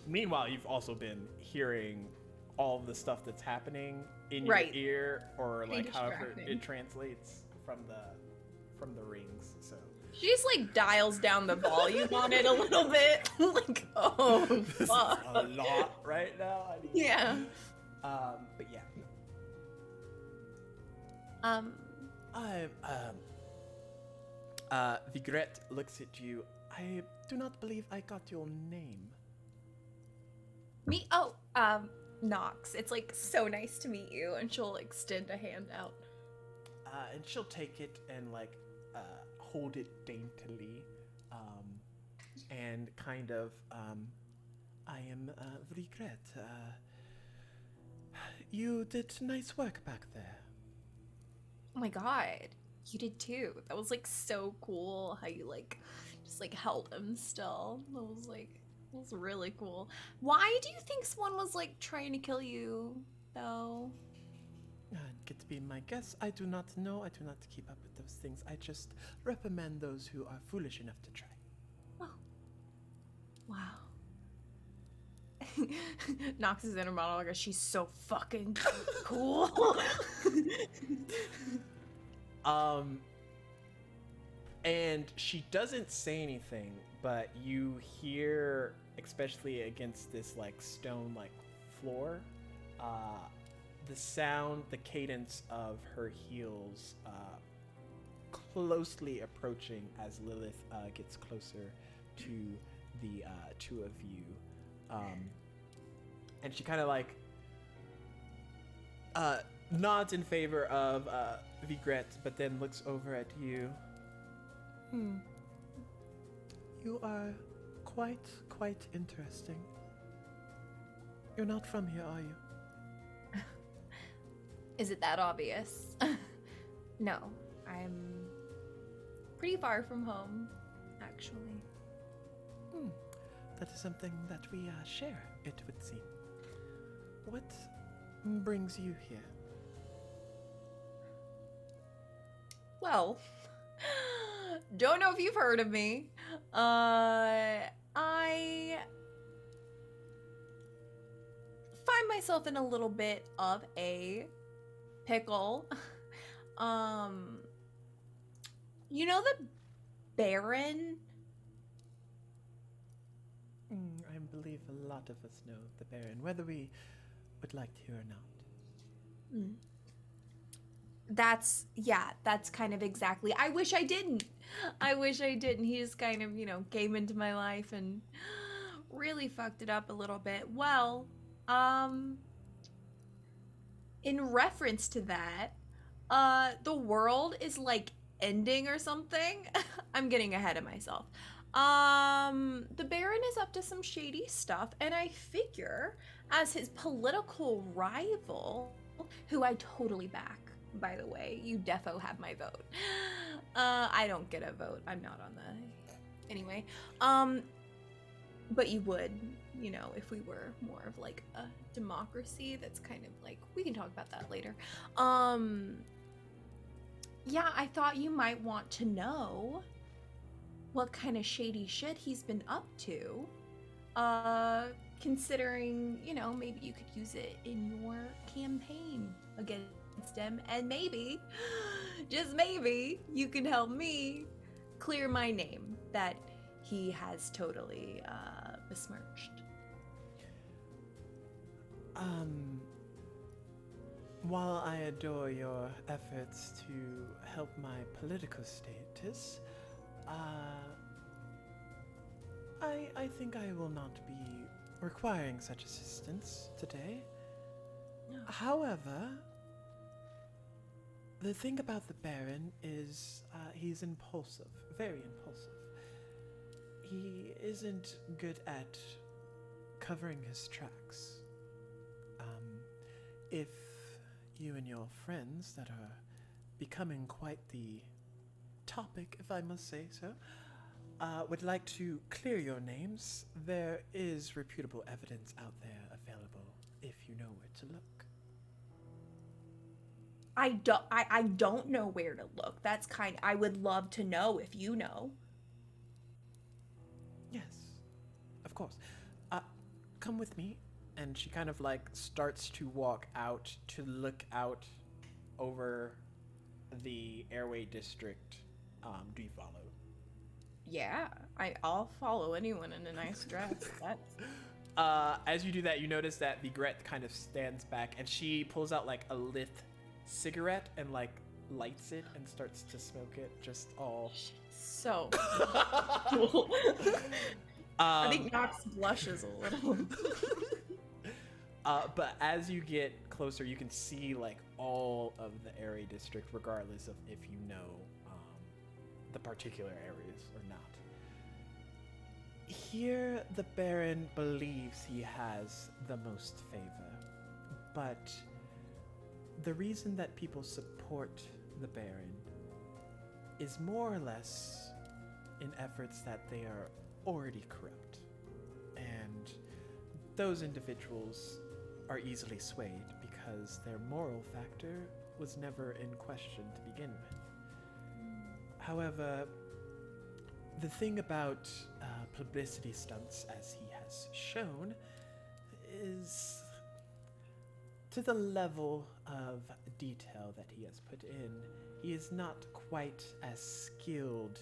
Meanwhile, you've also been hearing all of the stuff that's happening in your ear, or like however it translates from the rings. So she just like dials down the volume on it a little bit. Like, oh fuck. a lot right now. I mean, Yeah. But yeah. Vigret looks at you. I do not believe I got your name. Me? Oh, Knox. It's like so nice to meet you, and she'll extend a hand out. And she'll take it and like hold it daintily, and kind of I am Vigret. You did nice work back there. Oh my god, you did too. That was like so cool how you like just like held him still. It was really cool. Why do you think someone was like trying to kill you though? Get to be my guess. I do not know. I do not keep up with those things. I just reprimand those who are foolish enough to try. Oh. Wow. Knox's inner monologue is she's so fucking cool. And she doesn't say anything, but you hear, especially against this like stone like floor, the sound, the cadence of her heels closely approaching as Lilith gets closer to the two of you. And she kind of like nods in favor of Vigret, but then looks over at you. You are quite interesting. You're not from here, are you? Is it that obvious? No, I'm pretty far from home, actually. That is something that we share, it would seem. What brings you here? Well, don't know if you've heard of me. I find myself in a little bit of a pickle. You know the Baron? I believe a lot of us know the Baron, whether we would like to or not. That's kind of exactly. I wish I didn't. He just kind of, came into my life and really fucked it up a little bit. Well, in reference to that, the world is like ending or something. I'm getting ahead of myself. The Baron is up to some shady stuff, and I figure as his political rival, who I totally back, by the way, you defo have my vote. I don't get a vote. I'm not on the... Anyway. But you would, if we were more of like a democracy that's kind of like... We can talk about that later. Yeah, I thought you might want to know what kind of shady shit he's been up to. Considering, maybe you could use it in your campaign against him, and maybe, just maybe, you can help me clear my name that he has totally besmirched. While I adore your efforts to help my political status, I think I will not be requiring such assistance today. No. However, the thing about the Baron is he's impulsive, very impulsive. He isn't good at covering his tracks. If you and your friends that are becoming quite the topic, if I must say so, would like to clear your names, there is reputable evidence out there available if you know where to look. I don't know where to look. That's I would love to know if you know. Yes, of course. Come with me. And she kind of like starts to walk out to look out over the airway district. Do you follow? Yeah, I'll follow anyone in a nice dress. That's As you do that, you notice that the Gret kind of stands back, and she pulls out like a lit cigarette and like lights it and starts to smoke it. Just all. So cool. I think Knox blushes a little. But as you get closer, you can see like all of the area district, regardless of if you know the particular areas or not. Here, the Baron believes he has the most favor, but the reason that people support the Baron is more or less in efforts that they are already corrupt, and those individuals are easily swayed because their moral factor was never in question to begin with. However, the thing about publicity stunts, as he has shown, is to the level of detail that he has put in, he is not quite as skilled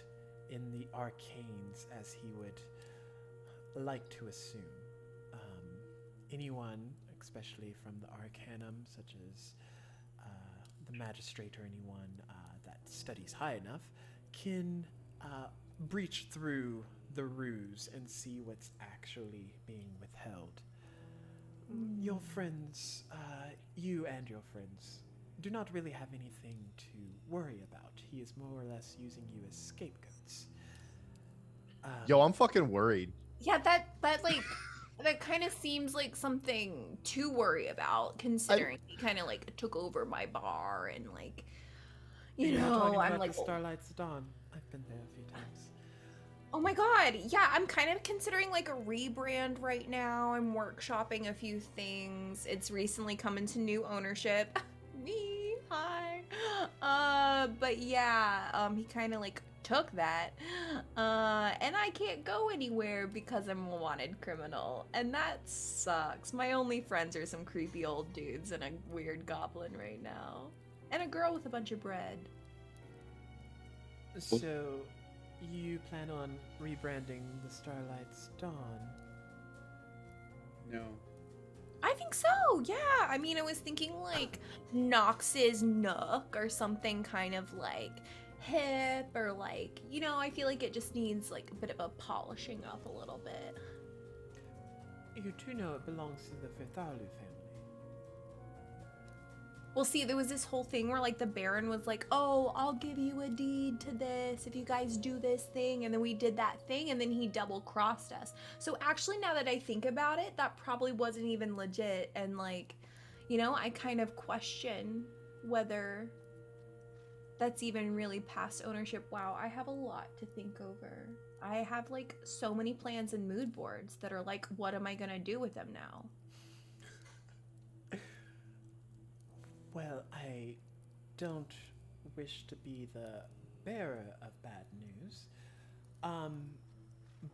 in the arcanes as he would like to assume. Anyone, especially from the Arcanum, such as the Magistrate or anyone that studies high enough, can breach through the ruse and see what's actually being withheld. Your friends, you and your friends, do not really have anything to worry about. He is more or less using you as scapegoats. Yo, I'm fucking worried. Yeah, that like that kind of seems like something to worry about, considering he kind of like took over my bar and like, you know, I'm like the Starlight's Dawn. I've been there a few times. Oh my god, yeah, I'm kind of considering like a rebrand right now. I'm workshopping a few things. It's recently come into new ownership. Me, hi. But yeah, he kind of like took that. And I can't go anywhere because I'm a wanted criminal. And that sucks. My only friends are some creepy old dudes and a weird goblin right now. And a girl with a bunch of bread. So, you plan on rebranding the Starlight's Dawn? No. I think so, yeah. I mean, I was thinking like Knox's Nook or something kind of like hip or like, you know, I feel like it just needs like a bit of a polishing up a little bit. You do know it belongs to the Vithalu family. Well, see, there was this whole thing where like the Baron was like, oh, I'll give you a deed to this if you guys do this thing. And then we did that thing and then he double crossed us. So actually, now that I think about it, that probably wasn't even legit. And like, you know, I kind of question whether that's even really past ownership. Wow, I have a lot to think over. I have like so many plans and mood boards that are like, what am I gonna do with them now? Well, I don't wish to be the bearer of bad news,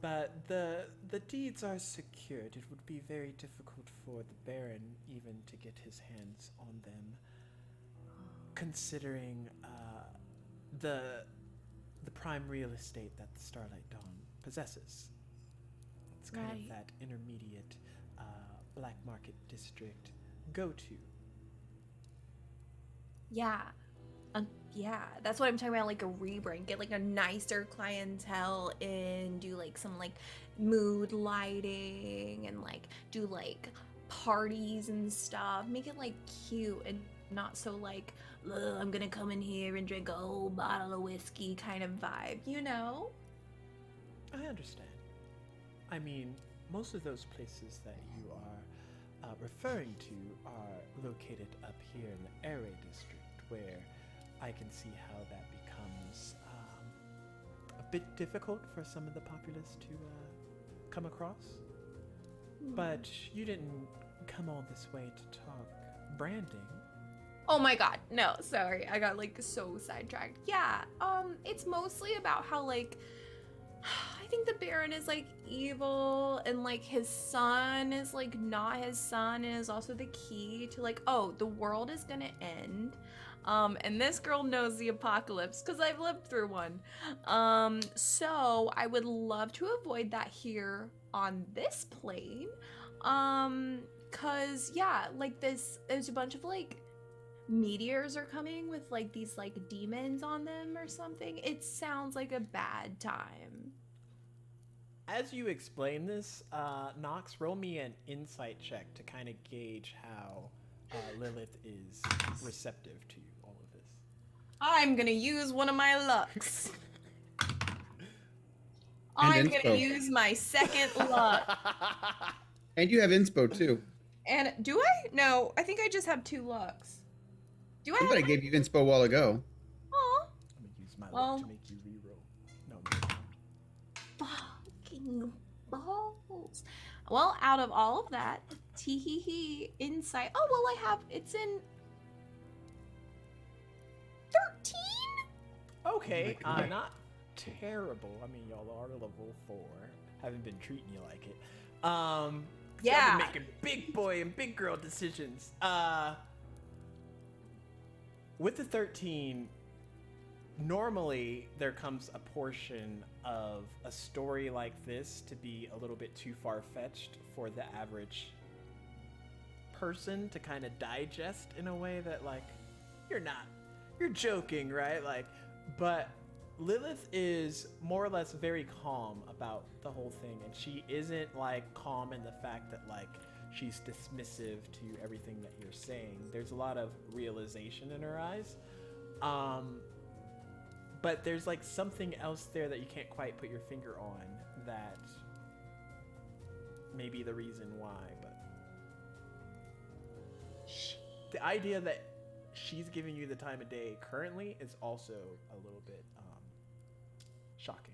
but the deeds are secured. It would be very difficult for the Baron even to get his hands on them, considering the prime real estate that the Starlight Dawn possesses. It's kind of that intermediate black market district go-to. Yeah. Yeah, that's what I'm talking about, like a rebrand. Get like a nicer clientele in, do like some like mood lighting and like do like parties and stuff. Make it like cute and not so like, I'm gonna come in here and drink a whole bottle of whiskey kind of vibe, you know? I understand. I mean, most of those places that you are referring to are located up here in the area district, where I can see how that becomes a bit difficult for some of the populace to come across. But you didn't come all this way to talk branding. Oh my god, no, sorry. I got like so sidetracked. Yeah, it's mostly about how like I think the Baron is like evil and like his son is like not his son and is also the key to like, oh, the world is gonna end. And this girl knows the apocalypse because I've lived through one. So I would love to avoid that here on this plane. Cause yeah, like there's a bunch of like meteors are coming with like these like demons on them or something. It sounds like a bad time. As you explain this, Knox, roll me an insight check to kind of gauge how Lilith is receptive to all of this. I'm gonna use one of my lucks. I'm gonna inspo. use my second luck. And you have inspo too. And do I? No, I think I just have 2 lucks. Do I? Somebody gave you inspo a while ago. Aw. I'm gonna use my Well- luck to make you reroll. No. Fucking balls. Well, out of all of that, tee insight. Oh, well, it's in 13? Okay, Make it right. not terrible. I mean, y'all are level 4. Haven't been treating you like it. Yeah. Y'all been making big boy and big girl decisions. With the 13, normally there comes a portion of a story like this to be a little bit too far-fetched for the average person to kind of digest in a way that, like, you're joking, right? Like, but Lilith is more or less very calm about the whole thing, and she isn't like calm in the fact that like she's dismissive to everything that you're saying. There's a lot of realization in her eyes. But there's like something else there that you can't quite put your finger on that may be the reason why, but the idea that she's giving you the time of day currently is also a little bit shocking.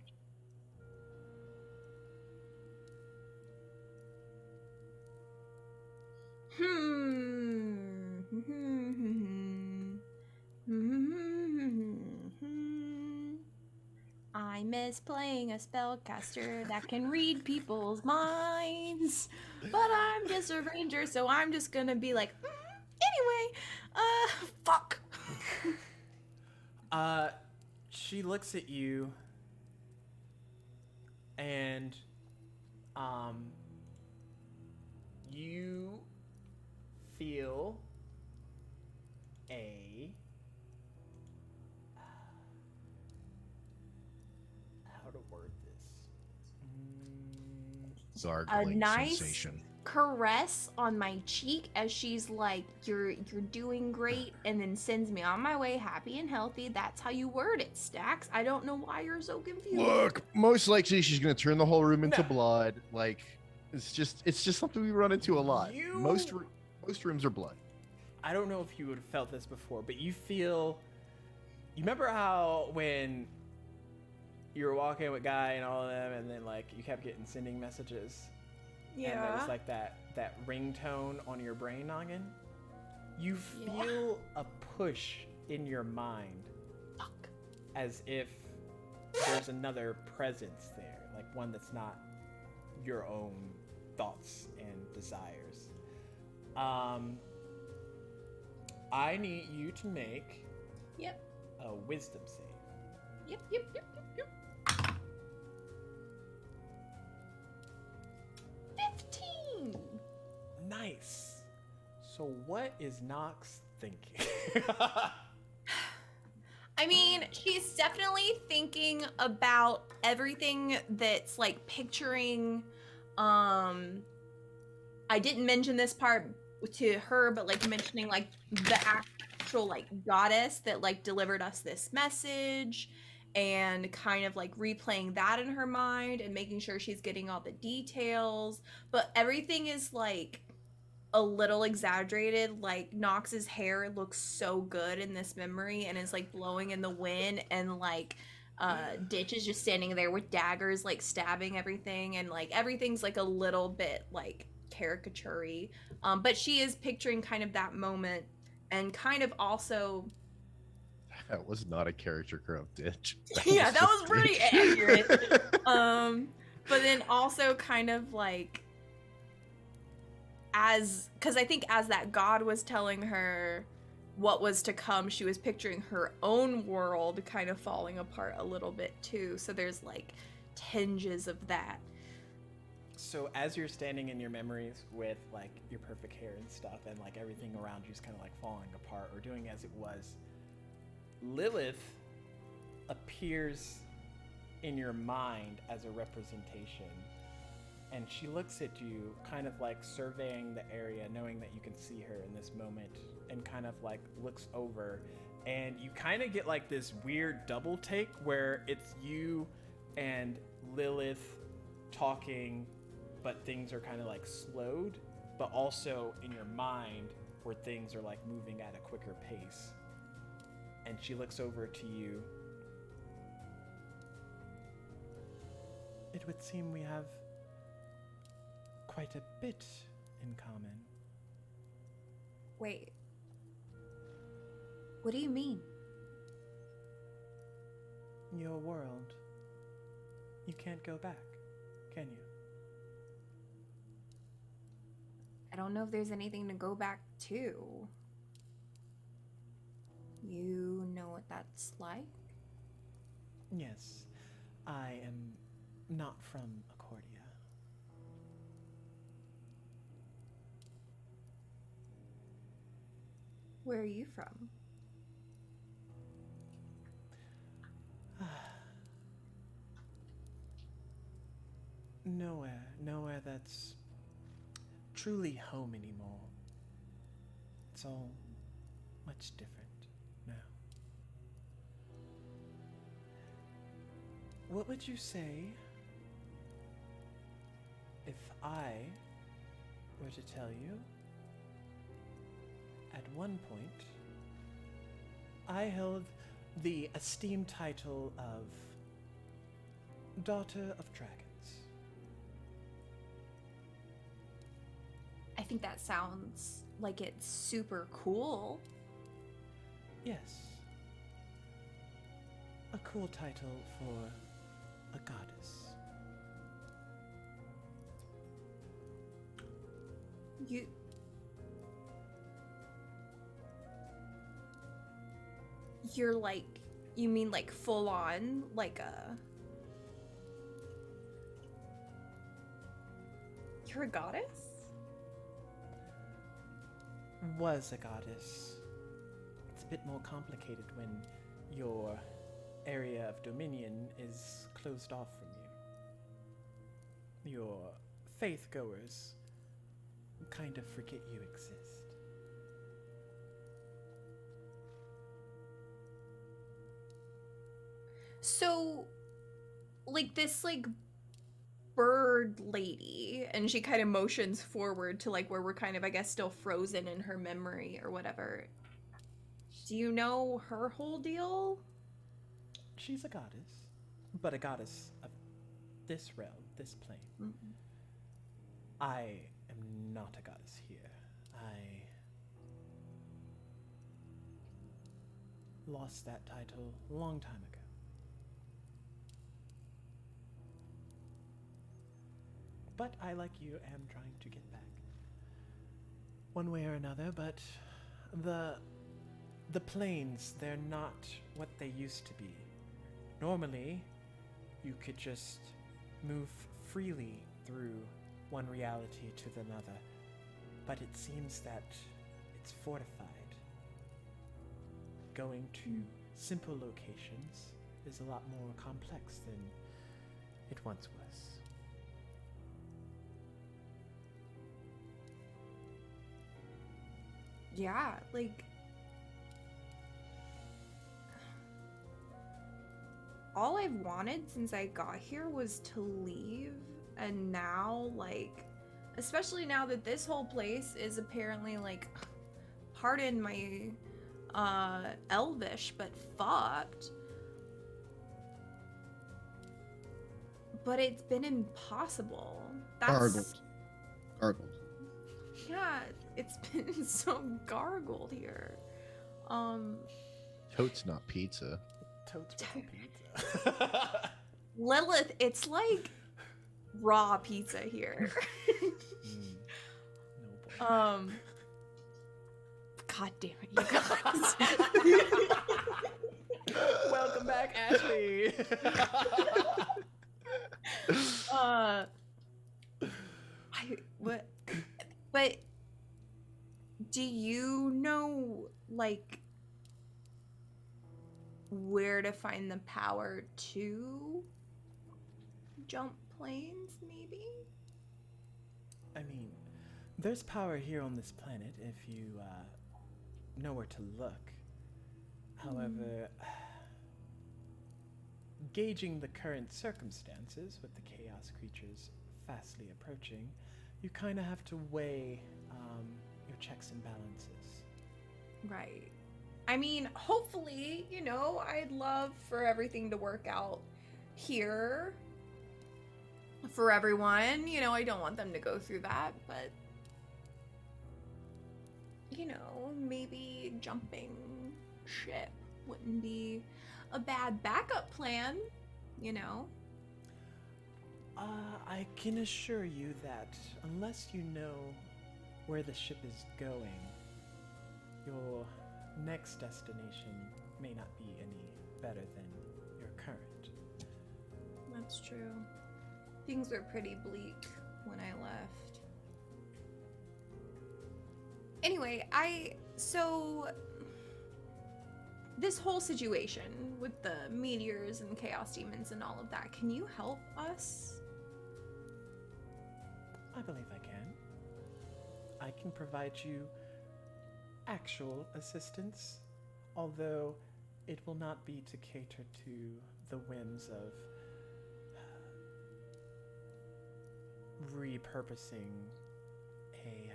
I miss playing a spellcaster that can read people's minds, but I'm just a ranger, so I'm just gonna be like, anyway, fuck. She looks at you and you feel a how to word this? Gargling nice sensation. Caress on my cheek as she's like, you're doing great, and then sends me on my way happy and healthy. That's how you word it, Stacks. I don't know why you're so confused. Look, most likely she's gonna turn the whole room into No. blood. Like, it's just something we run into a lot. You- Most rooms are blood. I don't know if you would have felt this before, but you remember how when you were walking with Guy and all of them, and then like you kept getting sending messages? And there was like that ringtone on your brain noggin. You feel a push in your mind, Fuck. as if there's another presence there, like one that's not your own thoughts and desires. I need you to make Yep. a wisdom save. Yep. 15. Nice. So what is Knox thinking? I mean, she's definitely thinking about everything that's like picturing. I didn't mention this part to her, but like mentioning like the actual like goddess that like delivered us this message, and kind of like replaying that in her mind and making sure she's getting all the details. But everything is like a little exaggerated. Like Knox's hair looks so good in this memory and is like blowing in the wind, and like Ditch is just standing there with daggers like stabbing everything, and like everything's like a little bit like caricature-y. But she is picturing kind of that moment, and kind of also That was not a character growth ditch. yeah, that was just pretty Ditch. accurate. But then also kind of like because I think as that god was telling her what was to come, she was picturing her own world kind of falling apart a little bit too. So there's like tinges of that. So as you're standing in your memories with like your perfect hair and stuff, and like everything around you is kind of like falling apart or doing as it was, Lilith appears in your mind as a representation, and she looks at you, kind of like surveying the area, knowing that you can see her in this moment, and kind of like looks over, and you kind of get like this weird double take where it's you and Lilith talking, but things are kind of like slowed, but also in your mind where things are like moving at a quicker pace. And she looks over to you. It would seem we have quite a bit in common. Wait. What do you mean? Your world. You can't go back, can you? I don't know if there's anything to go back to. You know what that's like? Yes, I am not from Achordia. Where are you from? Nowhere that's truly home anymore. It's all much different now. What would you say if I were to tell you at one point I held the esteemed title of Daughter of Dragons? I think that sounds like it's super cool. Yes. A cool title for a goddess. You're like, you mean like full on, like you're a goddess? Was a goddess. It's a bit more complicated when your area of dominion is closed off from you. Your faith goers kind of forget you exist. So, like this, like bird lady, and she kind of motions forward to like where we're kind of, I guess, still frozen in her memory or whatever. Do you know her whole deal? She's a goddess, but a goddess of this realm, this plane. Mm-hmm. I am not a goddess here. I lost that title a long time ago. But I, like you, am trying to get back. One way or another, but the planes, they're not what they used to be. Normally, you could just move freely through one reality to another, but it seems that it's fortified. Going to simple locations is a lot more complex than it once was. Yeah, like all I've wanted since I got here was to leave, and now, like, especially now that this whole place is apparently, like, pardon my elvish, but fucked. But it's been impossible. Gargled. Yeah, it's been so gargled here. Totes not pizza. Totes with pizza. Lilith, it's like raw pizza here. No boy. God damn it, you guys. Welcome back, Ashley. But do you know, like, where to find the power to jump planes, maybe? I mean, there's power here on this planet if you know where to look. However, gauging the current circumstances with the chaos creatures fastly approaching, you kind of have to weigh your checks and balances. Right. I mean, hopefully, you know, I'd love for everything to work out here for everyone. You know, I don't want them to go through that, but, you know, maybe jumping ship wouldn't be a bad backup plan, you know? I can assure you that unless you know where the ship is going, your next destination may not be any better than your current. That's true. Things were pretty bleak when I left. Anyway, so this whole situation with the meteors and chaos demons and all of that, can you help us? I believe I can. I can provide you actual assistance, although it will not be to cater to the whims of repurposing a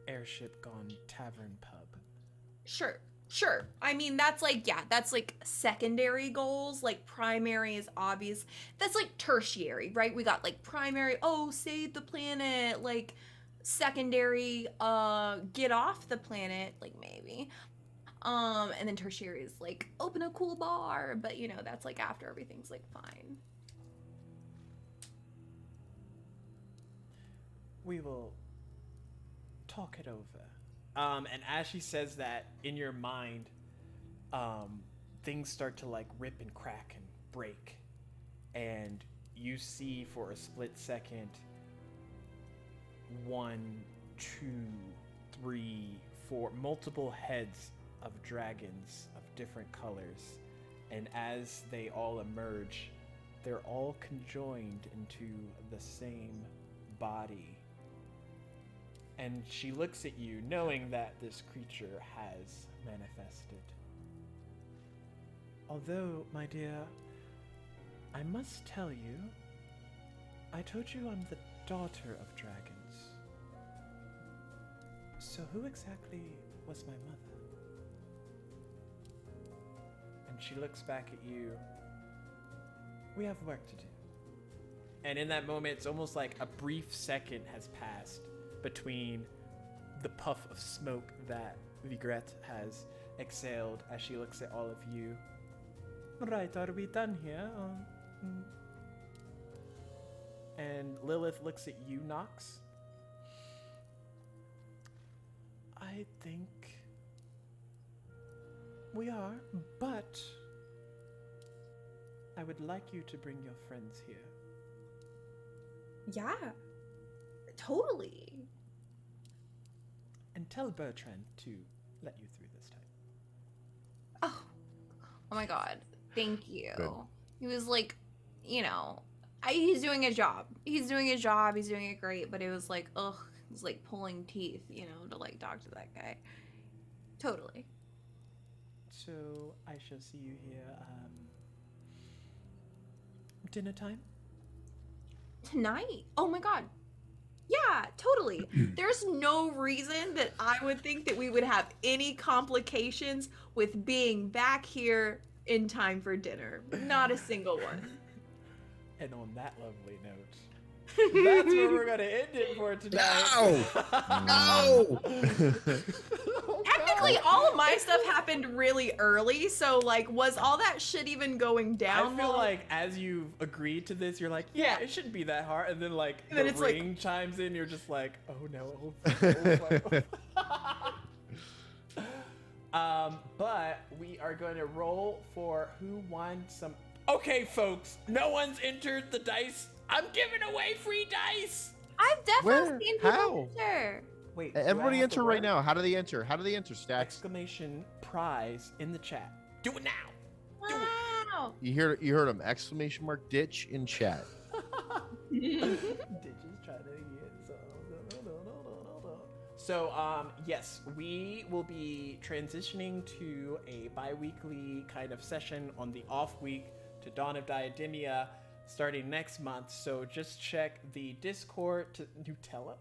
airship gone tavern pub. Sure. I mean, that's like, yeah, that's like secondary goals. Like primary is obvious. That's like tertiary, right? We got like primary, oh, save the planet. Like secondary, get off the planet, like maybe. And then tertiary is like open a cool bar, but you know, that's like after everything's like fine. We will talk it over. And as she says that, in your mind, things start to like rip and crack and break. And you see for a split second 1, 2, 3, 4, multiple heads of dragons of different colors. And as they all emerge, they're all conjoined into the same body. And she looks at you, knowing that this creature has manifested. Although, my dear, I must tell you, I told you I'm the daughter of dragons. So who exactly was my mother? And she looks back at you. We have work to do. And in that moment, it's almost like a brief second has passed between the puff of smoke that Vigrette has exhaled as she looks at all of you. Right, are we done here? And Lilith looks at you, Knox. I think we are, but I would like you to bring your friends here. Yeah, totally. And tell Bertrand to let you through this time. Oh my god, thank you. Good. He was like, you know, he's doing his job. He's doing it great, but it was like, ugh, it's like pulling teeth, you know, to like talk to that guy. Totally. So I shall see you here, dinner time? Tonight? Oh my god. Yeah, totally. There's no reason that I would think that we would have any complications with being back here in time for dinner. Not a single one. And on that lovely note, that's where we're gonna end it for tonight. No! Technically, all of my stuff happened really early, so like, was all that shit even going down? I feel like as you've agreed to this, you're like, yeah, it shouldn't be that hard. And then like And then the it's like- ring chimes in, you're just like, oh no. But we are going to roll for who won some. Okay, folks, no one's entered the dice. I'm giving away free dice. I've definitely Where? seen people How? enter. Wait, do I Everybody have the enter right word? now. How do they enter? How do they enter, Stacks? Exclamation prize in the chat. Do it now. Wow. You heard him. Exclamation mark ditch in chat. Ditches trying to get so yes, we will be transitioning to a bi-weekly kind of session on the off week to Dawn of Diademia starting next month. So just check the Discord to Nutella.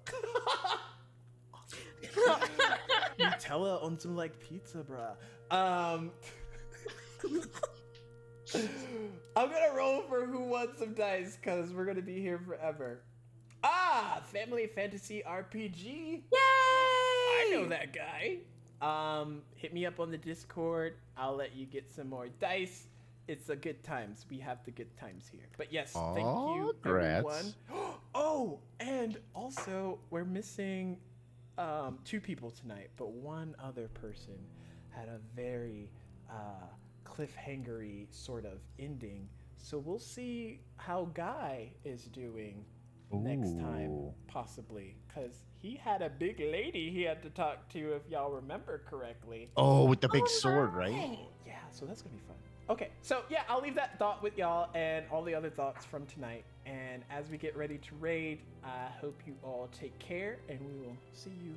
Nutella on some like pizza, bruh. I'm gonna roll for who wants some dice because we're gonna be here forever. Family Fantasy RPG. Yay! I know that guy. Hit me up on the Discord. I'll let you get some more dice. It's a good times. We have the good times here. But yes, thank you, Congrats. everyone. Oh, and also we're missing 2 people tonight, but one other person had a very cliffhangery sort of ending. So we'll see how Guy is doing next time, Ooh. possibly, because he had a big lady he had to talk to, if y'all remember correctly. Oh, with the big Oh, sword, right? right. Yeah, so that's gonna be fun. Okay, so yeah, I'll leave that thought with y'all and all the other thoughts from tonight. And as we get ready to raid, I hope you all take care, and we will see you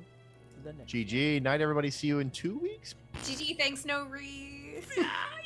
the next. GG. Night, everybody. See you in 2 weeks. GG, thanks, no Reese. Ah,